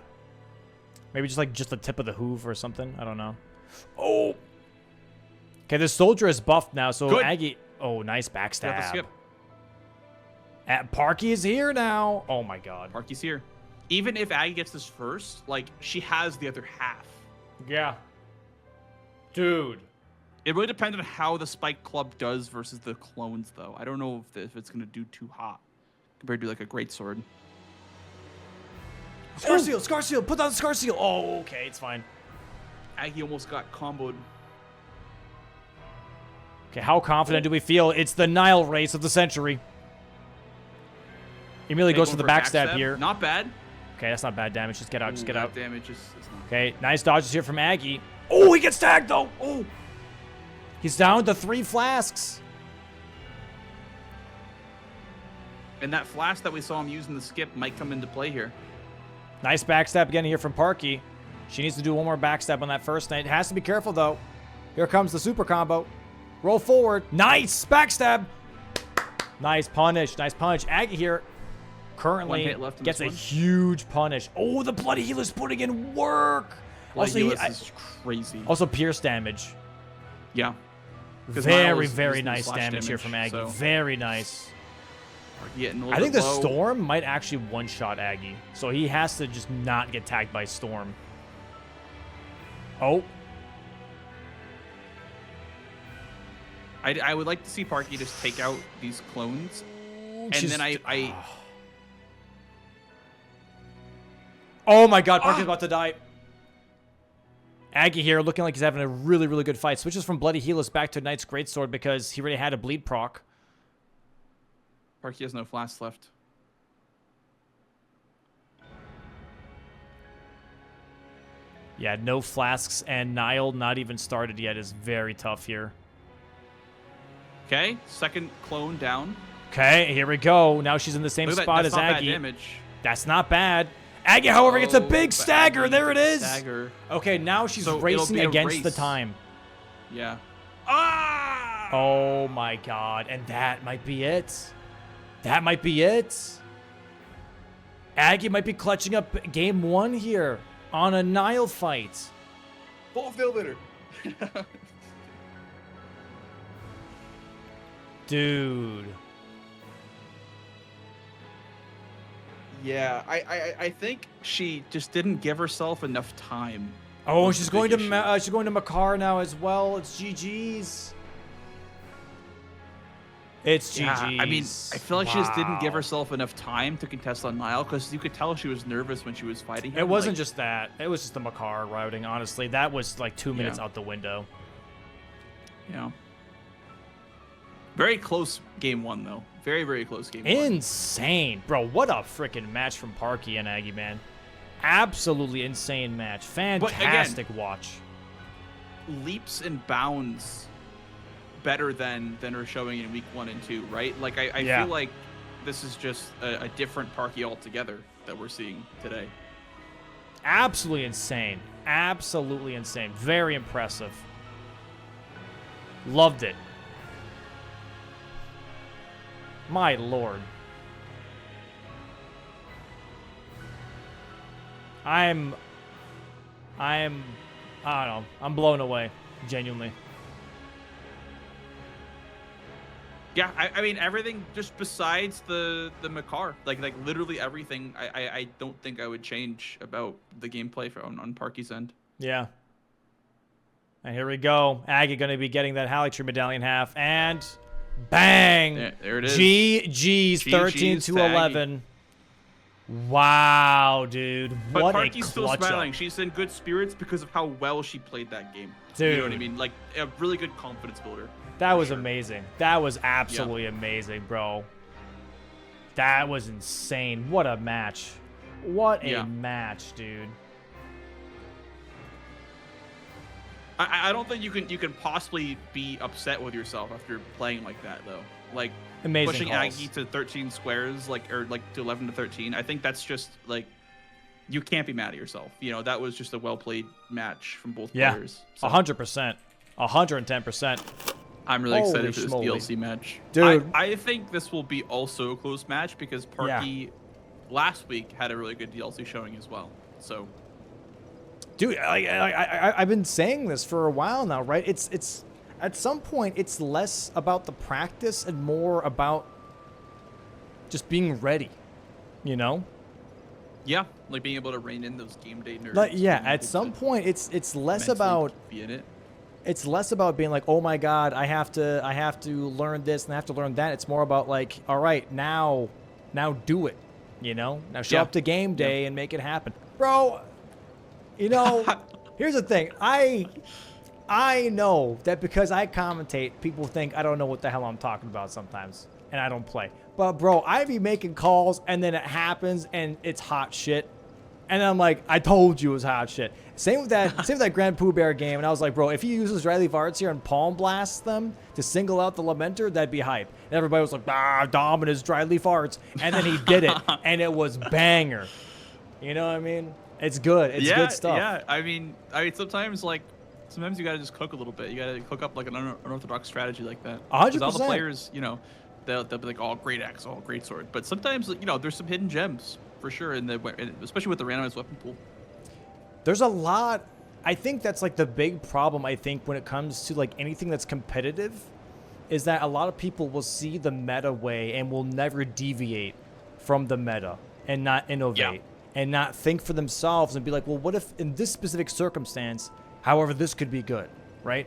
Maybe just the tip of the hoof or something. I don't know. Oh. Okay, the soldier is buffed now, so Good. Aggie. Oh, nice Got the backstab. skip. Parky is here now. Oh my God. Parky's here. Even if Aggie gets this first, like she has the other half. Yeah. Dude. It really depends on how the Spike Club does versus the clones, though. I don't know if it's gonna do too hot compared to like a great sword. Scar seal. Put down the scar seal. Oh, okay, it's fine. Aggie almost got comboed. Okay, how confident do we feel? It's the Nile race of the century. Immediately goes for the Going for a backstab here. Not bad. Okay, that's not bad damage. Just get out. Just get out. Damage is not. Okay, nice dodges here from Aggie. Oh, he gets tagged though. Oh, he's down to 3 flasks. And that flash that we saw him using the skip might come into play here. Nice backstab again here from Parky. She needs to do one more backstab on that first night. Has to be careful though. Here comes the super combo. Roll forward. Nice backstab. Nice punish. Nice punch. Aggie here currently One hit left in gets this a one. huge punish. Oh, the bloody heel is putting in work. Also, This is crazy. also pierce damage. Yeah. 'Cause Nile Very, is very using nice slash damage here from Aggie. so Very nice. getting a little I think bit the low. Storm might actually one-shot Aggie. So he has to just not get tagged by Storm. Oh. I would like to see Parky just take out these clones. And then I Oh my God, Parky's about to die. Aggie here looking like he's having a really, really good fight. Switches from Bloody Helix back to Knight's Greatsword because he already had a bleed proc. Parky has no flasks left. Yeah, no flasks, and Nile not even started yet is very tough here. Okay, second clone down. Okay, here we go. Now she's in the same Look at that, spot that's as not Aggie. bad damage. That's not bad. Aggie, however, gets a Oh, big but stagger. Aggie There it is. Stagger. Okay, now she's So it'll racing be a against the race. time. Yeah. Ah! Oh my god, and that might be it. That might be it. Aggie might be clutching up game 1 here on a Nile fight. Full field hitter. Dude. Yeah, I think She just didn't give herself enough time. Oh, Was she's the going big to issue. she's going to Makar now as well. It's GG's. It's GG's. Yeah, I mean, I feel like she just didn't give Wow. herself enough time to contest on Nile because you could tell she was nervous when she was fighting him. It wasn't like, just that. It was just the Makar routing, honestly. That was like 2 minutes Yeah. out the window. Yeah. Very close game 1 though. Very, very close game 1. Insane. Bro, what a freaking match from Parky and Aggie, man. Absolutely insane match. Fantastic watch. Leaps and bounds better than her showing in week 1 and 2, right? Like I Yeah. feel like this is just a different Parky altogether that we're seeing today. Absolutely insane. Absolutely insane. Very impressive. Loved it. My lord. I don't know. I'm blown away. Genuinely. Yeah, I mean everything just besides the Makar, like literally everything. I don't think I would change about the gameplay on Parky's end. Yeah. And here we go. Aggie going to be getting that Halleck medallion half. And bang. There it is. GG's 13 GG's to to Aggie. 11. Wow, dude. But What Parky's a still clutch smiling. up. She's in good spirits because of how well she played that game. Dude. You know what I mean? Like a really good confidence builder. That for was sure. amazing. That was absolutely amazing, bro. That was insane. What a match. What a Yeah. match, dude. I don't think you can possibly be upset with yourself after playing like that though. Like Amazing pushing calls. Aggie to 13 squares, or to 11 to 13. I think that's just like you can't be mad at yourself. You know, that was just a well played match from both Yeah. players. So 100%. 110%. I'm really Holy excited for this schmoly. DLC match. Dude. I think this will be also a close match because Parky last week had a really good DLC showing as well. So Dude, I've been saying this for a while now, right? It's at some point it's less about the practice and more about just being ready, you know? yeah, like being able to rein in those game day nerves. Like, yeah, being at able some to point it's less mentally about be in it. it's less about being like, oh my god, I have to learn this and I have to learn that. It's more about like, all right, now do it, you know? Now show Yeah. up to game day and make it happen, bro. You know, here's the thing. I know that because I commentate, people think I don't know what the hell I'm talking about sometimes, and I don't play. But bro, I be making calls, and then it happens, and it's hot shit. And I'm like, I told you it was hot shit. Same with that Grand Pooh Bear game. And I was like, bro, if he uses Riley Varts here and palm blasts them to single out the Lamenter, that'd be hype. And everybody was like, Dominus Riley Farts. And then he did it, and it was banger. You know what I mean? It's good. It's good stuff. Yeah, I mean, sometimes you gotta just cook a little bit. You gotta cook up like an unorthodox strategy like that. 100%. All the players, you know, they'll be like, oh, great axe, oh, great sword. But sometimes, you know, there's some hidden gems for sure, especially with the randomized weapon pool. There's a lot. I think that's like the big problem, I think, when it comes to like anything that's competitive, is that a lot of people will see the meta way and will never deviate from the meta and not innovate and not think for themselves and be like, well, what if in this specific circumstance, however, this could be good, right?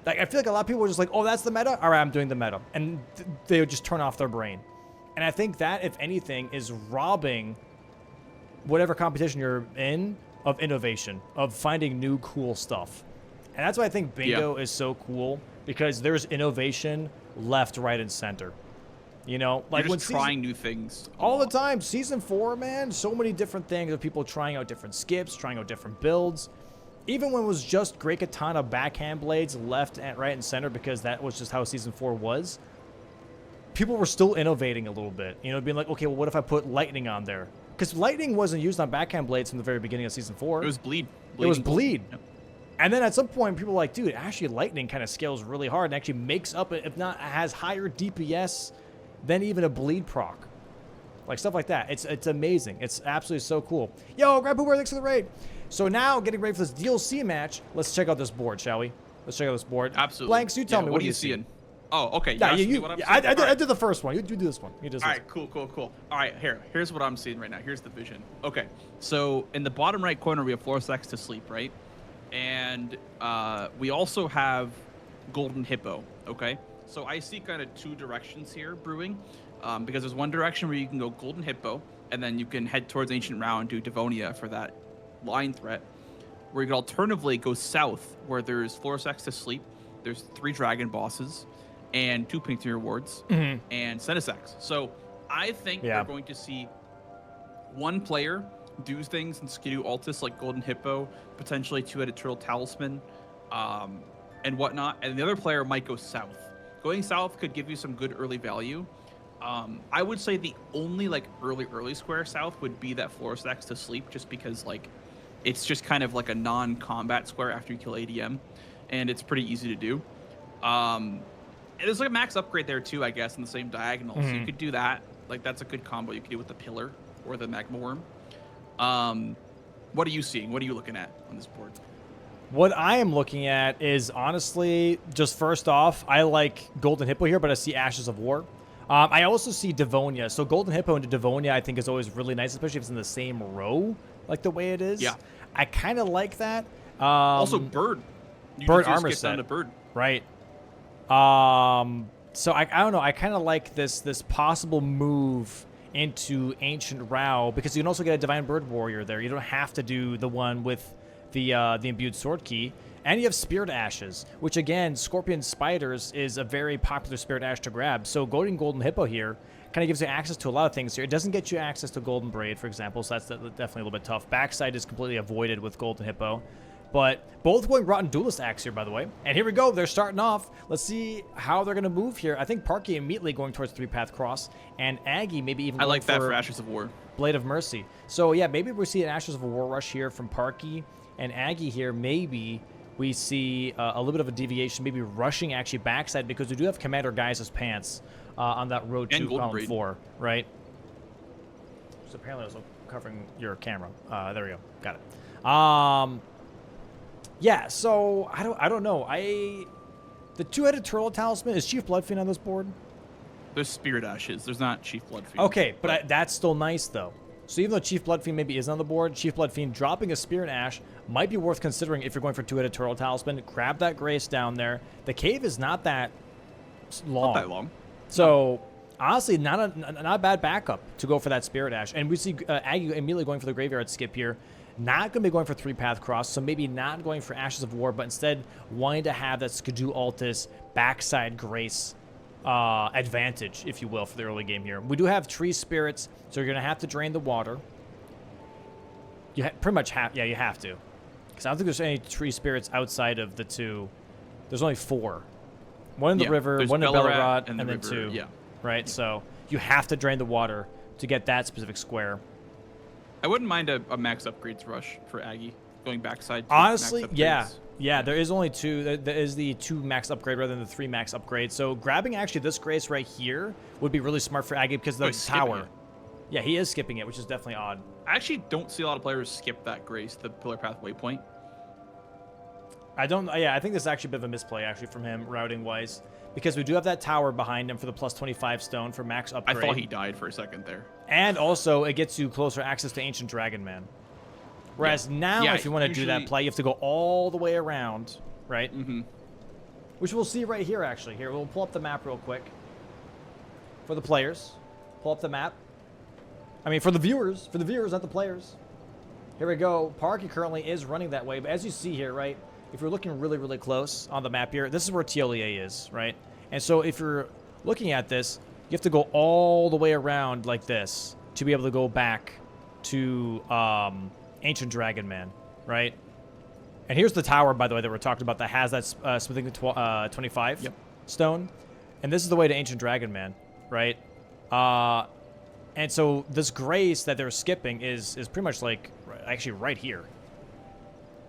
Like, I feel like a lot of people are just like, oh, that's the meta? All right, I'm doing the meta. And they would just turn off their brain. And I think that, if anything, is robbing whatever competition you're in of innovation, of finding new cool stuff. And that's why I think Bingo is so cool, because there's innovation left, right, and center. You know, like You're just when trying new things all the time. Season 4, man, so many different things of people trying out different skips, trying out different builds. Even when it was just Great Katana backhand blades left, and right, and center, because that was just how Season 4 was, people were still innovating a little bit. You know, being like, okay, well, what if I put lightning on there? Because lightning wasn't used on backhand blades from the very beginning of season 4. It was bleed. It was bleed. Yep. And then at some point, people were like, dude, actually lightning kind of scales really hard and actually makes up, if not, has higher DPS than even a bleed proc. Like stuff like that. It's amazing. It's absolutely so cool. Yo, grab Hoover, thanks for the raid. So now, getting ready for this DLC match, let's check out this board, shall we? Let's check out this board. Absolutely. Blanks, you tell me, what are you seeing? Oh, okay. Yeah, I did the first one. You do this one. All right, cool. All right, here's what I'm seeing right now. Here's the vision. Okay, so in the bottom right corner, we have Florasex to sleep, right? And we also have Golden Hippo, okay? So I see kind of 2 directions here brewing, because there's one direction where you can go Golden Hippo, and then you can head towards Ancient Rao and do Devonia for that line threat, where you could alternatively go south, where there's Florasex to sleep, there's 3 dragon bosses, and 2 pink tier rewards, and Senesax. So I think we're going to see one player do things in Skidoo Altus like Golden Hippo, potentially 2-headed Turtle Talisman, and whatnot, and the other player might go south. Going south could give you some good early value. I would say the only like early square south would be that Florasex to sleep, just because like it's just kind of like a non-combat square after you kill ADM, and it's pretty easy to do. And there's like a max upgrade there too, I guess, in the same diagonal. So you could do that. Like that's a good combo you could do with the pillar or the magma worm. What are you seeing? What are you looking at on this board? What I am looking at is honestly, just first off, I like Golden Hippo here, but I see Ashes of War. I also see Devonia. So Golden Hippo into Devonia I think is always really nice, especially if it's in the same row, like the way it is. Yeah. I kind of like that. Also, Bird. Bird armor set. Down to Bird. Right. So I don't know. I kind of like this possible move into Ancient Rao, because you can also get a Divine Bird Warrior there. You don't have to do the one with the imbued sword key. And you have Spirit Ashes, which again, Scorpion Spiders is a very popular Spirit Ash to grab. So going Golden Hippo here kind of gives you access to a lot of things here. It doesn't get you access to Golden Braid, for example, so that's definitely a little bit tough. Backside is completely avoided with Golden Hippo. But both going Rotten Duelist Axe here, by the way. And here we go. They're starting off. Let's see how they're going to move here. I think Parky immediately going towards 3-path cross. And Aggie maybe even I like that for Ashes of War. Blade of Mercy. So, yeah, maybe we see an Ashes of War rush here from Parky. And Aggie here, maybe we see a little bit of a deviation, maybe rushing actually backside, because we do have Commander Guy's pants on that road to column 4, right? So apparently I was covering your camera. There we go. Got it. Yeah, so I don't know. The 2-headed Turtle Talisman, is Chief Bloodfiend on this board? There's Spirit Ashes. There's not Chief Bloodfiend. Okay, but that's still nice though. So even though Chief Bloodfiend maybe isn't on the board, Chief Bloodfiend dropping a Spirit Ash might be worth considering if you're going for 2-headed Turtle Talisman. Grab that Grace down there. The cave is not that long. Not that long. So honestly, not a bad backup to go for that Spirit Ash. And we see Aggie immediately going for the Graveyard Skip here. Not going to be going for 3-path cross, so maybe not going for Ashes of War, but instead wanting to have that Skidoo Altus backside Grace advantage, if you will, for the early game here. We do have Tree Spirits, so you're going to have to drain the water. You pretty much have, yeah, you have to. Because I don't think there's any Tree Spirits outside of the 2. There's only 4. One in the river, one in Bellerot, and then river, 2. Yeah. Right, so you have to drain the water to get that specific square. I wouldn't mind a max upgrades rush for Aggie, going backside. Honestly, yeah, there is only 2. There is the 2 max upgrade rather than the 3 max upgrade. So grabbing actually this Grace right here would be really smart for Aggie because of the tower. Yeah, he is skipping it, which is definitely odd. I actually don't see a lot of players skip that Grace, the Pillar Path Waypoint. I don't. Yeah, I think this is actually a bit of a misplay actually from him routing wise, because we do have that tower behind him for the plus 25 stone for max upgrade. I thought he died for a second there. And also, it gets you closer access to Ancient Dragon Man. Whereas now, if you want to do that play, you have to go all the way around, right? Mm-hmm. Which we'll see right here, actually. Here, we'll pull up the map real quick. For the players. Pull up the map. I mean, for the viewers. For the viewers, not the players. Here we go. Parky currently is running that way. But as you see here, right, if you're looking really, really close on the map here, this is where TLEA is, right? And so if you're looking at this, you have to go all the way around like this to be able to go back to Ancient Dragon Man, right? And here's the tower, by the way, that we're talking about that has that smithing 25 stone. And this is the way to Ancient Dragon Man, right? And so this Grace that they're skipping is pretty much like actually right here.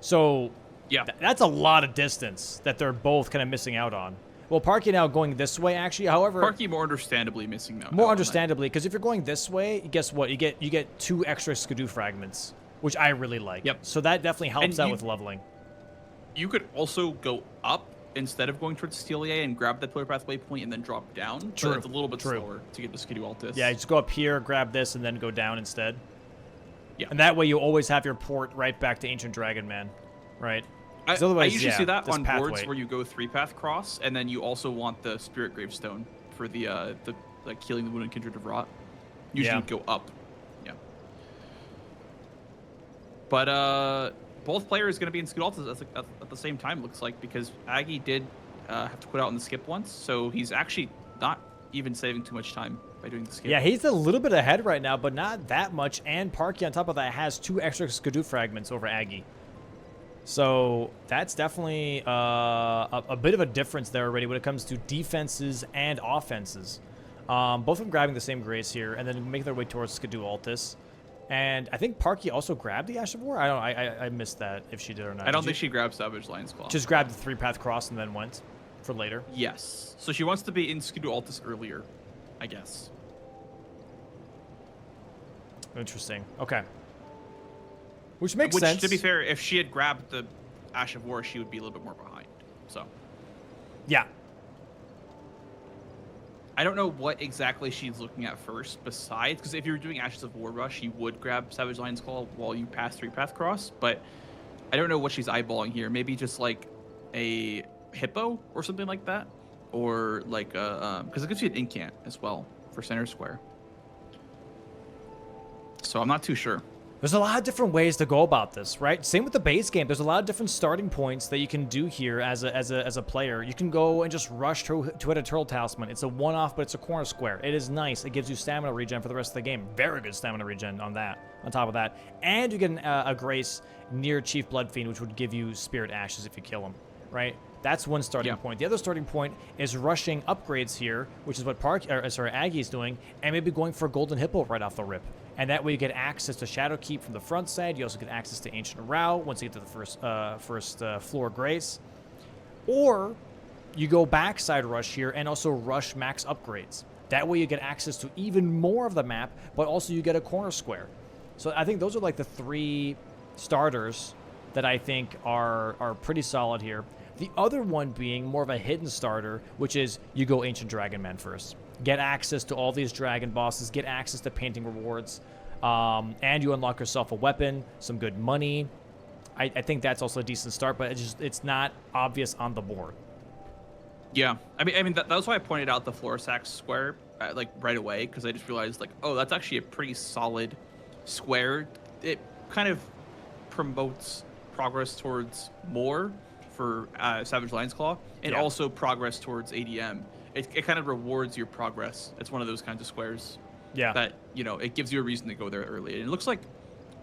So yeah, that's a lot of distance that they're both kind of missing out on. Well, Parky now going this way, actually. However, Parky more understandably missing out. More understandably, because if you're going this way, guess what? You get 2 extra Skidoo fragments, which I really like. Yep. So that definitely helps out with leveling. You could also go up instead of going towards Stelia and grab that Pillar Path waypoint and then drop down. True. But it's a little bit slower to get to Skidoo Altus. Yeah, just go up here, grab this, and then go down instead. Yeah. And that way you always have your port right back to Ancient Dragon Man, right? I usually see that on pathway. boards where you go 3-path cross, and then you also want the Spirit Gravestone for the like healing the Wounded Kindred of Rot. Usually go up. Yeah. But both players going to be in Skidoo Altus at the same time, looks like, because Aggie did have to quit out on the skip once, so he's actually not even saving too much time by doing the skip. Yeah, he's a little bit ahead right now, but not that much. And Parky, on top of that, has 2 extra Skidoo fragments over Aggie. So that's definitely a bit of a difference there already when it comes to defenses and offenses. Both of them grabbing the same Grace here and then making their way towards Skidoo Altus. And I think Parky also grabbed the Ash of War. I missed that if she did or not. I don't think she grabbed Savage Lion's Claw. Just grabbed the 3-path cross and then went for later. Yes. So she wants to be in Skidoo Altus earlier, I guess. Interesting. Okay. Which makes sense. To be fair, if she had grabbed the Ash of War, she would be a little bit more behind. So. Yeah. I don't know what exactly she's looking at first, besides, because if you're doing Ashes of War Rush, you would grab Savage Lion's Claw while you pass 3-path cross, but I don't know what she's eyeballing here. Maybe just like a Hippo or something like that, or like because it gives you an incant as well for center square. So I'm not too sure. There's a lot of different ways to go about this, right? Same with the base game. There's a lot of different starting points that you can do here as a player. You can go and just rush to hit a Turtle Talisman. It's a one-off, but it's a corner square. It is nice. It gives you stamina regen for the rest of the game. Very good stamina regen on that. On top of that, and you get a Grace near Chief Bloodfiend, which would give you Spirit Ashes if you kill him, right? That's one starting point. The other starting point is rushing upgrades here, which is what Aggie is doing, and maybe going for a Golden Hippo right off the rip. And that way you get access to Shadow Keep from the front side. You also get access to Ancient Row once you get to the first floor Grace. Or you go backside rush here and also rush max upgrades. That way you get access to even more of the map, but also you get a corner square. So I think those are like the 3 starters that I think are pretty solid here. The other one being more of a hidden starter, which is you go Ancient Dragon Man first. Get access to all these dragon bosses, get access to painting rewards, and you unlock yourself a weapon, some good money. I think that's also a decent start, but it's not obvious on the board. Yeah, I mean that's why I pointed out the Florisax square like right away, because I just realized like, oh, that's actually a pretty solid square. It kind of promotes progress towards more for Savage Lion's Claw, and also progress towards ADM. It kind of rewards your progress. It's one of those kinds of squares. Yeah. That, it gives you a reason to go there early. And it looks like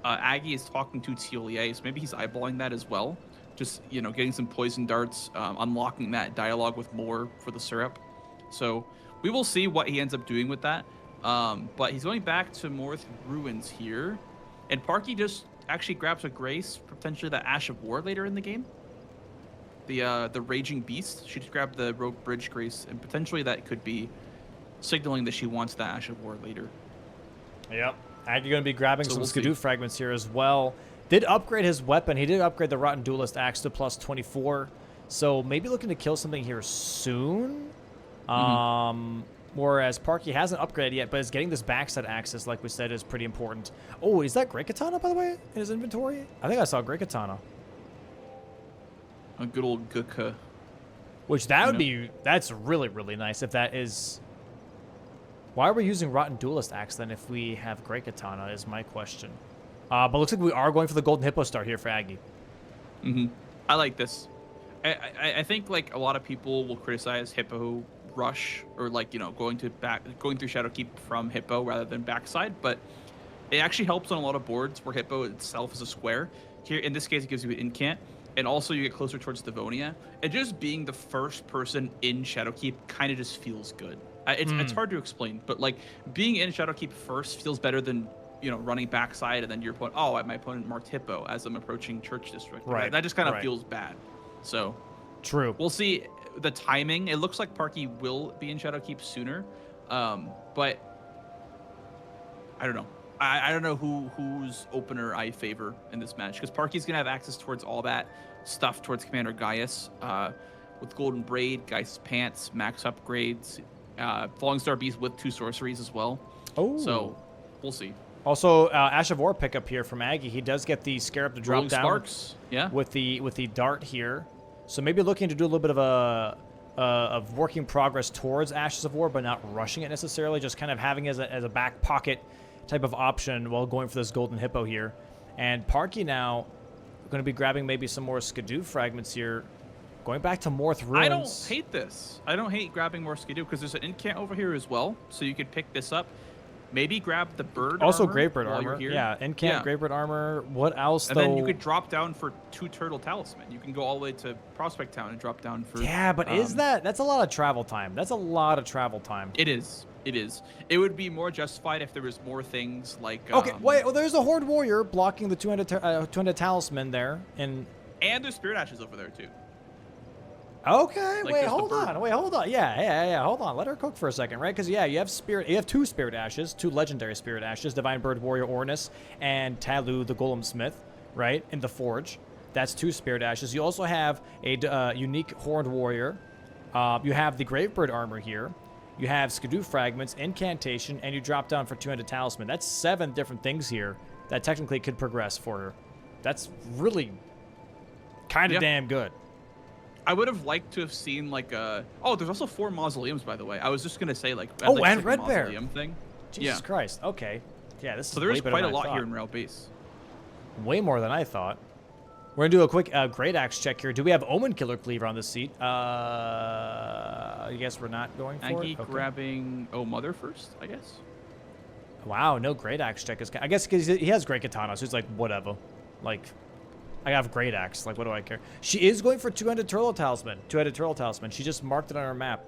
Aggie is talking to Telia, so maybe he's eyeballing that as well. Just, getting some poison darts, unlocking that dialogue with more for the syrup. So we will see what he ends up doing with that. But he's going back to Morth Ruins here. And Parky just actually grabs a Grace, potentially the Ash of War later in the game. The Raging Beast. She just grabbed the Rogue Bridge Grace, and potentially that could be signaling that she wants the Ash of War later. Yep. And you're going to be grabbing some Skidoo fragments here as well. Did upgrade his weapon. He did upgrade the Rotten Duelist Axe to plus 24. So maybe looking to kill something here soon. Whereas Parky hasn't upgraded yet, but is getting this backside access, like we said, is pretty important. Oh, is that Great Katana, by the way, in his inventory? I think I saw Great Katana. A good old Guka. Which that would be, that's really, really nice if that is. Why are we using Rotten Duelist Axe then if we have Great Katana is my question. But looks like we are going for the Golden Hippo start here for Aggie. I like this. I think like a lot of people will criticize Hippo Rush or like, going through Shadowkeep from Hippo rather than backside, but it actually helps on a lot of boards where Hippo itself is a square. Here, in this case, it gives you an incant. And also you get closer towards Devonia. And just being the first person in Shadowkeep kind of just feels good. It's hard to explain, but like being in Shadowkeep first feels better than running backside and then your opponent. Oh, my opponent marked Hippo as I'm approaching Church District. Right. That just kind of feels bad. So true. We'll see the timing. It looks like Parky will be in Shadowkeep sooner, but I don't know. I don't know whose opener I favor in this match, because Parky's gonna have access towards all that stuff towards Commander Gaius, with Golden Braid, Gaius Pants, max upgrades, Falling Star Beast with 2 sorceries as well. Oh, so we'll see. Also, Ash of War pickup here from Aggie. He does get the Scarab to drop Rolling down. Sparks, yeah. With the dart here, so maybe looking to do a little bit of of working progress towards Ashes of War, but not rushing it necessarily. Just kind of having it as a back pocket type of option while going for this Golden Hippo here. And Parky now going to be grabbing maybe some more Skidoo fragments here. Going back to Morth Ruins. I don't hate this. I don't hate grabbing more Skidoo, because there's an incant over here as well, so you could pick this up. Maybe grab the bird also armor Gravebird while armor. You're here. Yeah, incant Gravebird armor. What else, and though? then you could drop down for 2 Turtle Talisman. You can go all the way to Prospect Town and drop down for... Yeah, but that's a lot of travel time. That's a lot of travel time. It is. It is. It would be more justified if there was more things like... Okay, wait. Well, there's a Horde Warrior blocking the 200 Talisman there. And there's Spirit Ashes over there, too. Okay, Like, wait, there's the hold bird. on. Wait, hold on. Yeah, hold on. Let her cook for a second, right? Because, yeah, you have 2 Spirit Ashes, 2 legendary Spirit Ashes, Divine Bird Warrior Ornus, and Talu, the Golem Smith, right, in the Forge. That's 2 Spirit Ashes. You also have a unique Horde Warrior. You have the Gravebird armor here. You have Skidoo Fragments, Incantation, and you drop down for 200 Talisman. That's 7 different things here that technically could progress for her. That's really kind of damn good. I would have liked to have seen like a... Oh, there's also 4 mausoleums, by the way. I was just gonna say like... Oh, like, and Red Bear mausoleum thing. Jesus Christ. Okay. Yeah, this is So there is way better quite a than I lot thought. here in Rail Base. Way more than I thought. We're gonna do a quick Great Axe check here. Do we have Omen Killer Cleaver on this seat? I guess we're not going for Aggie it. Okay. grabbing Mother first, I guess. Wow, no Great Axe check. I guess because he has Great Katana, so he's like, whatever. Like, I have Great Axe. Like, what do I care? She is going for 200 Turtle Talisman. 200 Turtle Talisman. She just marked it on her map.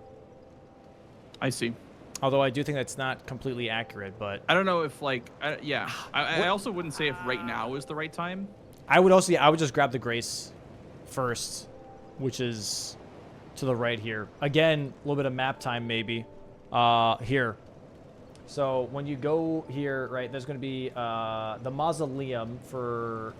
I see. Although I do think that's not completely accurate, but... I don't know if like... I also wouldn't say if right now is the right time. I would also... Yeah, I would just grab the Grace first, which is to the right here. Again, a little bit of map time maybe. Here. So when you go here, right, there's going to be the Mausoleum for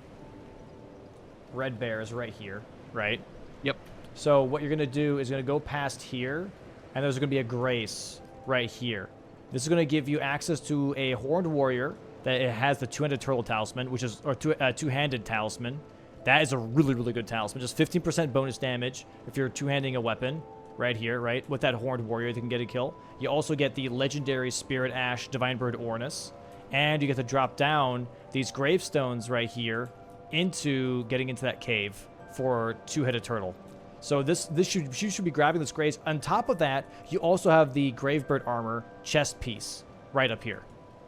Red Bears right here, right? Yep. So what you're going to do is going to go past here, and there's going to be a Grace right here. This is going to give you access to a Horned Warrior that it has the 200 Turtle Talisman, which is, or two-handed Talisman. That is a really, really good talisman. Just 15% bonus damage if you're two-handing a weapon right here, right? With that Horned Warrior, you can get a kill. You also get the legendary Spirit Ash Divine Bird Ornus, and you get to drop down these gravestones right here into getting into that cave for two-headed turtle. So you should be grabbing this grace. On top of that, you also have the Gravebird armor chest piece right up here.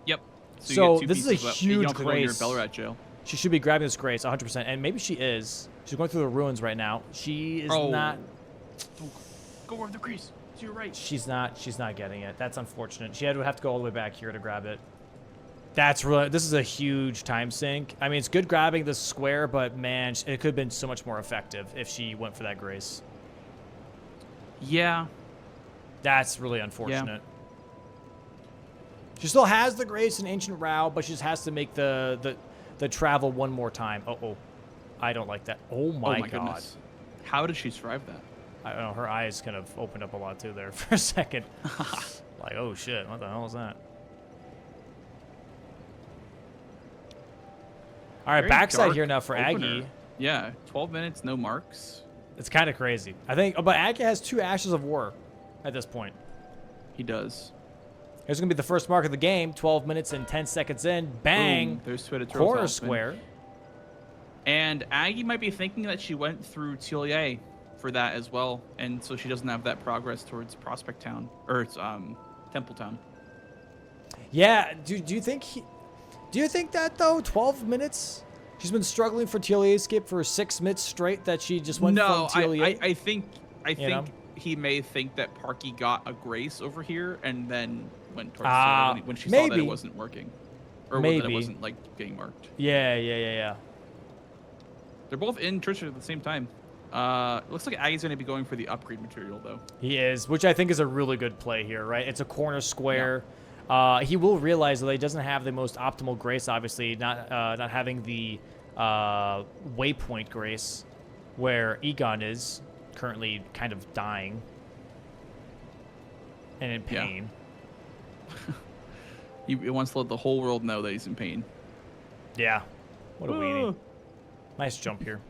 Yep. So this is a huge grace. Belrat jail. She should be grabbing this grace 100%, and maybe she is. She's going through the ruins right now. She is not. Go over the grace. To your right. She's not getting it. That's unfortunate. She would have to go all the way back here to grab it. That's really. This is a huge time sink. I mean, it's good grabbing the square, but man, it could have been so much more effective if she went for that grace. Yeah. That's really unfortunate. Yeah. She still has the grace in Ancient Row, but she just has to make the travel one more time. I don't like that. Oh my god. Goodness. How did she survive that? I don't know. Her eyes kind of opened up a lot too there for a second. Like, oh shit, what the hell is that? All right, Very backside here now for opener. Aggie. Yeah, 12 minutes, no marks. It's kind of crazy. I think, but Aggie has 2 Ashes of War at this point. He does. Here's going to be the first mark of the game. 12 minutes and 10 seconds in. Bang. Boom. There's Twitter Corner square. And Aggie might be thinking that she went through TLA for that as well, and so she doesn't have that progress towards Prospect Town or Temple Town. Yeah. Do you think that though? 12 minutes. She's been struggling for TLA escape for 6 minutes straight. That she just went from TLA. I think he may think that Parky got a grace over here and then went towards Scylla when she saw that it wasn't working. Or that it wasn't, like, getting marked. Yeah. They're both in Trisha at the same time. Looks like Aggy's going to be going for the upgrade material, though. He is, which I think is a really good play here, right? It's a corner square. Yeah. He will realize that he doesn't have the most optimal grace, obviously, not having the waypoint grace, where Egon is currently kind of dying and in pain. He wants to let the whole world know that he's in pain. Yeah. What a weenie. Nice jump here.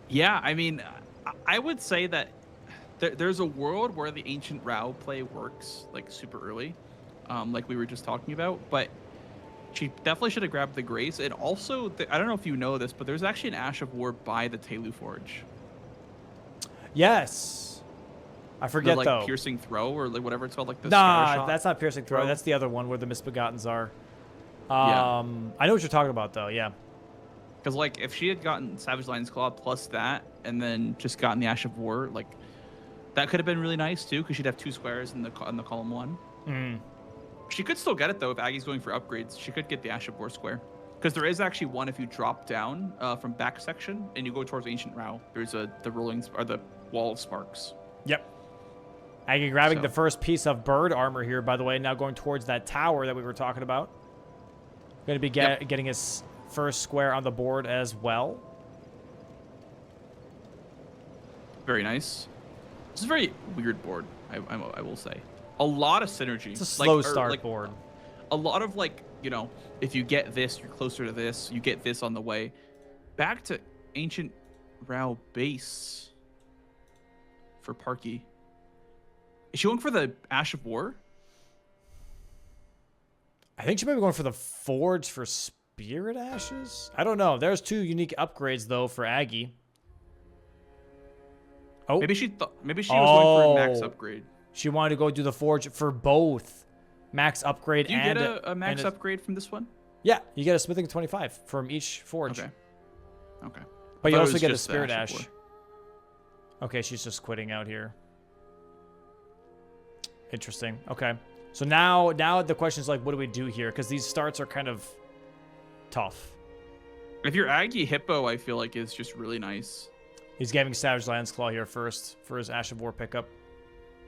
Yeah, I mean, I would say that there's a world where the Ancient Rao play works, like, super early, like we were just talking about, but she definitely should have grabbed the Grace. And also, I don't know if you know this, but there's actually an Ash of War by the Telu Forge. Yes. I forget, like, though. Piercing Throw, or like whatever it's called, like the Nah, that's not Piercing Throw. That's the other one where the Misbegottens are. I know what you're talking about, though, yeah. Because, like, if she had gotten Savage Lion's Claw plus that, and then just gotten the Ash of War, like, that could have been really nice, too, because she'd have 2 squares in the column 1. Mm. She could still get it, though, if Aggy's going for upgrades. She could get the Ash of War square. Because there is actually one if you drop down from back section, and you go towards Ancient Rao. There's the Wall of Sparks. Yep. Aggy grabbing the first piece of bird armor here, by the way, now going towards that tower that we were talking about. Going to be getting his first square on the board as well. Very nice. This is a very weird board, I will say. A lot of synergy. It's a slow start board. A lot of, like, you know, if you get this, you're closer to this. You get this on the way. Back to Ancient Rao base for Parky. Is she going for the Ash of War? I think she might be going for the Forge for Spirit Ashes. I don't know. There's 2 unique upgrades, though, for Aggy. Oh. Maybe she was going for a max upgrade. She wanted to go do the Forge for both max upgrade Do you get a max upgrade from this one? Yeah, you get a Smithing 25 from each Forge. Okay. But you also get a Spirit Ash. Okay, she's just quitting out here. Interesting. Okay. So now the question is, like, what do we do here? Because these starts are kind of tough. If you're Aggy, Hippo, I feel like, is just really nice. He's getting Savage Lion's Claw here first for his Ash of War pickup.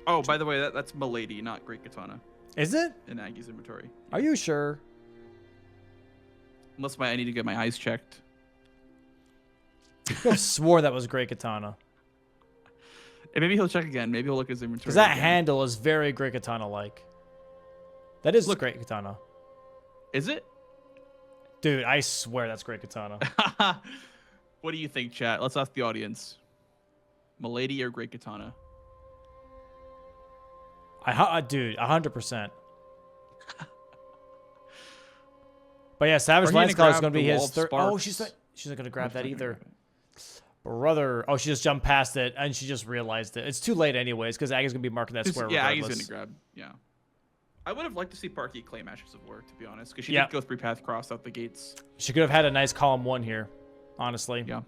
Oh, by the way, that's Milady, not Great Katana. Is it? In Aggy's inventory. Are you sure? Unless I need to get my eyes checked. I could have swore that was Great Katana. And maybe he'll check again. Maybe he'll look at his inventory. Because that handle is very Great Katana-like. That is Great Katana. Is it? Dude, I swear that's Great Katana. What do you think, chat? Let's ask the audience. Milady or Great Katana? Dude, 100%. But yeah, Savage Lion's Claw is going to be his third. Oh, she's not going to grab that either. Brother. Oh, she just jumped past it, and she just realized it. It's too late anyways, because Aggy's going to be marking that square regardless. Yeah, Aggy's going to grab. Yeah. I would have liked to see Parky claim Ashes of War, to be honest, because she did go 3-path cross out the gates. She could have had a nice column 1 here, honestly. Yeah.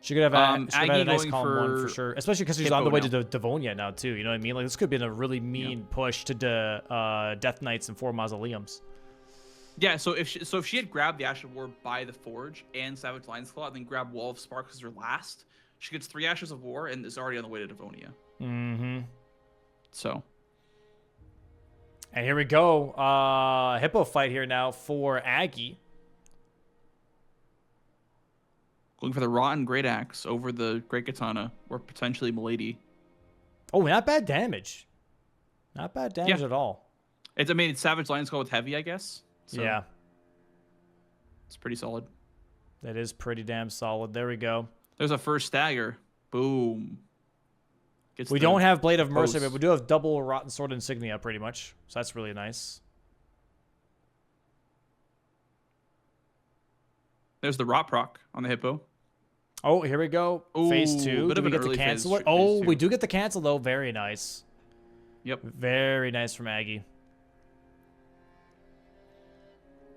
She could have had a nice column 1 for sure, especially because she's on the way to Devonia now, too. You know what I mean? Like, this could have been a really mean push to Death Knights and 4 Mausoleums. Yeah, so if she had grabbed the Ash of War by the Forge and Savage Lion's Claw, and then grabbed Wall of Sparks as her last, she gets 3 Ashes of War and is already on the way to Devonia. Mm-hmm. So. And here we go. Hippo fight here now for Aggy. Going for the Rotten Great Axe over the Great Katana, or potentially Milady. Oh, not bad damage. Not bad damage at all. It's Savage Lion's Claw with heavy, I guess. So yeah. It's pretty solid. That is pretty damn solid. There we go. There's a first stagger. Boom. We don't have Blade of Mercy, but we do have double Rotten Sword Insignia, pretty much. So that's really nice. There's the Rot proc on the Hippo. Oh, here we go. Ooh, phase 2. Do we get to cancel it? Oh, we do get the cancel, though. Very nice. Yep. Very nice from Aggy.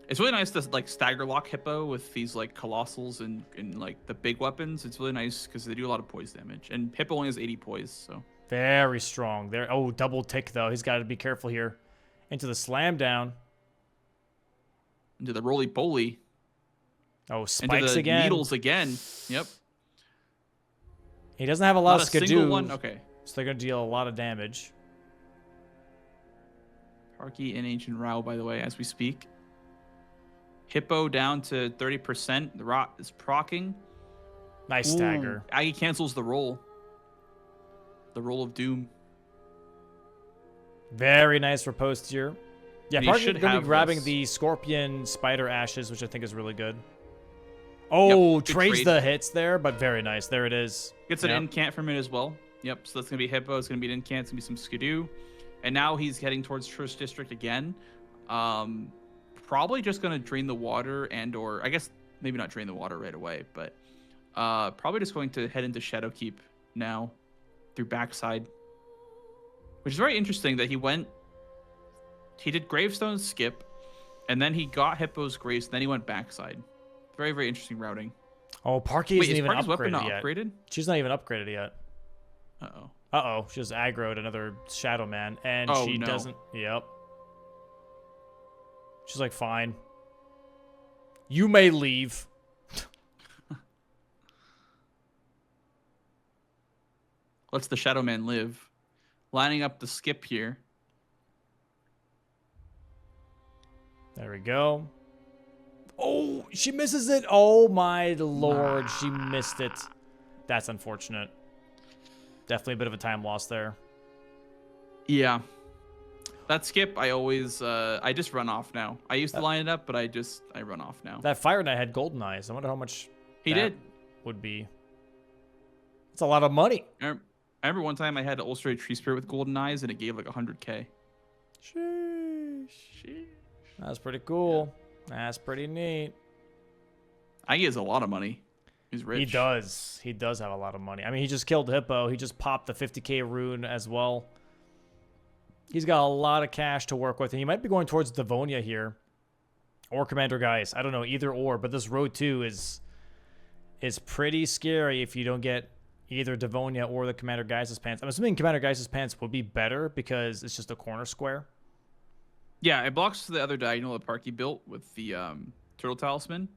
It's really nice to like stagger lock Hippo with these like colossals and like the big weapons. It's really nice because they do a lot of poise damage, and Hippo only has 80 poise, so very strong there. Oh, double tick though. He's got to be careful here. Into the slam down. Into the roly poly. Oh, spikes into the again. Needles again. Yep. He doesn't have a lot Not of a single skidoo. one. Okay. So they're gonna deal a lot of damage. Parky and Ancient Rao, by the way, as we speak. Hippo down to 30%. The rot is procking. Nice stagger. Aggie cancels the roll. The roll of doom. Very nice riposte here. Yeah, And Parky's should going to have be grabbing this. the Scorpion Spider Ashes, which I think is really good. Oh, Yep, good trades trade. the hits there, but very nice. There it is. Gets an incant from it as well. Yep, so that's going to be Hippo. It's going to be an incant. It's going to be some skidoo. And now he's heading towards First District again. Probably just going to drain the water or I guess maybe not drain the water right away, but probably just going to head into Shadowkeep now through backside. Which is very interesting that he did Gravestone skip, and then he got Hippo's Grace, and then he went backside. Very, very interesting routing. Oh, Parky isn't even Parky's weapon upgraded not yet. upgraded? She's not even upgraded yet. Uh-oh. Uh-oh. She just aggroed another Shadow Man, and Oh, she no. doesn't... Yep. She's like, fine. You may leave. Lets the Shadow Man live. Lining up the skip here. There we go. Oh, she misses it. Oh, my lord. She missed it. That's unfortunate. Definitely a bit of a time loss there. Yeah. That skip, I always, I just run off now. I used to line it up, but I run off now. That Fire Knight had golden eyes. I wonder how much He that did. would be. It's a lot of money. I remember one time I had an Ulstrated Tree Spirit with golden eyes, and it gave like 100k. Sheesh. That's pretty cool. That's pretty neat. Aggie has a lot of money. He's rich. He does. He does have a lot of money. I mean, he just killed Hippo. He just popped the 50k rune as well. He's got a lot of cash to work with, and he might be going towards Devonia here. Or Commander Geist. I don't know, either or. But this road 2 is pretty scary if you don't get either Devonia or the Commander Geist's pants. I'm assuming Commander Geist's pants would be better because it's just a corner square. Yeah, it blocks the other diagonal that Parky built with the Turtle Talisman,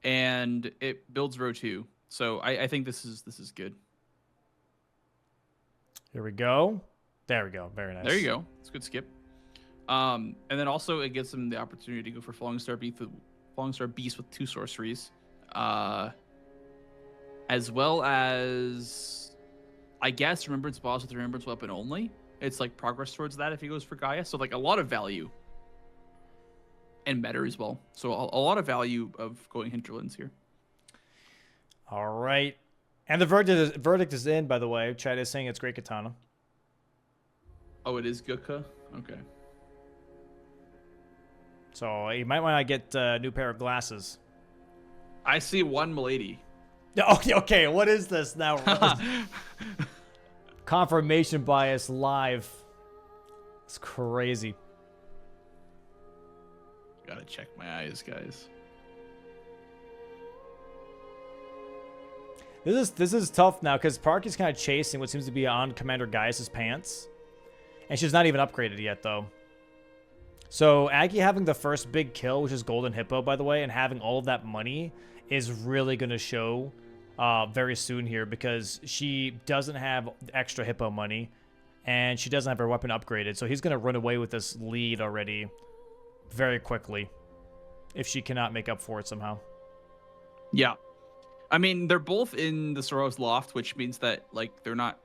and it builds row 2. So I think this is good. Here we go. There we go. Very nice. There you go. It's a good skip. And then also it gives him the opportunity to go for Falling Star Beast with 2 sorceries, as well as I guess Remembrance Boss with Remembrance Weapon only. It's like progress towards that if he goes for Gaia. So like a lot of value. And meta as well. So a lot of value of going hinterlands here. All right. And the verdict is in, by the way. Chad is saying it's Great Katana. Oh, it is Guka? Okay. So you might want to get a new pair of glasses. I see one Milady. Okay, what is this now? Confirmation bias live. It's crazy. Gotta check my eyes, guys. This is tough now because Parky's kind of chasing what seems to be on Commander Gaius' pants. And she's not even upgraded yet, though. So Aggie having the first big kill, which is Golden Hippo, by the way, and having all of that money is really going to show very soon here because she doesn't have extra Hippo money and she doesn't have her weapon upgraded. So he's going to run away with this lead already very quickly if she cannot make up for it somehow. Yeah. I mean, they're both in the Soros Loft, which means that like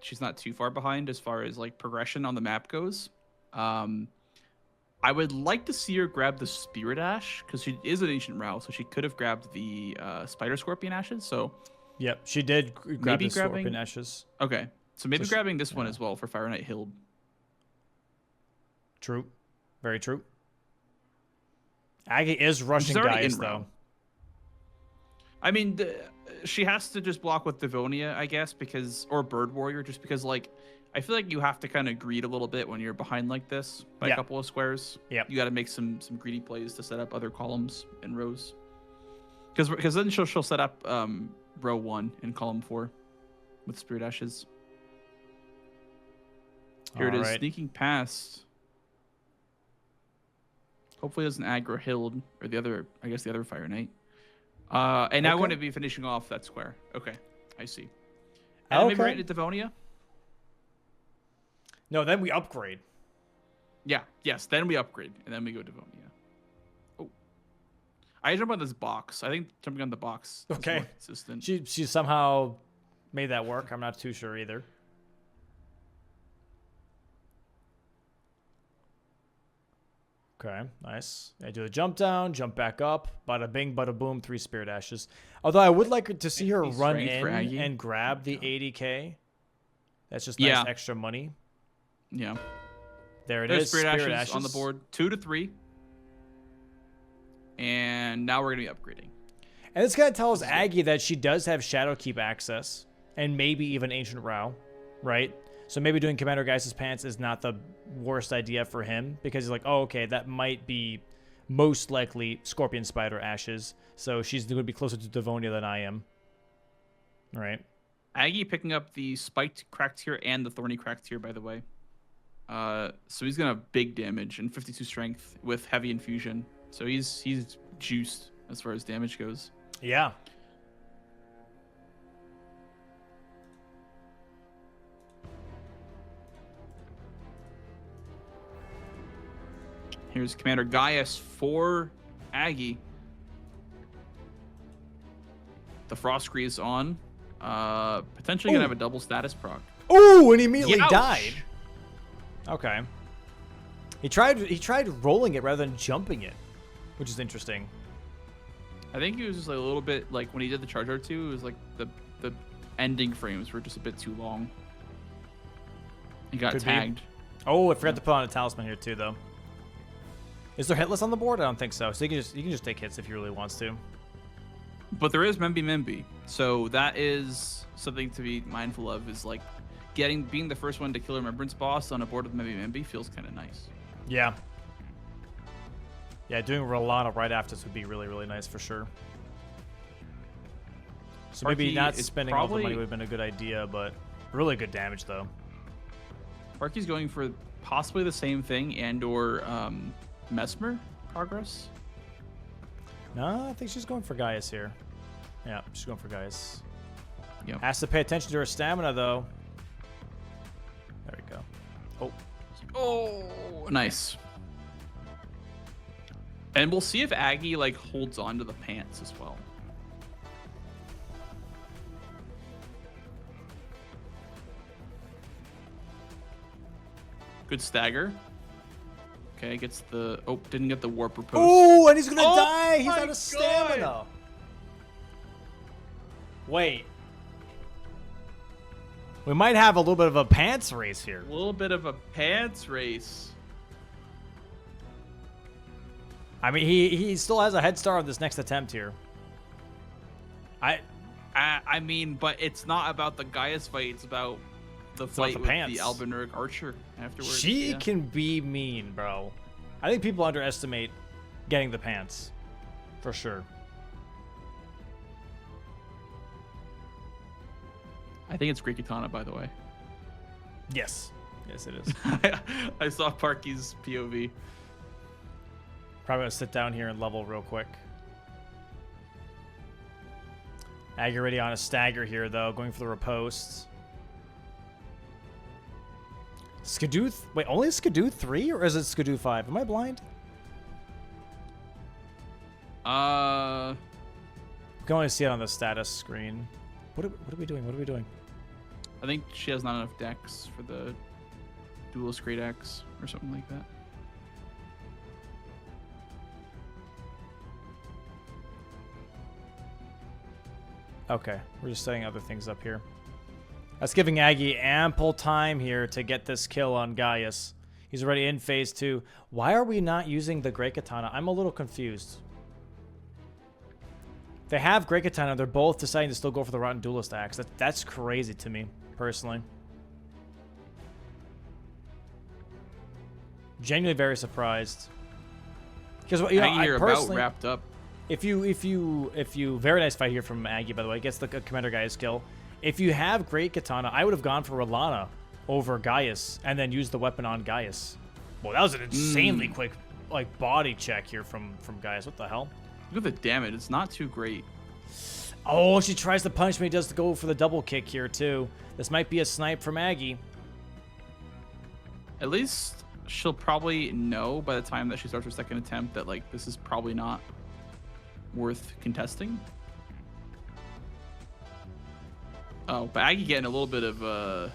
she's not too far behind as far as like progression on the map goes. I would like to see her grab the Spirit Ash because she is an Ancient Row, so she could have grabbed the Spider Scorpion Ashes. So yep, she did grab the Scorpion Ashes. Okay, so maybe grabbing this one as well for Fire Knight Hild. True, very true. Aggie is rushing Gaius though. I mean, she has to just block with Devonia, I guess, or Bird Warrior, just because like I feel like you have to kind of greed a little bit when you're behind like this by a couple of squares. Yeah. You got to make some greedy plays to set up other columns and rows. Because then she'll set up row 1 and column 4 with Spirit Ashes. Here it is, sneaking past. Hopefully it doesn't aggro Hild or the other Fire Knight. And now we're going to be finishing off that square. Okay, I see. And maybe right into Devonia? No, then we upgrade. Yeah, yes, then we upgrade, and then we go Devonia. Oh. I jump on this box. I think jumping on the box is more consistent. She somehow made that work. I'm not too sure either. Okay, nice. I do the jump down, jump back up, bada bing, bada boom, 3 Spirit Ashes. Although I would like to see her run in and grab the 80k. That's just nice extra money. Yeah. There it is. Spirit Ashes on the board, 2 to 3. And now we're going to be upgrading. And it's going to tell us Aggie that she does have Shadowkeep access and maybe even Ancient Row, right? So maybe doing Commander Geist's Pants is not the worst idea for him because he's like, oh, okay, that might be most likely Scorpion Spider Ashes. So she's going to be closer to Devonia than I am. Right. Aggie picking up the Spiked Cracked Tier and the Thorny Cracked Tier, by the way. So he's going to have big damage and 52 strength with heavy infusion. So he's juiced as far as damage goes. Yeah. Here's Commander Gaius for Aggie. The Frost Grease on. Potentially going to have a double status proc. Ooh, and he immediately died. Okay. He tried rolling it rather than jumping it, which is interesting. I think he was just like a little bit like when he did the charge R2, it was like the ending frames were just a bit too long. He got tagged. Oh, I forgot to put on a talisman here too, though. Is there hitless on the board? I don't think so. So you can just take hits if he really wants to. But there is Memby, so that is something to be mindful of. Is like being the first one to kill a Remembrance boss on a board with Memby feels kind of nice. Yeah. Yeah, doing Rolana right after this would be really, really nice for sure. So Parky, maybe not spending all the money would have been a good idea, but really good damage though. Parky's going for possibly the same thing and/or Mesmer progress. No, I think she's going for Gaius here. Yeah, she's going for Gaius. Yep. Has to pay attention to her stamina though. There we go. Oh, nice. And we'll see if Aggie like holds on to the pants as well. Good stagger. Okay, gets the didn't get the warp post. Oh, and he's gonna die. He's out of stamina. God. Wait. We might have a little bit of a pants race here. A little bit of a pants race. I mean, he still has a head start on this next attempt here. I mean, but it's not about the Gaius fight. It's about the fight with the Albinuric Archer afterwards. She can be mean, bro. I think people underestimate getting the pants. For sure. I think it's Great Katana, by the way. Yes. Yes, it is. I saw Parky's POV. Probably gonna sit down here and level real quick. Aggie already on a stagger here, though, going for the riposte. Skidoo, wait, only Skidoo 3 or is it Skidoo 5? Am I blind? I can only see it on the status screen. What are we doing? What are we doing? I think she has not enough decks for the Duelist Great Axe or something like that. Okay, we're just setting other things up here. That's giving Aggie ample time here to get this kill on Gaius. He's already in phase 2. Why are we not using the Great Katana? I'm a little confused. They have Great Katana. They're both deciding to still go for the Rotten Duelist Axe. That's crazy to me, personally. Genuinely very surprised. Because you know, Aggie, I you're about personally, wrapped up. if you, very nice fight here from Aggie, by the way. Gets the commander Gaius kill. If you have great katana, I would have gone for Rolana over Gaius and then used the weapon on Gaius. Well, that was an insanely quick like body check here from Gaius. What the hell? Look at the damage. It's not too great. Oh, she tries to punch me. Does go for the double kick here too. This might be a snipe from Aggie. At least she'll probably know by the time that she starts her second attempt that like this is probably not worth contesting. Oh, but Aggie getting a little bit of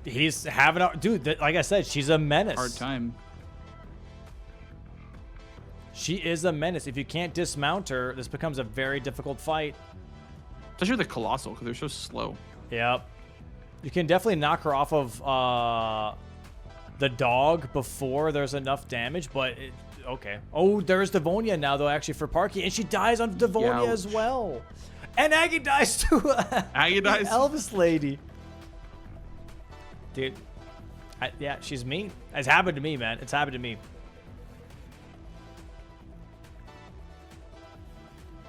He's having a dude. Like I said, she's a menace. hard time. She is a menace. If you can't dismount her, this becomes a very difficult fight. Especially the Colossal, because they're so slow. Yep. You can definitely knock her off of the dog before there's enough damage, but okay. Oh, there's Devonia now, though, actually, for Parky, and she dies on Devonia as well. And Aggie dies too. Aggie dies. Elvis lady. Dude. Yeah, she's mean. It's happened to me, man. It's happened to me.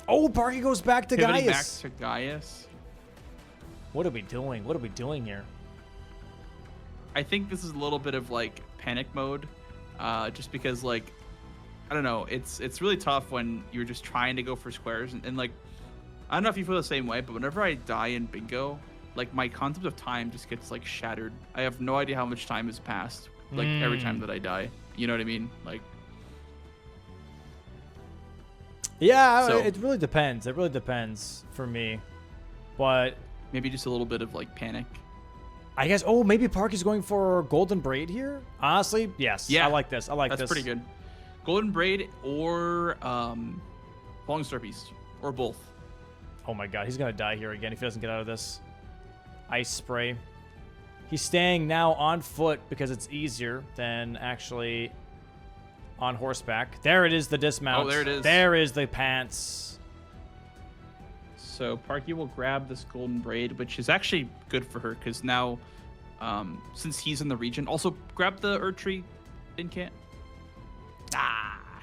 Oh, Parky goes back to Pivoting Gaius. back to Gaius. What are we doing? What are we doing here? I think this is a little bit of like panic mode, just because like I don't know, it's really tough when you're just trying to go for squares and like I don't know if you feel the same way, but whenever I die in bingo, like my concept of time just gets like shattered. I have no idea how much time has passed like every time that I die. You know what I mean? Like yeah, so, it really depends. It really depends for me, but maybe just a little bit of like panic. I guess. Oh, maybe Parky's going for Golden Braid here. Honestly, yes. Yeah, I like this. I like this. That's pretty good. Golden Braid or Long Star Beast or both. Oh my God, he's gonna die here again if he doesn't get out of this. Ice spray. He's staying now on foot because it's easier than actually on horseback. There it is, the dismount. Oh, there it is. There is the pants. So Parky will grab this Golden Braid, which is actually good for her because now, since he's in the region, also grab the Erdtree incant. Ah.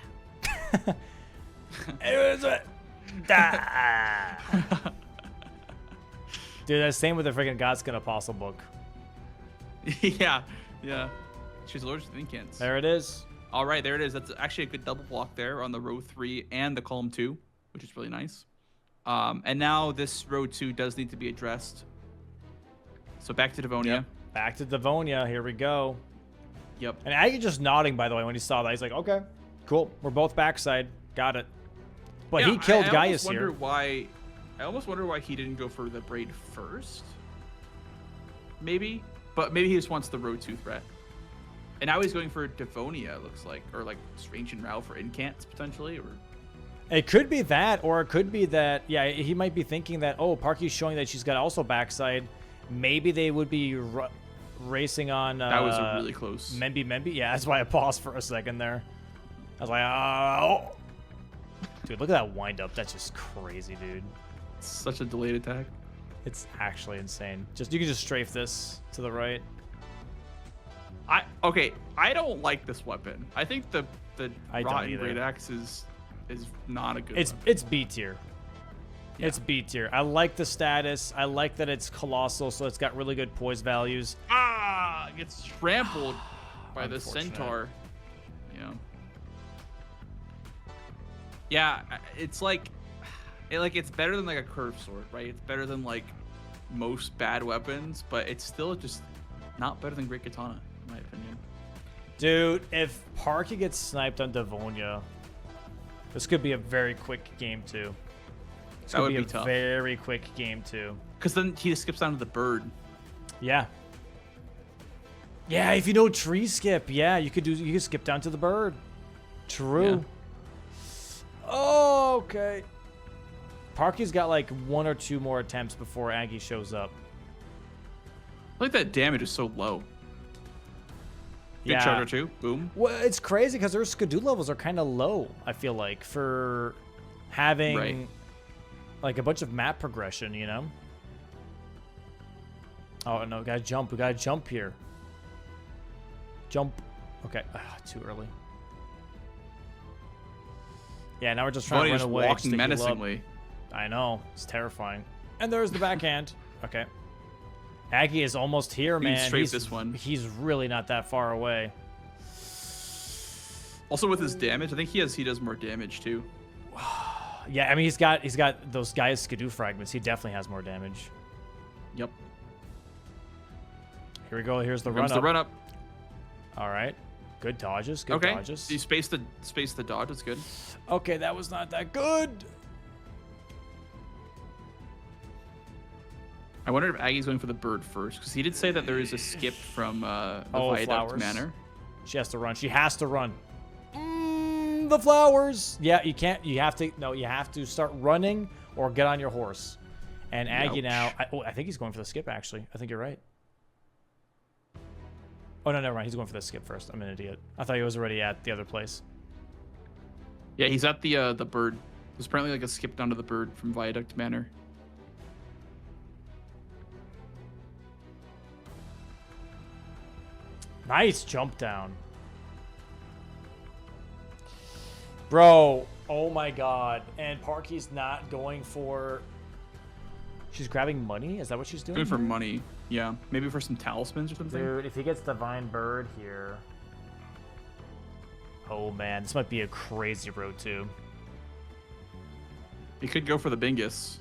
It was Dude, that's same with the freaking Godskin Apostle book. yeah. She's allergic to incants. There it is. All right, there it is. That's actually a good double block there on the row 3 and the column 2, which is really nice. And now this row 2 does need to be addressed. So back to Devonia. Yep. Back to Devonia. Here we go. Yep. And Aggie just nodding, by the way, when he saw that. He's like, okay, cool. We're both backside. Got it. But yeah, he killed Gaius here. I almost wonder why he didn't go for the Braid first. Maybe. But maybe he just wants the row 2 threat. And now he's going for Devonia, it looks like. Or like Strange and Rao for incants, potentially. Or it could be that, or it could be that, yeah, he might be thinking that, oh, Parky's showing that she's got also backside. Maybe they would be racing on... that was a really close. Memby. Yeah, that's why I paused for a second there. I was like, oh. Dude, look at that wind-up. That's just crazy, dude. It's such a delayed attack. It's actually insane. You can just strafe this to the right. I don't like this weapon. I think the Rotten Great Axe is not a good weapon. It's B tier. Yeah. It's B tier. I like the status. I like that it's colossal, so it's got really good poise values. It gets trampled by the centaur. Yeah, it's like it's better than like a curved sword, right? It's better than like most bad weapons, but it's still just not better than Great Katana, in my opinion. Dude, if Parky gets sniped on Devonia, this could be a very quick game too. That would be tough. Very quick game too. Because then he skips down to the bird. Yeah. Yeah, if you know tree skip, yeah, you could skip down to the bird. True. Yeah. Oh, okay. Parky's got like 1 or 2 more attempts before Aggie shows up. I like that damage is so low. Big charger too. Boom. Well, it's crazy because their Skidoo levels are kind of low, I feel like, for having like a bunch of map progression, you know? Oh, no, we gotta jump. We gotta jump here. Jump. Okay, too early. Yeah, now we're just trying to run just away. walking menacingly. I know, it's terrifying. And there's the backhand. Okay. Aggie is almost here, man. Straight this one. He's really not that far away. Also with his damage, I think he does more damage too. Yeah, I mean he's got those guys Skidoo fragments. He definitely has more damage. Yep. Here we go. Here's the Here run comes up. the run up. All right. Good dodges. Good Okay. dodges. You space the dodge. It's good. Okay, that was not that good. I wonder if Aggie's going for the bird first, because he did say that there is a skip from the Viaduct flowers. Manor. She has to run. She has to run. The flowers. Yeah, you can't. You have to. No, you have to start running or get on your horse. And Aggie now. I think he's going for the skip. Actually, I think you're right. Oh no, never mind. He's going for the skip first. I'm an idiot. I thought he was already at the other place. Yeah, he's at the bird. There's apparently like a skip down to the bird from Viaduct Manor. Nice jump down. Bro, oh my god. And Parky's not going for... She's grabbing money? Is that what she's doing? Good for money. Yeah, maybe for some talismans or something. Dude, if he gets Divine Bird here... Oh man, this might be a crazy road too. He could go for the Bingus.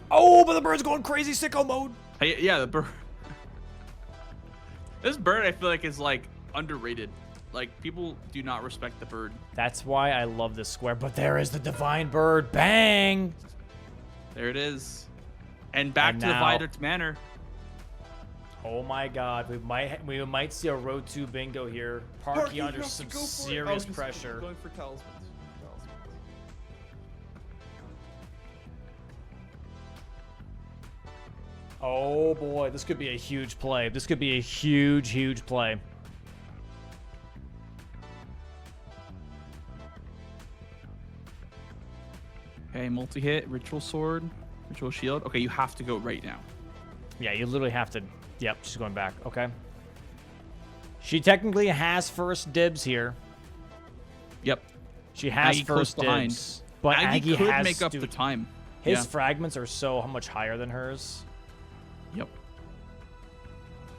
Oh, but the bird's going crazy sicko mode. Hey, yeah, the bird. This bird, I feel like, is like underrated. Like people do not respect the bird. That's why I love this square. But there is the Divine Bird. Bang! There it is. And back And to the now- Viaduct Manor. Oh my god, we might see a road 2 bingo here. Parky under some serious pressure. Going for talismans. Oh boy, this could be a huge play. This could be a huge, huge play. Okay, multi-hit, Ritual Sword, Ritual Shield. Okay, you have to go right now. Yeah, you literally have to... Yep, she's going back. Okay. She technically has first dibs here. Yep. She has Aggie first close behind. dibs. But Aggie could has, make up dude, the time. His Yeah. fragments are so much higher than hers. Yep.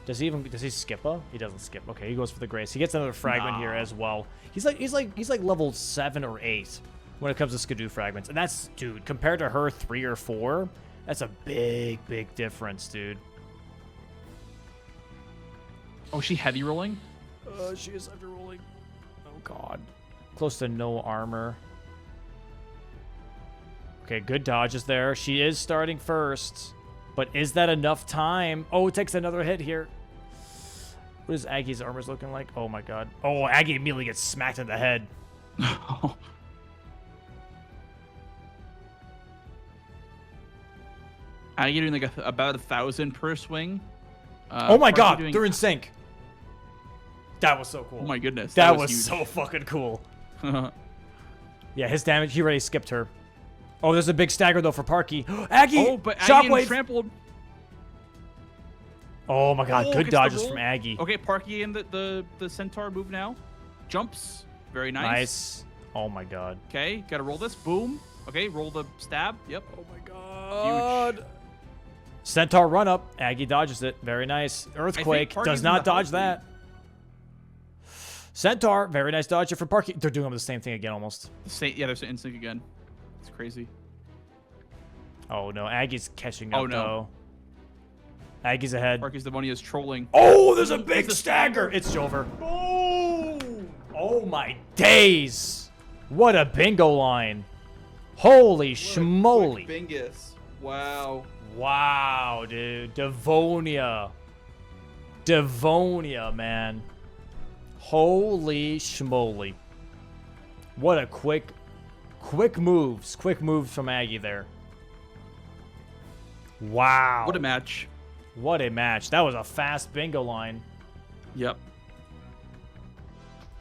Does he skip a? He doesn't skip. Okay, he goes for the grace. He gets another fragment here as well. He's like level 7 or 8 when it comes to Skidoo fragments. And that's, dude, compared to her 3 or 4, that's a big, big difference, dude. Oh, she heavy rolling? She is heavy rolling. Oh god. Close to no armor. Okay, good dodges there. She is starting first. But is that enough time? Oh, it takes another hit here. What is Aggie's armors looking like? Oh my god. Oh, Aggie immediately gets smacked in the head. Aggie doing like about 1,000 per swing. Oh my Parky god, doing- they're in sync. That was so cool. Oh my goodness. That was huge. so fucking cool. Yeah, his damage, he already skipped her. Oh, there's a big stagger though for Parky. Aggie! Oh, but Aggie Shockwave! trampled. Oh my god, Oh, good gets the dodges roll. from Aggie. Okay, Parky in the centaur move now. Jumps. Very nice. Nice. Oh my god. Okay, gotta roll this. Boom. Okay, roll the stab. Yep. Oh my god. Centaur run up. Aggie dodges it. Very nice. Earthquake Parky's does in not the dodge health that. Centaur, very nice dodge for Parky. They're doing the same thing again almost. Yeah, there's an instinct again. It's crazy. Oh no, Aggie's catching up Oh, no. though. Aggie's ahead. Parky's the one he is trolling. Oh, there's a big stagger. It's Jover. Boom! Oh my days. What a bingo line. Holy What a schmoly. quick Bingus. Wow. Wow, dude. Devonia. Devonia, man. Holy schmoly. What a quick moves. Quick moves from Aggie there. Wow. What a match. What a match. That was a fast bingo line. Yep.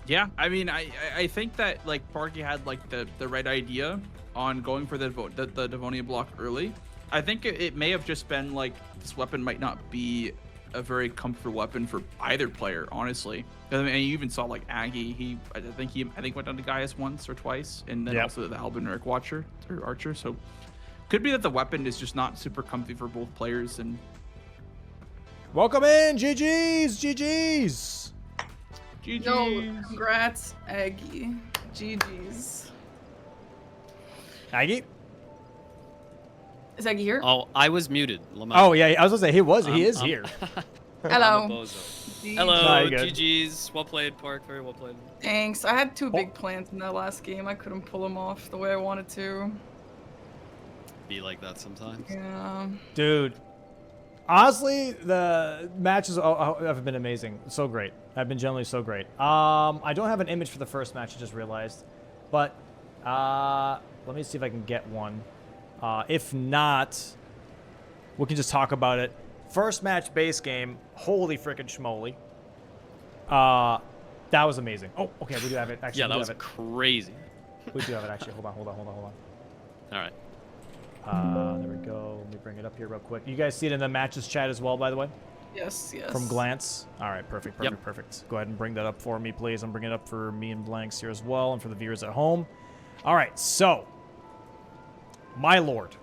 Yeah, I mean, I think that like Parky had like the right idea on going for the Devonia block early. I think it may have just been like this weapon might not be a very comfortable weapon for either player, honestly. I mean, you even saw like Aggie. I think went down to Gaius once or twice, and then also the Albinuric Watcher or Archer. So could be that the weapon is just not super comfy for both players. And welcome in, GGs. Yo, congrats, Aggie. GGs. Aggie? Is Aggie here? Oh, I was muted. Lamar. Oh yeah, I was gonna say he is here. Hello. Hello, Hi, GG's. Well played, Park. Very well played. Thanks. I had two big plans in that last game. I couldn't pull them off the way I wanted to. Be like that sometimes. Yeah. Dude, honestly, the matches have been amazing. So great. Have been generally so great. I don't have an image for the first match. I just realized, but let me see if I can get one. If not, we can just talk about it. First match base game. Holy frickin' schmoly. That was amazing. Oh, okay, we do have it. Actually, yeah, that was crazy. We do have it, actually. Hold on. All right. There we go. Let me bring it up here real quick. You guys see it in the matches chat as well, by the way? Yes. From Glance. All right, perfect. Go ahead and bring that up for me, please. I'm bringing it up for me and Blanks here as well, and for the viewers at home. All right, so, my lord,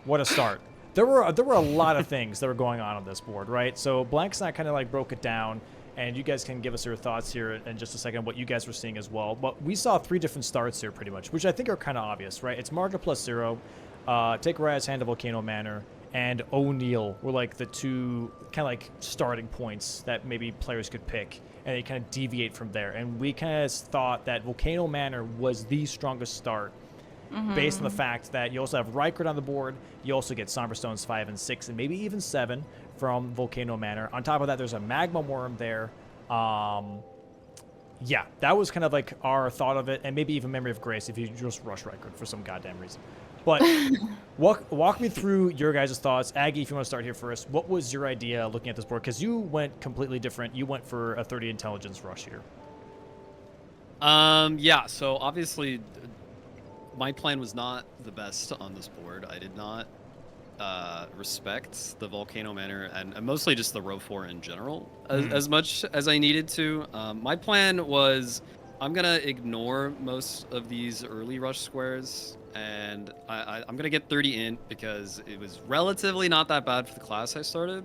what a start. There were a lot of things that were going on this board, right? So Blanks and I kind of like broke it down, and you guys can give us your thoughts here in just a second, what you guys were seeing as well. But we saw 3 different starts here pretty much, which I think are kind of obvious, right? It's Marga plus 0, take Raya's Hand to Volcano Manor, and O'Neal were like the 2 kind of like starting points that maybe players could pick, and they kind of deviate from there. And we kind of thought that Volcano Manor was the strongest start, based on the fact that you also have Rykard on the board, you also get Somber Stones 5 and 6, and maybe even 7 from Volcano Manor. On top of that, there's a Magma Worm there. Yeah, that was kind of like our thought of it, and maybe even Memory of Grace if you just rush Rykard for some goddamn reason. But walk me through your guys' thoughts. Aggie, if you want to start here first, what was your idea looking at this board? Because you went completely different. You went for a 30 intelligence rush here. Yeah, so obviously my plan was not the best on this board. I did not respect the Volcano Manor and mostly just the row 4 in general as much as I needed to. My plan was I'm going to ignore most of these early rush squares, and I'm going to get 30 int because it was relatively not that bad for the class I started.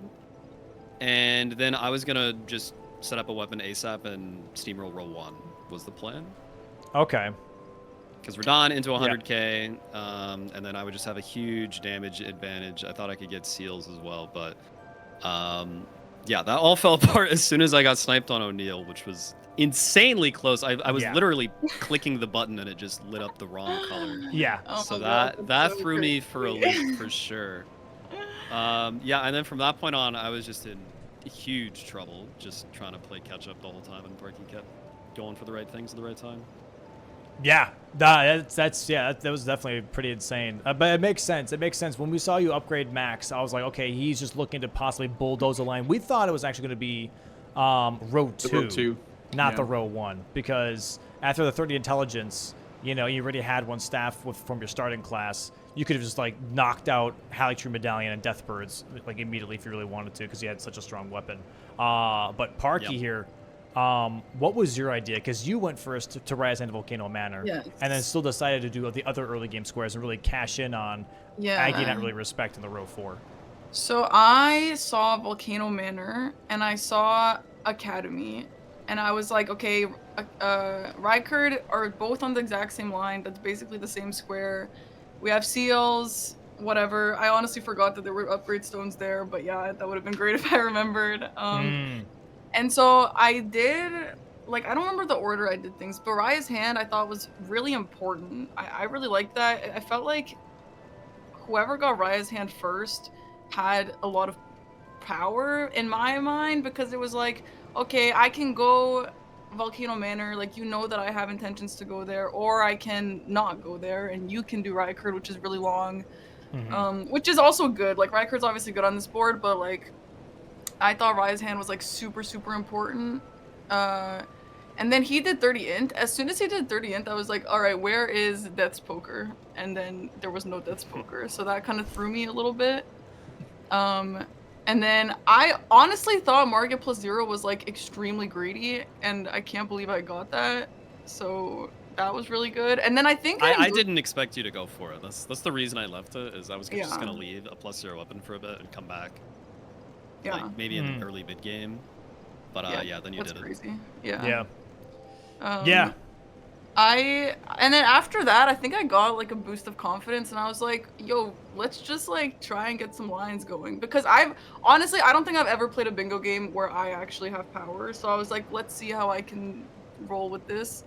And then I was going to just set up a weapon ASAP and steamroll row 1 was the plan. Okay. Because Radon into 100k, and then I would just have a huge damage advantage. I thought I could get seals as well, but yeah, that all fell apart as soon as I got sniped on O'Neal, which was insanely close. I was literally clicking the button and it just lit up the wrong color. Yeah. So that threw me for a loop for sure. Yeah, and then from that point on, I was just in huge trouble, just trying to play catch up the whole time, and Parky kept going for the right things at the right time. Yeah, that was definitely pretty insane. But it makes sense. It makes sense. When we saw you upgrade Max, I was like, okay, he's just looking to possibly bulldoze a line. We thought it was actually going to be row 2, not the row 1, because after the 30 intelligence, you know, you already had 1 staff from your starting class. You could have just like knocked out Haligtree Medallion and Deathbirds like immediately if you really wanted to, because you had such a strong weapon. But Parky here. What was your idea? Because you went first to Rise and Volcano Manor, and then still decided to do the other early game squares and really cash in on Aggie not really respecting the row 4. So I saw Volcano Manor and I saw Academy, and I was like, okay, Rykard are both on the exact same line. That's basically the same square. We have seals, whatever. I honestly forgot that there were upgrade stones there, but yeah, that would have been great if I remembered. And so I did, like, I don't remember the order I did things, but Raya's Hand I thought was really important. I really liked that. I felt like whoever got Raya's Hand first had a lot of power in my mind, because it was like, okay, I can go Volcano Manor, like, you know that I have intentions to go there, or I can not go there, and you can do Rykard, which is really long, which is also good. Like, Rykard's obviously good on this board, but, like, I thought Raya's Hand was, like, super important. And then he did 30 int. As soon as he did 30 int, I was like, all right, where is Death's Poker? And then there was no Death's Poker, so that kind of threw me a little bit. And then I honestly thought Margit +0 was like extremely greedy, and I can't believe I got that. So that was really good. And then I think I didn't expect you to go for it. That's the reason I left it. Is I was just Yeah. gonna leave a +0 weapon for a bit and come back. Yeah. Like maybe in the early mid game. But yeah, then you that's did crazy. Yeah. Yeah. Yeah. And then after that, I think I got like a boost of confidence, and I was like, yo, let's just like try and get some lines going, because honestly, I don't think I've ever played a bingo game where I actually have power. So I was like, let's see how I can roll with this.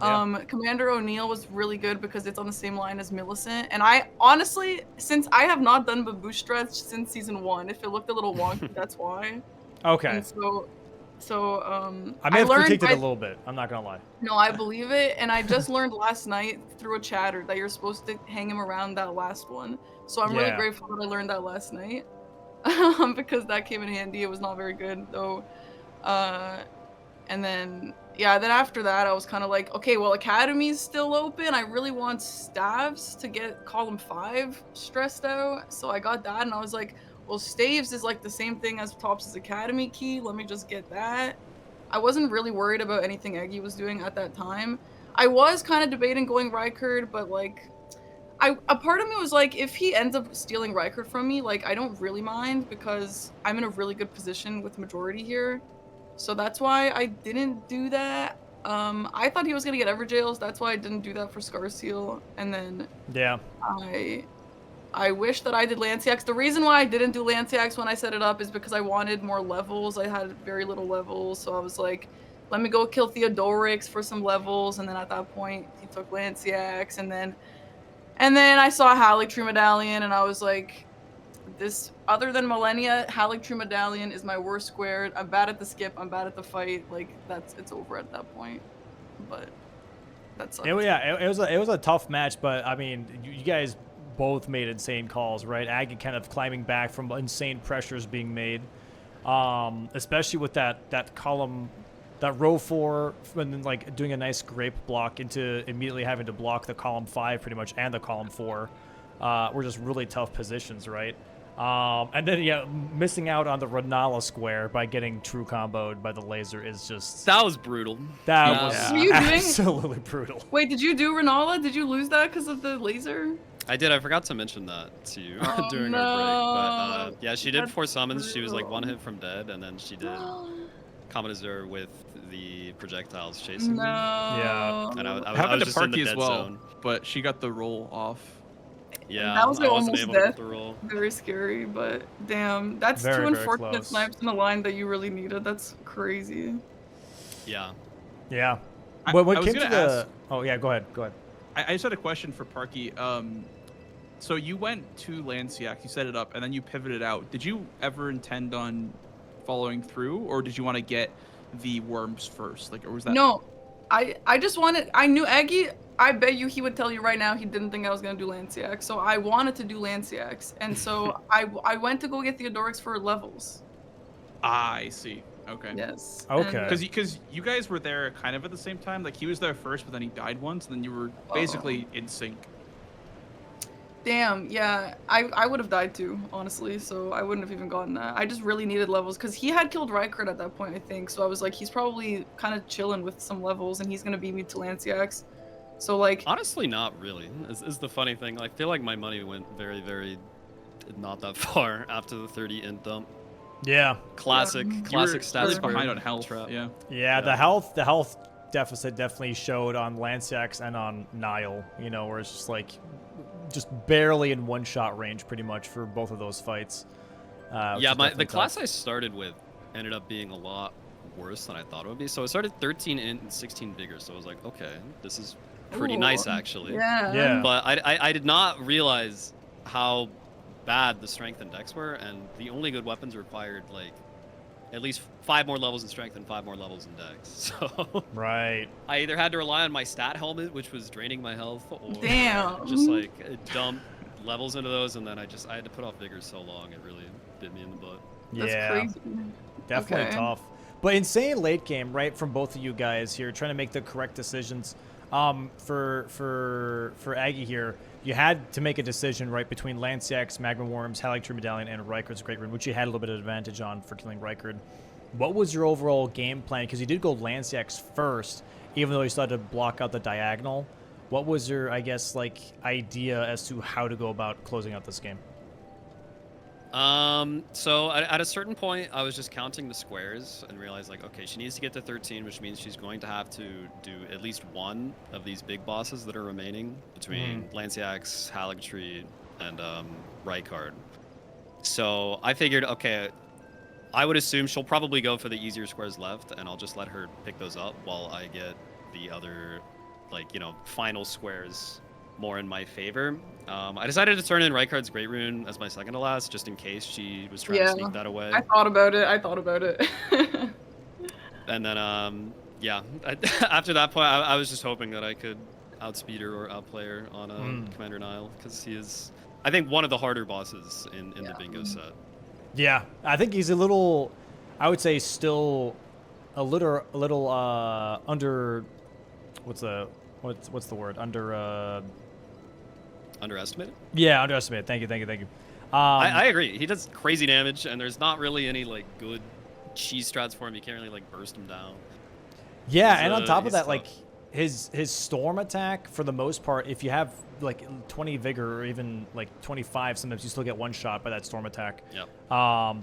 Yeah. Commander O'Neill was really good because it's on the same line as Millicent, and I honestly, since I have not done Babu stretch since season 1, if it looked a little wonky, that's why. Okay. And so I may have learned critiqued it a little bit. I'm not gonna lie. No, I believe it, and I just learned last night through a chatter that you're supposed to hang him around that last one. So I'm really Yeah. grateful that I learned that last night, because that came in handy. It was not very good though. And then then after that, I was kind of like, okay, well, Academy's still open. I really want staves to get column 5 stressed out, so I got that, and I was like, well, staves is like the same thing as Tops' Academy key. Let me just get that. I wasn't really worried about anything Aggie was doing at that time. I was kind of debating going Rykard, but like, a part of me was like, if he ends up stealing Rykard from me, like, I don't really mind because I'm in a really good position with majority here. So that's why I didn't do that. I thought he was gonna get Everjails. That's why I didn't do that for Scarseal. And then Yeah. I wish that I did Lanciax. The reason why I didn't do Lanciax when I set it up is because I wanted more levels. I had very little levels, so I was like, let me go kill Theodorix for some levels, and then at that point, he took Lanciax, and then I saw Haligtree Medallion, and I was like, this, other than Millennia, Haligtree Medallion is my worst square. I'm bad at the skip, I'm bad at the fight, like, it's over at that point. But that sucked. It was a tough match, but I mean, you guys both made insane calls, right? Aggie kind of climbing back from insane pressures being made, especially with that column, that row 4, and then like doing a nice grape block into immediately having to block the column 5 pretty much and the column 4 were just really tough positions, right? And then missing out on the Renala square by getting true comboed by the laser is just, that was brutal. that was Were you doing- absolutely brutal. Wait, did you do Renala? Did you lose that because of the laser? I did. I forgot to mention that to you Oh, during no. our break. But yeah, she did That's 4 summons. She was like 1 brutal. hit from dead, and then she did Commodore with the projectiles chasing No. me. Yeah. And I was Happened to just in the Parky as dead well, zone. but she got the roll off. Yeah, That was I wasn't almost able death. to get the roll. Very scary, but damn, that's Very, two very unfortunate close. snipes in a line that you really needed. That's crazy. Yeah. Yeah. I When it was came to gonna the, ask- oh yeah, go ahead. I just had a question for Parky. So you went to Lanciac, you set it up, and then you pivoted out. Did you ever intend on following through, or did you want to get the worms first? Like, or was that? No, I just wanted. I knew Aggie. I bet you he would tell you right now he didn't think I was gonna do Lanciac. So I wanted to do Lanciacs, and so I went to go get Theodorix for levels. I see. Okay. Yes. Okay. Because you guys were there kind of at the same time. Like he was there first, but then he died once, and then you were basically in sync. Damn, yeah, I would have died too, honestly, so I wouldn't have even gotten that. I just really needed levels, because he had killed Rykard at that point, I think, so I was like, he's probably kind of chilling with some levels, and he's going to beat me to Lanciacs. So, like... Honestly, not really, is the funny thing. Like, I feel like my money went very, very not that far after the 30 int dump. Yeah. Classic You were stats really square behind on health. trap. Yeah. Yeah, the health deficit definitely showed on Lanciacs and on Nile, you know, where it's just like just barely in one-shot range pretty much for both of those fights. Which Yeah, is the definitely class tough. I started with ended up being a lot worse than I thought it would be. So I started 13 int and 16 vigor, so I was like, okay, this is pretty Ooh, nice actually. Yeah. Yeah. But I did not realize how bad the strength and dex were, and the only good weapons required like at least 5 more levels in strength and 5 more levels in dex. So Right. I either had to rely on my stat helmet, which was draining my health, or Damn. just like dump levels into those, and then I had to put off vigor so long it really bit me in the butt. That's Yeah. crazy. Definitely Okay. tough. But insane late game, right, from both of you guys here, trying to make the correct decisions. For Aggie here, you had to make a decision, right, between Lansseax, Magma Worms, Haligtree Medallion, and Rykard's Great Rune, which you had a little bit of advantage on for killing Rykard. What was your overall game plan? Because you did go Lansseax first, even though you still had to block out the diagonal. What was your, I guess, like, idea as to how to go about closing out this game? So at a certain point, I was just counting the squares and realized, like, okay, she needs to get to 13, which means she's going to have to do at least one of these big bosses that are remaining between Lansseax, Haligtree, and Rykard. So I figured, okay, I would assume she'll probably go for the easier squares left, and I'll just let her pick those up while I get the other, like, you know, final squares more in my favor. I decided to turn in Rykard's Great Rune as my second to last, just in case she was trying to sneak that away. I thought about it. And then, yeah, after that point, I was just hoping that I could outspeed her or outplay her on Commander Nile, because he is, I think, one of the harder bosses in the bingo set. Yeah, I think he's a little, I would say, still a little under, what's the word? Underestimated? Yeah, underestimated. Thank you. I agree. He does crazy damage, and there's not really any, like, good cheese strats for him. You can't really, like, burst him down. Yeah, and on top of that, tough. like, his storm attack, for the most part, if you have, like, 20 vigor or even, like, 25, sometimes you still get one shot by that storm attack. Yep.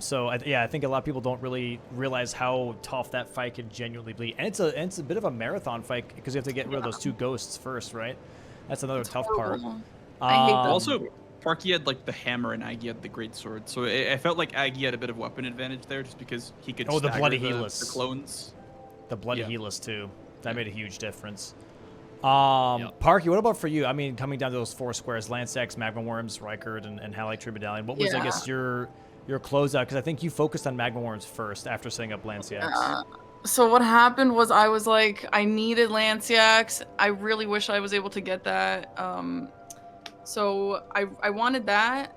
So, I think a lot of people don't really realize how tough that fight can genuinely be. And it's a bit of a marathon fight, because you have to get rid of those two ghosts first, right? That's another tough part. I hate that. Also, Parky had like the hammer and Aggie had the great sword, so I felt like Aggie had a bit of weapon advantage there, just because he could the stagger bloody the Helus. clones. The bloody Helus too. That made a huge difference. Parky, what about for you? I mean, coming down to those four squares: Lansseax, Magma Worms, Rykard, and Haligtree Medallion. What was, I guess, your closeout? Because I think you focused on Magma Worms first after setting up Lansseax. So what happened was I was like, I needed Lansseax. I really wish I was able to get that. So I wanted that,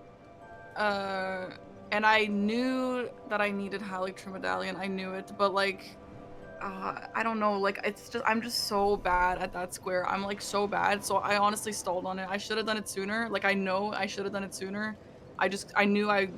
and I knew that I needed Haligtree Medallion. I knew it, but like, I don't know. Like, I'm just so bad at that square. I'm like so bad. So I honestly stalled on it. I should have done it sooner. Like, I know I should have done it sooner. I knew I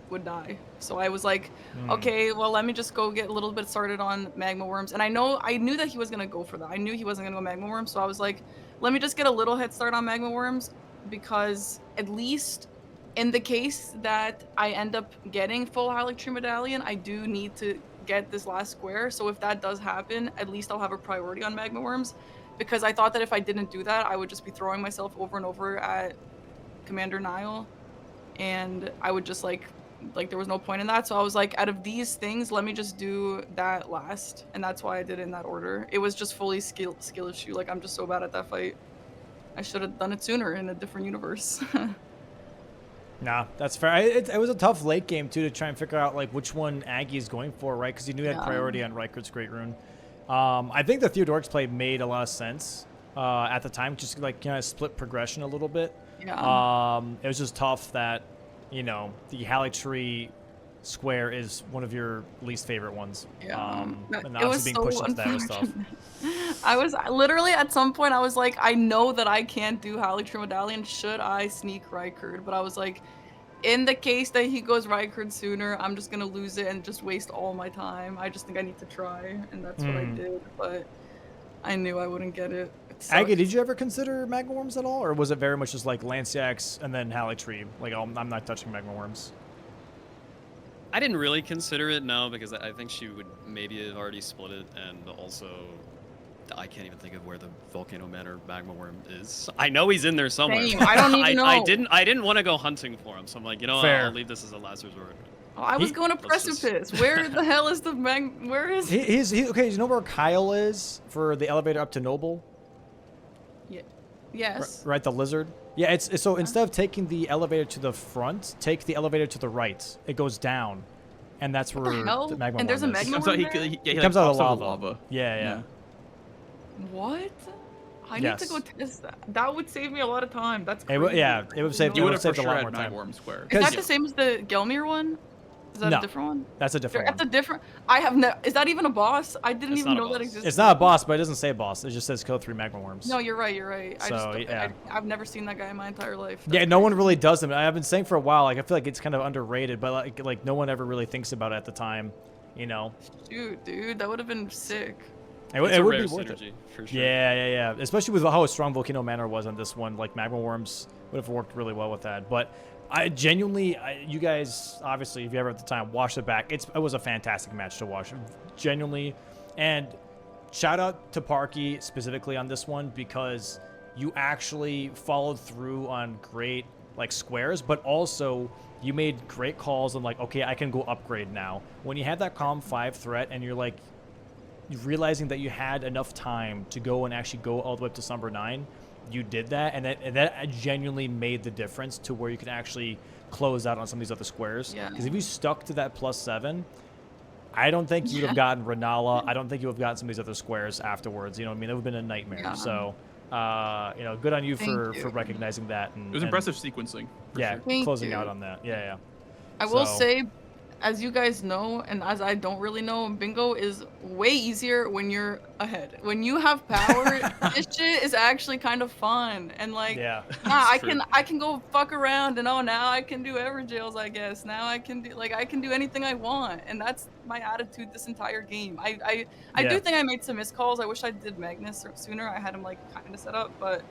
would die. So I was like, okay, well, let me just go get a little bit started on Magma Worms. And I knew that he was gonna go for that. I knew he wasn't gonna go Magma Worms. So I was like, let me just get a little head start on Magma Worms, because at least in the case that I end up getting full Haligtree Medallion, I do need to get this last square. So if that does happen, at least I'll have a priority on Magma Worms, because I thought that if I didn't do that, I would just be throwing myself over and over at Commander Nile, and I would just like there was no point in that. So I was like, out of these things, let me just do that last, and that's why I did it in that order. It was just fully skill issue. Like, I'm just so bad at that fight. I should have done it sooner in a different universe. Nah, that's fair. It was a tough late game, too, to try and figure out, like, which one Aggie is going for, right? Because you knew you had priority on Rykard's Great Rune. I think the Theodoric's play made a lot of sense at the time, just, like, kind of split progression a little bit. Yeah. It was just tough that, you know, the Haligtree square is one of your least favorite ones. Yeah. And it was being so pushed into that was tough. I was literally at some point, I was like, I know that I can't do Haligtree Medallion. Should I sneak Rykard? But I was like, in the case that he goes Rykard sooner, I'm just gonna lose it and just waste all my time. I just think I need to try, and that's what I did. But I knew I wouldn't get it. Aggie, did you ever consider Magma Worms at all, or was it very much just like Lansseax and then Haligtree? Like, oh, I'm not touching Magma Worms. I didn't really consider it, no, because I think she would maybe have already split it, and also I can't even think of where the Volcano Manor Magma Worm is. I know he's in there somewhere. Same. I don't even know. I didn't want to go hunting for him, so I'm like, you know what, I'll leave this as a last resort. Oh, I was going to Precipice. Where the hell is the where is he? Okay, you know where Kyle is for the elevator up to Noble? Yeah. Yes. Right, the lizard. Yeah, it's so instead of taking the elevator to the front, take the elevator to the right. It goes down, and that's where the magma and there's a worm is. magma worm He comes out of pops the lava. lava. Yeah. What? I need to go test that. That would save me a lot of time. That's crazy. It would save. You It would would have save for a sure lot had more time. Magworm Square. Is that the same as the Gelmir one? Is that No. a different one? That's a different That's one. a different. I have no. Is that even a boss? I didn't It's even not a know that boss. existed. It's not a boss, but it doesn't say boss. It just says kill 3 magma worms. No, you're right. You're right. So, yeah. I've never seen that guy in my entire life. Yeah, That's no one crazy. really does them. I've been saying for a while, like I feel like it's kind of underrated, but like no one ever really thinks about it at the time, you know. Shoot, dude, that would have been sick. It, It's it a would rare be worth it. synergy, for sure. Yeah. Especially with how strong Volcano Manor was on this one, like magma worms would have worked really well with that. But I genuinely, you guys, obviously, if you ever have the time, watch it back. It was a fantastic match to watch, genuinely. And shout out to Parky specifically on this one because you actually followed through on great like squares, but also you made great calls on like, okay, I can go upgrade now. When you have that column 5 threat and you're like realizing that you had enough time to go and actually go all the way up to Slumber 9, you did that, and that genuinely made the difference to where you could actually close out on some of these other squares. Yeah. Because if you stuck to that +7, I don't think you would have gotten Renala. I don't think you would have gotten some of these other squares afterwards. You know what I mean? It would have been a nightmare. Yeah. So, you know, good on you for Thank you. recognizing that. And, It was and, impressive sequencing. For Yeah, sure. Thank closing you. out on that. Yeah. I will So- say, as you guys know, and as I don't really know, bingo is way easier when you're ahead. When you have power, this shit is actually kind of fun. And like, Yeah. nah, It's true. I can go fuck around and now I can do ever jails, I guess. Now I can do anything I want, and that's my attitude this entire game. I Yeah. do think I made some missed calls. I wish I did Magnus sooner. I had him like kind of set up, but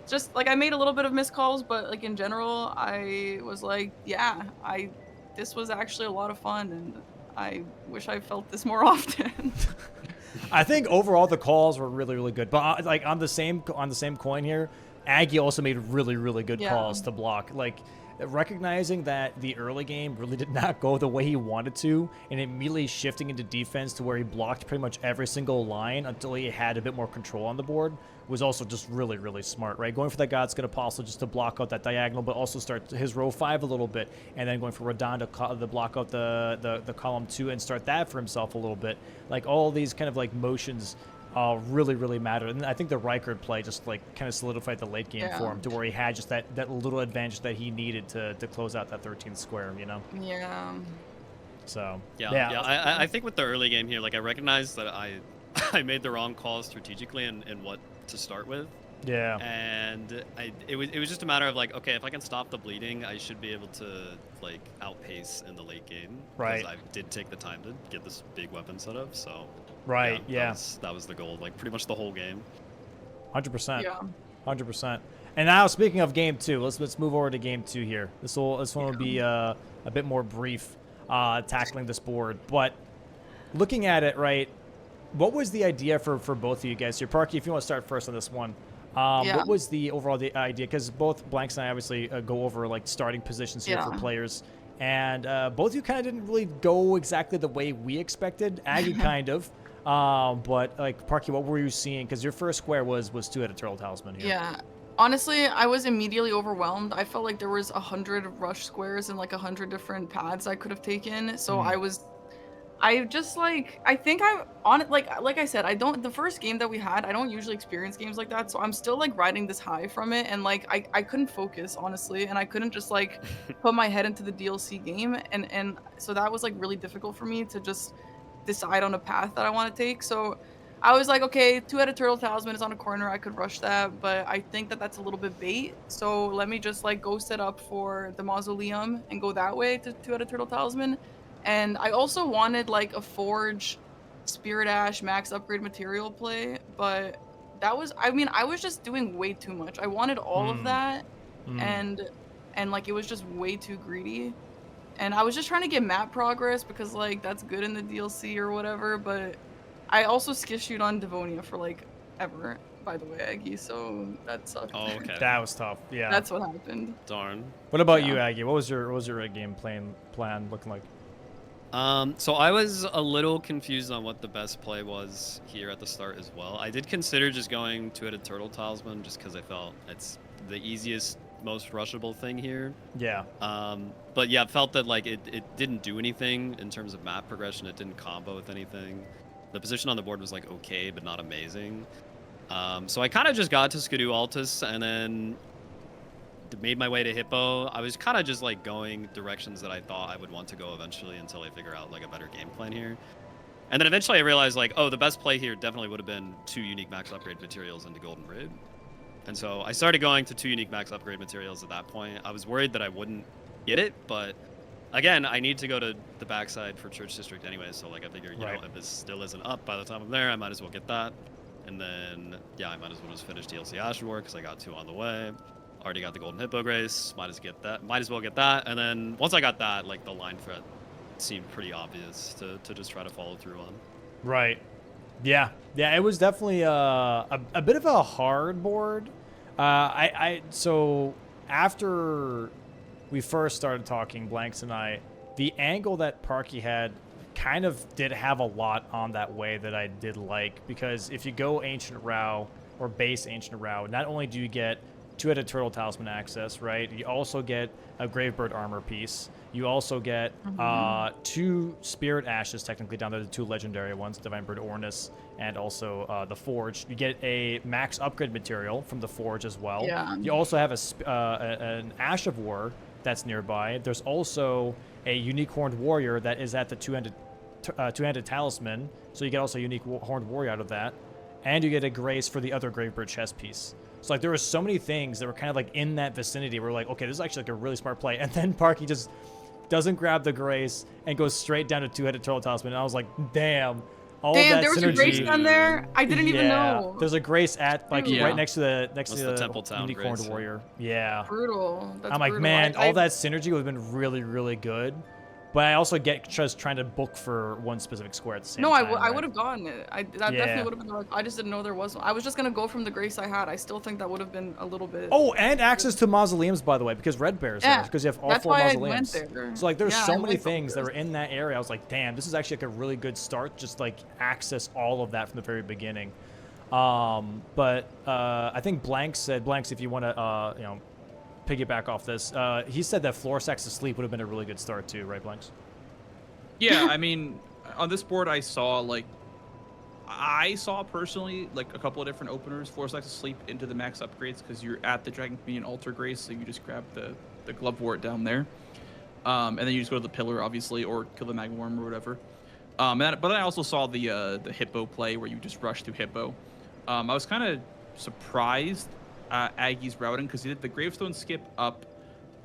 just like I made a little bit of missed calls, but like in general, I was like, yeah, this was actually a lot of fun, and I wish I felt this more often. I think overall the calls were really, really good. But like on the same coin here, Aggie also made really good Yeah. calls to block. Like recognizing that the early game really did not go the way he wanted to, and immediately shifting into defense to where he blocked pretty much every single line until he had a bit more control on the board was also just really smart, right? Going for that God's Good Apostle just to block out that diagonal, but also start his row 5 a little bit, and then going for Radon to block out the column 2 and start that for himself a little bit. Like all these kind of like motions really mattered. And I think the Rykard play just like kind of solidified the late game for him to where he had just that little advantage that he needed to close out that 13th square, you know? Yeah. So Yeah. I think with the early game here, like I recognized that I made the wrong call strategically and what to start with. Yeah. And it was just a matter of like, okay, if I can stop the bleeding, I should be able to like outpace in the late game. Right. Because I did take the time to get this big weapon set up, so. Right. Yeah. That was the goal, like pretty much the whole game. 100%. Yeah. 100%. And now speaking of game 2, let's move over to game 2 here. This one will be a bit more brief, tackling this board. But looking at it, right, what was the idea for both of you guys here? Parky, if you want to start first on this one. What was the overall idea? Because both Blanks and I obviously go over like starting positions here for players. And both of you kind of didn't really go exactly the way we expected. Aggie kind of. But like Parky, what were you seeing? Because your first square was 2-headed turtle talisman here. Yeah. Honestly, I was immediately overwhelmed. I felt like there was 100 rush squares and like 100 different paths I could have taken. So I think like I said, the first game that we had, I don't usually experience games like that, so I'm still like riding this high from it, and like I couldn't focus honestly, and I couldn't just like put my head into the DLC game, and so that was like really difficult for me to just decide on a path that I want to take. So I was like, okay, 2-headed turtle talisman is on a corner, I could rush that, but I think that that's a little bit bait, so let me just like go set up for the mausoleum and go that way to 2-headed turtle talisman. And I also wanted like a Forge, Spirit Ash, max upgrade material play, but I was just doing way too much. I wanted all of that, and like it was just way too greedy. And I was just trying to get map progress because like that's good in the DLC or whatever, but I also skissued on Devonia for like ever, by the way, Aggie, so that sucked. Oh, okay. That was tough. Yeah. That's what happened. Darn. What about you, Aggie? What was your game plan looking like? So I was a little confused on what the best play was here at the start as well. I did consider just going 2-headed turtle talisman just because I felt it's the easiest, most rushable thing here. Yeah. But yeah, I felt that like it didn't do anything in terms of map progression. It didn't combo with anything. The position on the board was like okay, but not amazing. So I kind of just got to Skidoo Altus and then made my way to Hippo. I was kind of just like going directions that I thought I would want to go eventually until I figure out like a better game plan here. And then eventually I realized like, oh, the best play here definitely would have been 2 unique max upgrade materials into Golden Raid. And so I started going to 2 unique max upgrade materials at that point. I was worried that I wouldn't get it, but again, I need to go to the backside for Church District anyway, so like I figure, you know, if this still isn't up by the time I'm there, I might as well get that. And then, yeah, I might as well just finish DLC Ashen War because I got 2 on the way. Already got the Golden Hippo Grace, might as well get that. And then once I got that, like the line threat seemed pretty obvious to just try to follow through on. Right. Yeah. Yeah, it was definitely a bit of a hard board. So after we first started talking, Blanks and I, the angle that Parky had kind of did have a lot on that way that I did like, because if you go Ancient Rao or base Ancient Rao, not only do you get 2-headed Turtle Talisman access, right? You also get a Gravebird armor piece. You also get 2 Spirit Ashes, technically down there, the 2 legendary ones, Divine Bird Ornus, and also the Forge. You get a max upgrade material from the Forge as well. Yeah. You also have an Ash of War that's nearby. There's also a unique Horned Warrior that is at the two-handed Talisman, so you get also a unique Horned Warrior out of that. And you get a Grace for the other Gravebird chest piece. So like there were so many things that were kind of like in that vicinity. We're like, okay, this is actually like a really smart play. And then Parky just doesn't grab the Grace and goes straight down to 2-headed Turtle Talisman. And I was like, damn. That there was synergy. a Grace down there? I didn't even know. There's a Grace at like right next to the Temple Town unique Grace, Horned Warrior. Yeah. Brutal. That's I'm like, brutal. man, all that synergy would have been really, really good. But I also get just trying to book for one specific square at the same time. I would have gotten it. That definitely would have been the right. I just didn't know there was one. I was just gonna go from the Grace I had. I still think that would have been a little bit. Oh, and access to mausoleums, by the way, because Red Bear's there, because you have all 4 mausoleums. I went there. So like, there's so many things that were in that area. I was like, damn, this is actually like a really good start. Just like access all of that from the very beginning. But I think Blanks, if you want to, piggyback off this, he said that Floor Sacks Asleep would have been a really good start too, right, Blanks? Yeah, I mean, on this board I saw personally like a couple of different openers, Floor Sacks Asleep into the max upgrades, because you're at the Dragon Communion Altar Grace, so you just grab the Glove Wart down there. And then you just go to the Pillar, obviously, or kill the Magworm or whatever. But then I also saw the Hippo play where you just rush to Hippo. I was kind of surprised Aggy's routing, because he did the Gravestone skip up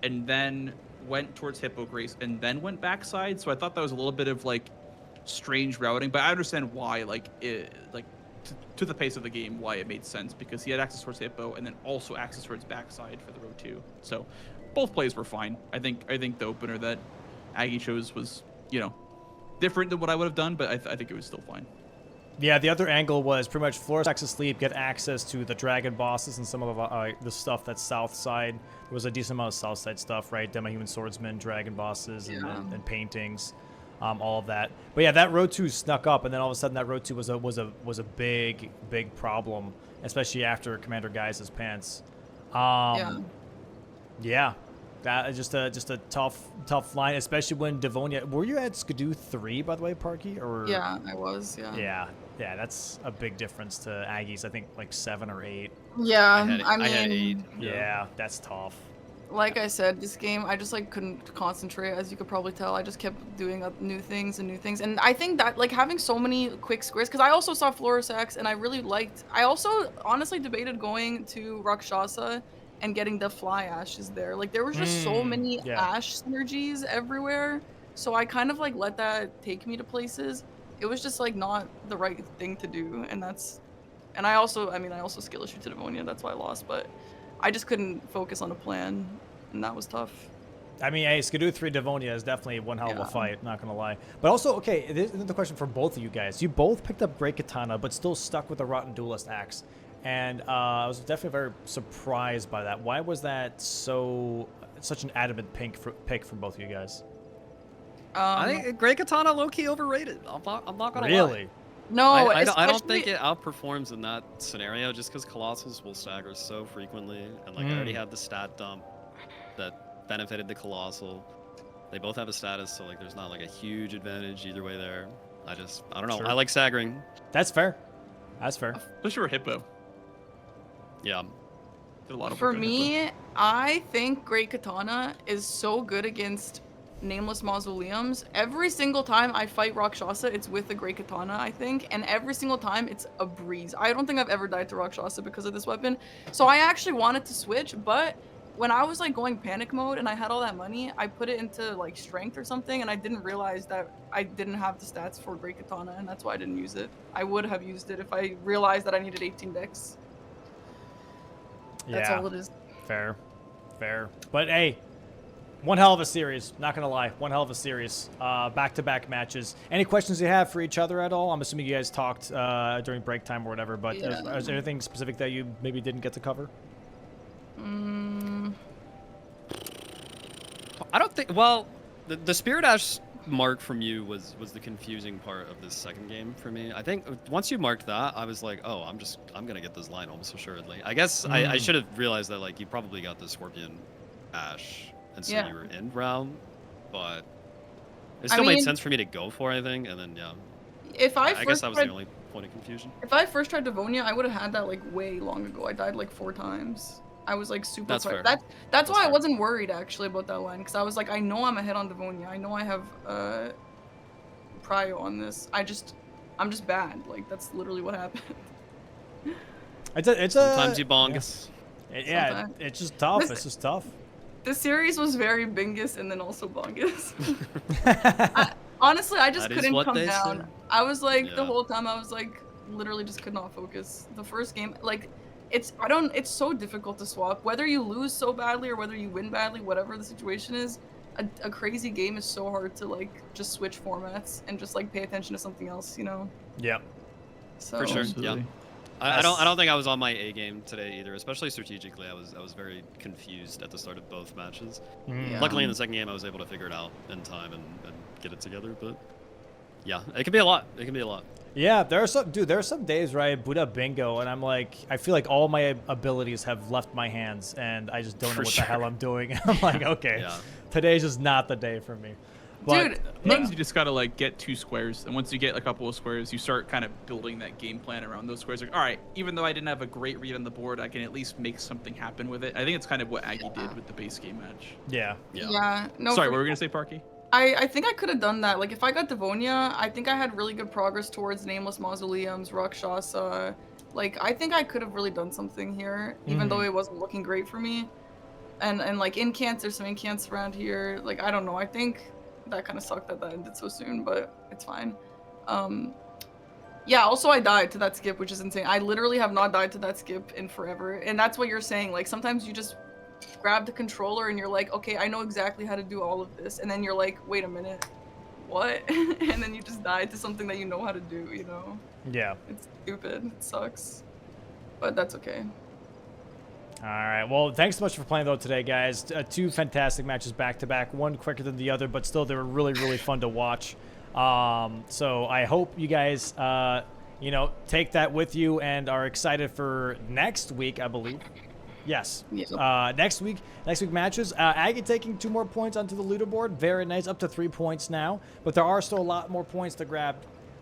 and then went towards Hippo Grace and then went backside. So I thought that was a little bit of like strange routing, but I understand why, to the pace of the game, why it made sense, because he had access towards Hippo and then also access towards backside for the row 2. So both plays were fine. I think the opener that Aggy chose was, different than what I would have done, but I think it was still fine. Yeah, the other angle was pretty much Floor Sacks Asleep, get access to the dragon bosses and some of the stuff that's south side. There was a decent amount of south side stuff, right? Demi-Human Swordsman, dragon bosses, and paintings, all of that. But yeah, that row 2 snuck up, and then all of a sudden that row 2 was a big problem, especially after Commander Guy's pants. Yeah. That is just a tough line, especially when Devonia. Were you at Skidoo 3, by the way, Parky? Or yeah, I was. Yeah, that's a big difference to Aggies. I think like 7 or 8. Yeah, I had 8. Yeah, that's tough. Like I said, this game, I just couldn't concentrate, as you could probably tell. I just kept doing new things, and I think that having so many quick squares, because I also saw Floor Sacks, and I really liked. I also honestly debated going to Rakshasa and getting the Fly Ashes there. There was just so many Ash synergies everywhere, so I kind of let that take me to places. It was just not the right thing to do, and I also skill issue to Devonia, that's why I lost, but I just couldn't focus on a plan, and that was tough. I mean, hey, Skidoo 3 Devonia is definitely one hell of a fight, not gonna lie. But also, okay, this is the question for both of you guys. You both picked up Great Katana, but still stuck with the Rotten Duelist axe. And I was definitely very surprised by that. Why was that such an adamant pick from both of you guys? I think Great Katana low-key overrated. I'm not gonna lie. Really? No, I don't think it outperforms in that scenario, just because Colossals will stagger so frequently, and I already had the stat dump that benefited the Colossal. They both have a status, so there's not a huge advantage either way there. I don't know. Sure. I like staggering. That's fair. That's fair. Especially for Hippo. Yeah. Did a lot of For work on Hippo. me, I think Great Katana is so good against Nameless Mausoleums. Every single time I fight Rakshasa, it's with the Great Katana, I think, and every single time it's a breeze. I don't think I've ever died to Rakshasa because of this weapon. So I actually wanted to switch, but when I was like going panic mode and I had all that money, I put it into like strength or something, and I didn't realize that I didn't have the stats for Great Katana, and that's why I didn't use it. I would have used it if I realized that I needed 18 dex. That's all it is. Fair. But hey, one hell of a series. Not gonna lie, one hell of a series. Back-to-back matches. Any questions you have for each other at all? I'm assuming you guys talked during break time or whatever. But is there anything specific that you maybe didn't get to cover? I don't think. Well, the Spirit Ash mark from you was the confusing part of this second game for me. I think once you marked that, I was like, oh, I'm gonna get this line almost assuredly. I guess I should have realized that like you probably got the Scorpion Ash, and so you were in round, but it still made sense for me to go for, I think, and then I guess that was the only point of confusion. If I first tried Devonia, I would have had that like way long ago. I died like 4 times. I was like super. That's fair. That's why I wasn't worried actually about that line, because I was like, I know I'm ahead on Devonia. I know I have prio on this. I'm just bad. Like that's literally what happened. Sometimes you bongus. Yeah, it's just tough. It's just tough. The series was very bingus and then also bongus. Honestly, I just couldn't come down. Say. I was like the whole time I was like literally just could not focus. The first game, like. It's so difficult to swap. Whether you lose so badly or whether you win badly, whatever the situation is, a crazy game is so hard to like just switch formats and just like pay attention to something else, you know? Yeah. So, for sure. Absolutely. Yeah. I don't think I was on my A game today either, especially strategically. I was very confused at the start of both matches. Yeah. Luckily in the second game I was able to figure it out in time and get it together, but yeah, it can be a lot. Yeah, there are some days where I boot up bingo and I'm like, I feel like all my abilities have left my hands and I just don't know what the hell I'm doing. I'm like, okay, today's just not the day for me. But, dude, sometimes you just gotta like get 2 squares, and once you get a couple of squares, you start kind of building that game plan around those squares. Like, all right, even though I didn't have a great read on the board, I can at least make something happen with it. I think it's kind of what Aggie did with the base game match. Yeah. No. Sorry, what were we gonna say, Parky? I think I could have done that. Like, if I got Devonia, I think I had really good progress towards Nameless Mausoleums, Rakshasa. Like, I think I could have really done something here, even though it wasn't looking great for me. And like, incants, there's some incants around here. Like, I don't know. I think that kind of sucked that ended so soon, but it's fine. Yeah, also I died to that skip, which is insane. I literally have not died to that skip in forever. And that's what you're saying. Like, sometimes you just grab the controller and you're like, okay, I know exactly how to do all of this, and then you're like, wait a minute, what? And then you just die to something that you know how to do, you know? Yeah. It's stupid. It sucks. But that's okay. All right. Well, thanks so much for playing though today, guys. 2 fantastic matches back to back. One quicker than the other, but still they were really, really fun to watch. So I hope you guys, take that with you and are excited for next week, I believe. Yes. Next week matches. Aggie taking 2 more points onto the leaderboard. Very nice. Up to 3 points now. But there are still a lot more points to grab.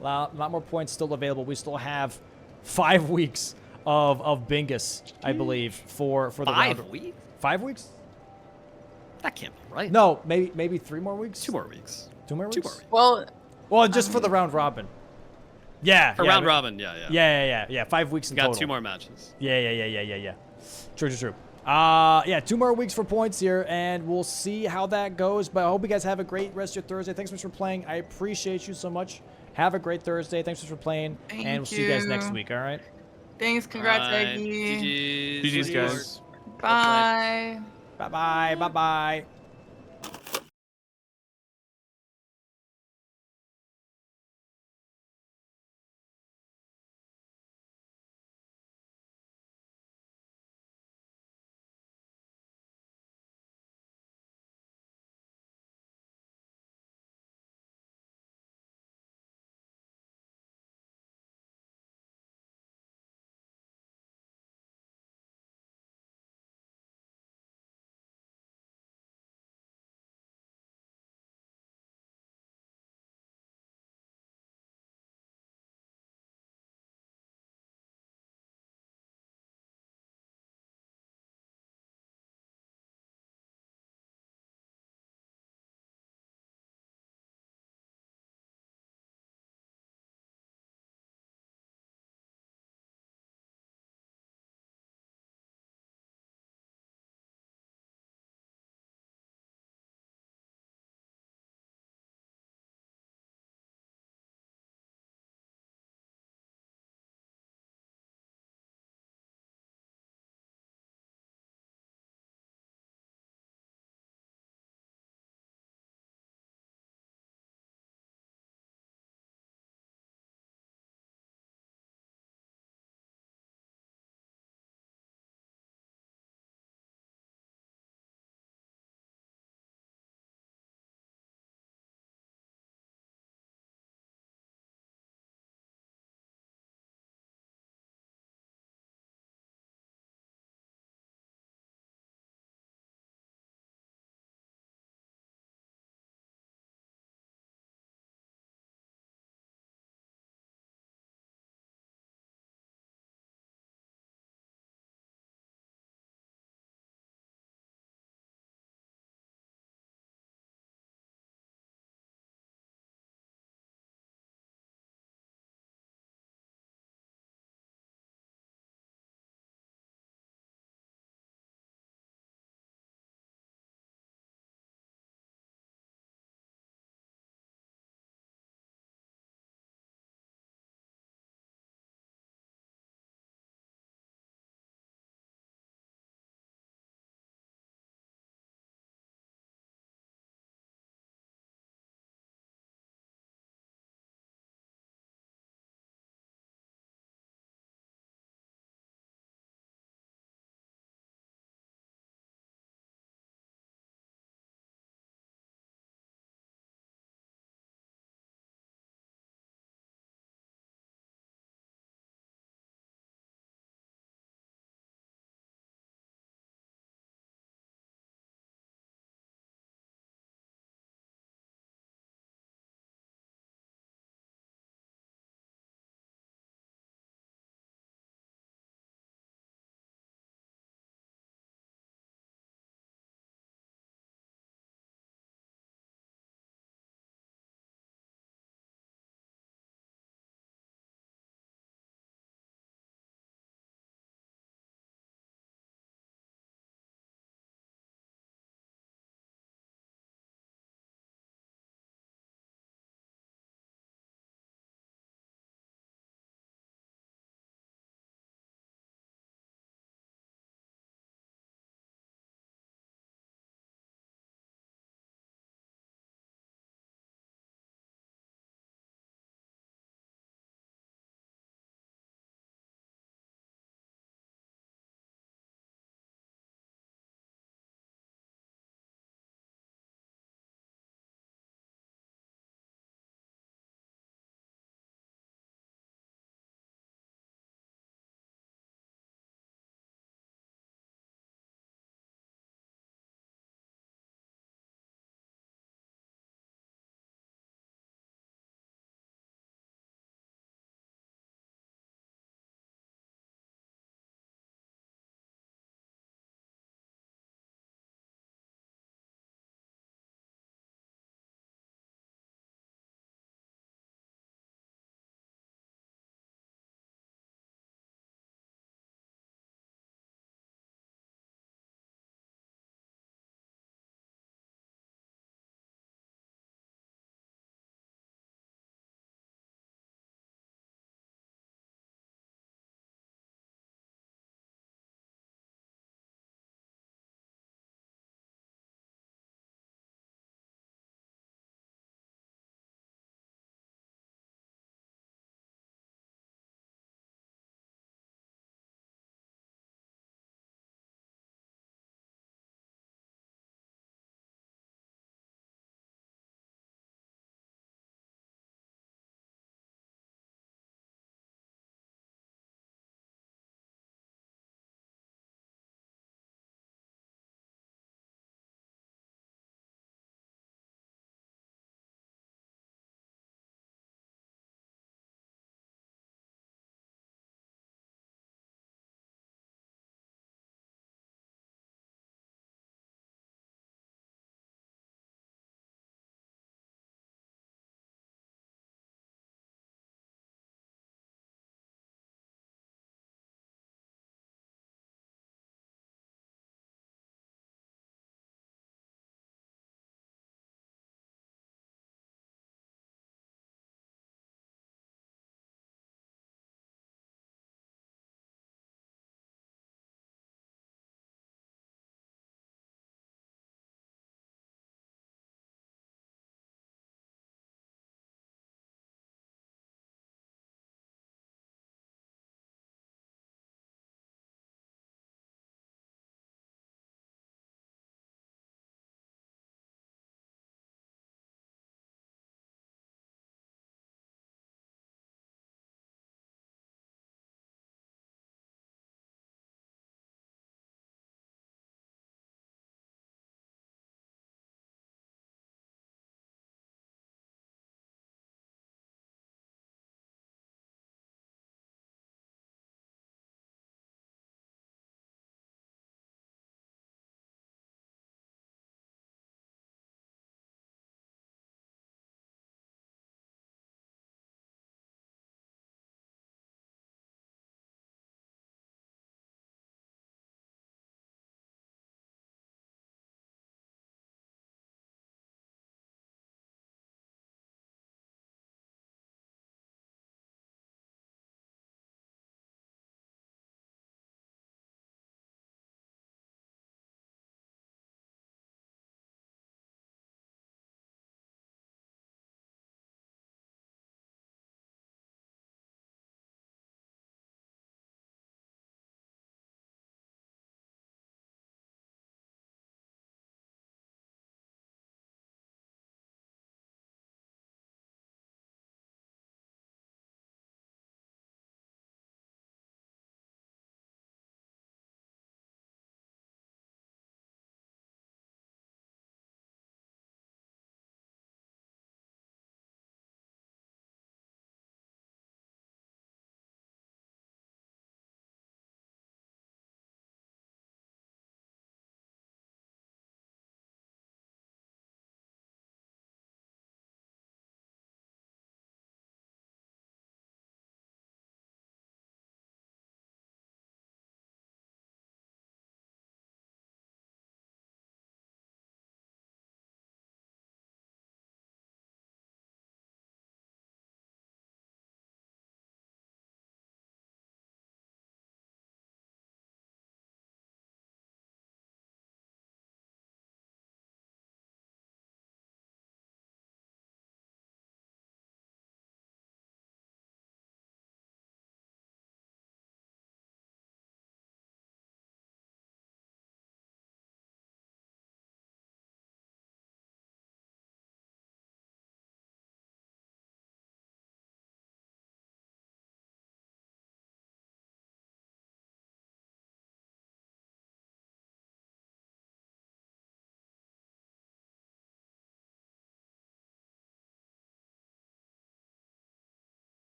A lot more points still available. We still have 5 weeks of Bingus, I believe, for the round. 5 weeks? 5 weeks? That can't be right. No, maybe 3 more weeks. 2 more weeks. 2 more weeks? Well, just for the round robin. Yeah. For round robin, yeah. Yeah. 5 weeks in total. Got 2 more matches. Yeah. True. 2 more weeks for points here, and we'll see how that goes. But I hope you guys have a great rest of your Thursday. Thanks so much for playing. I appreciate you so much. Have a great Thursday. Thanks so much for playing, and we'll see you guys next week. All right. Thanks. Congrats, Aggie. GG's, guys. Bye. Bye.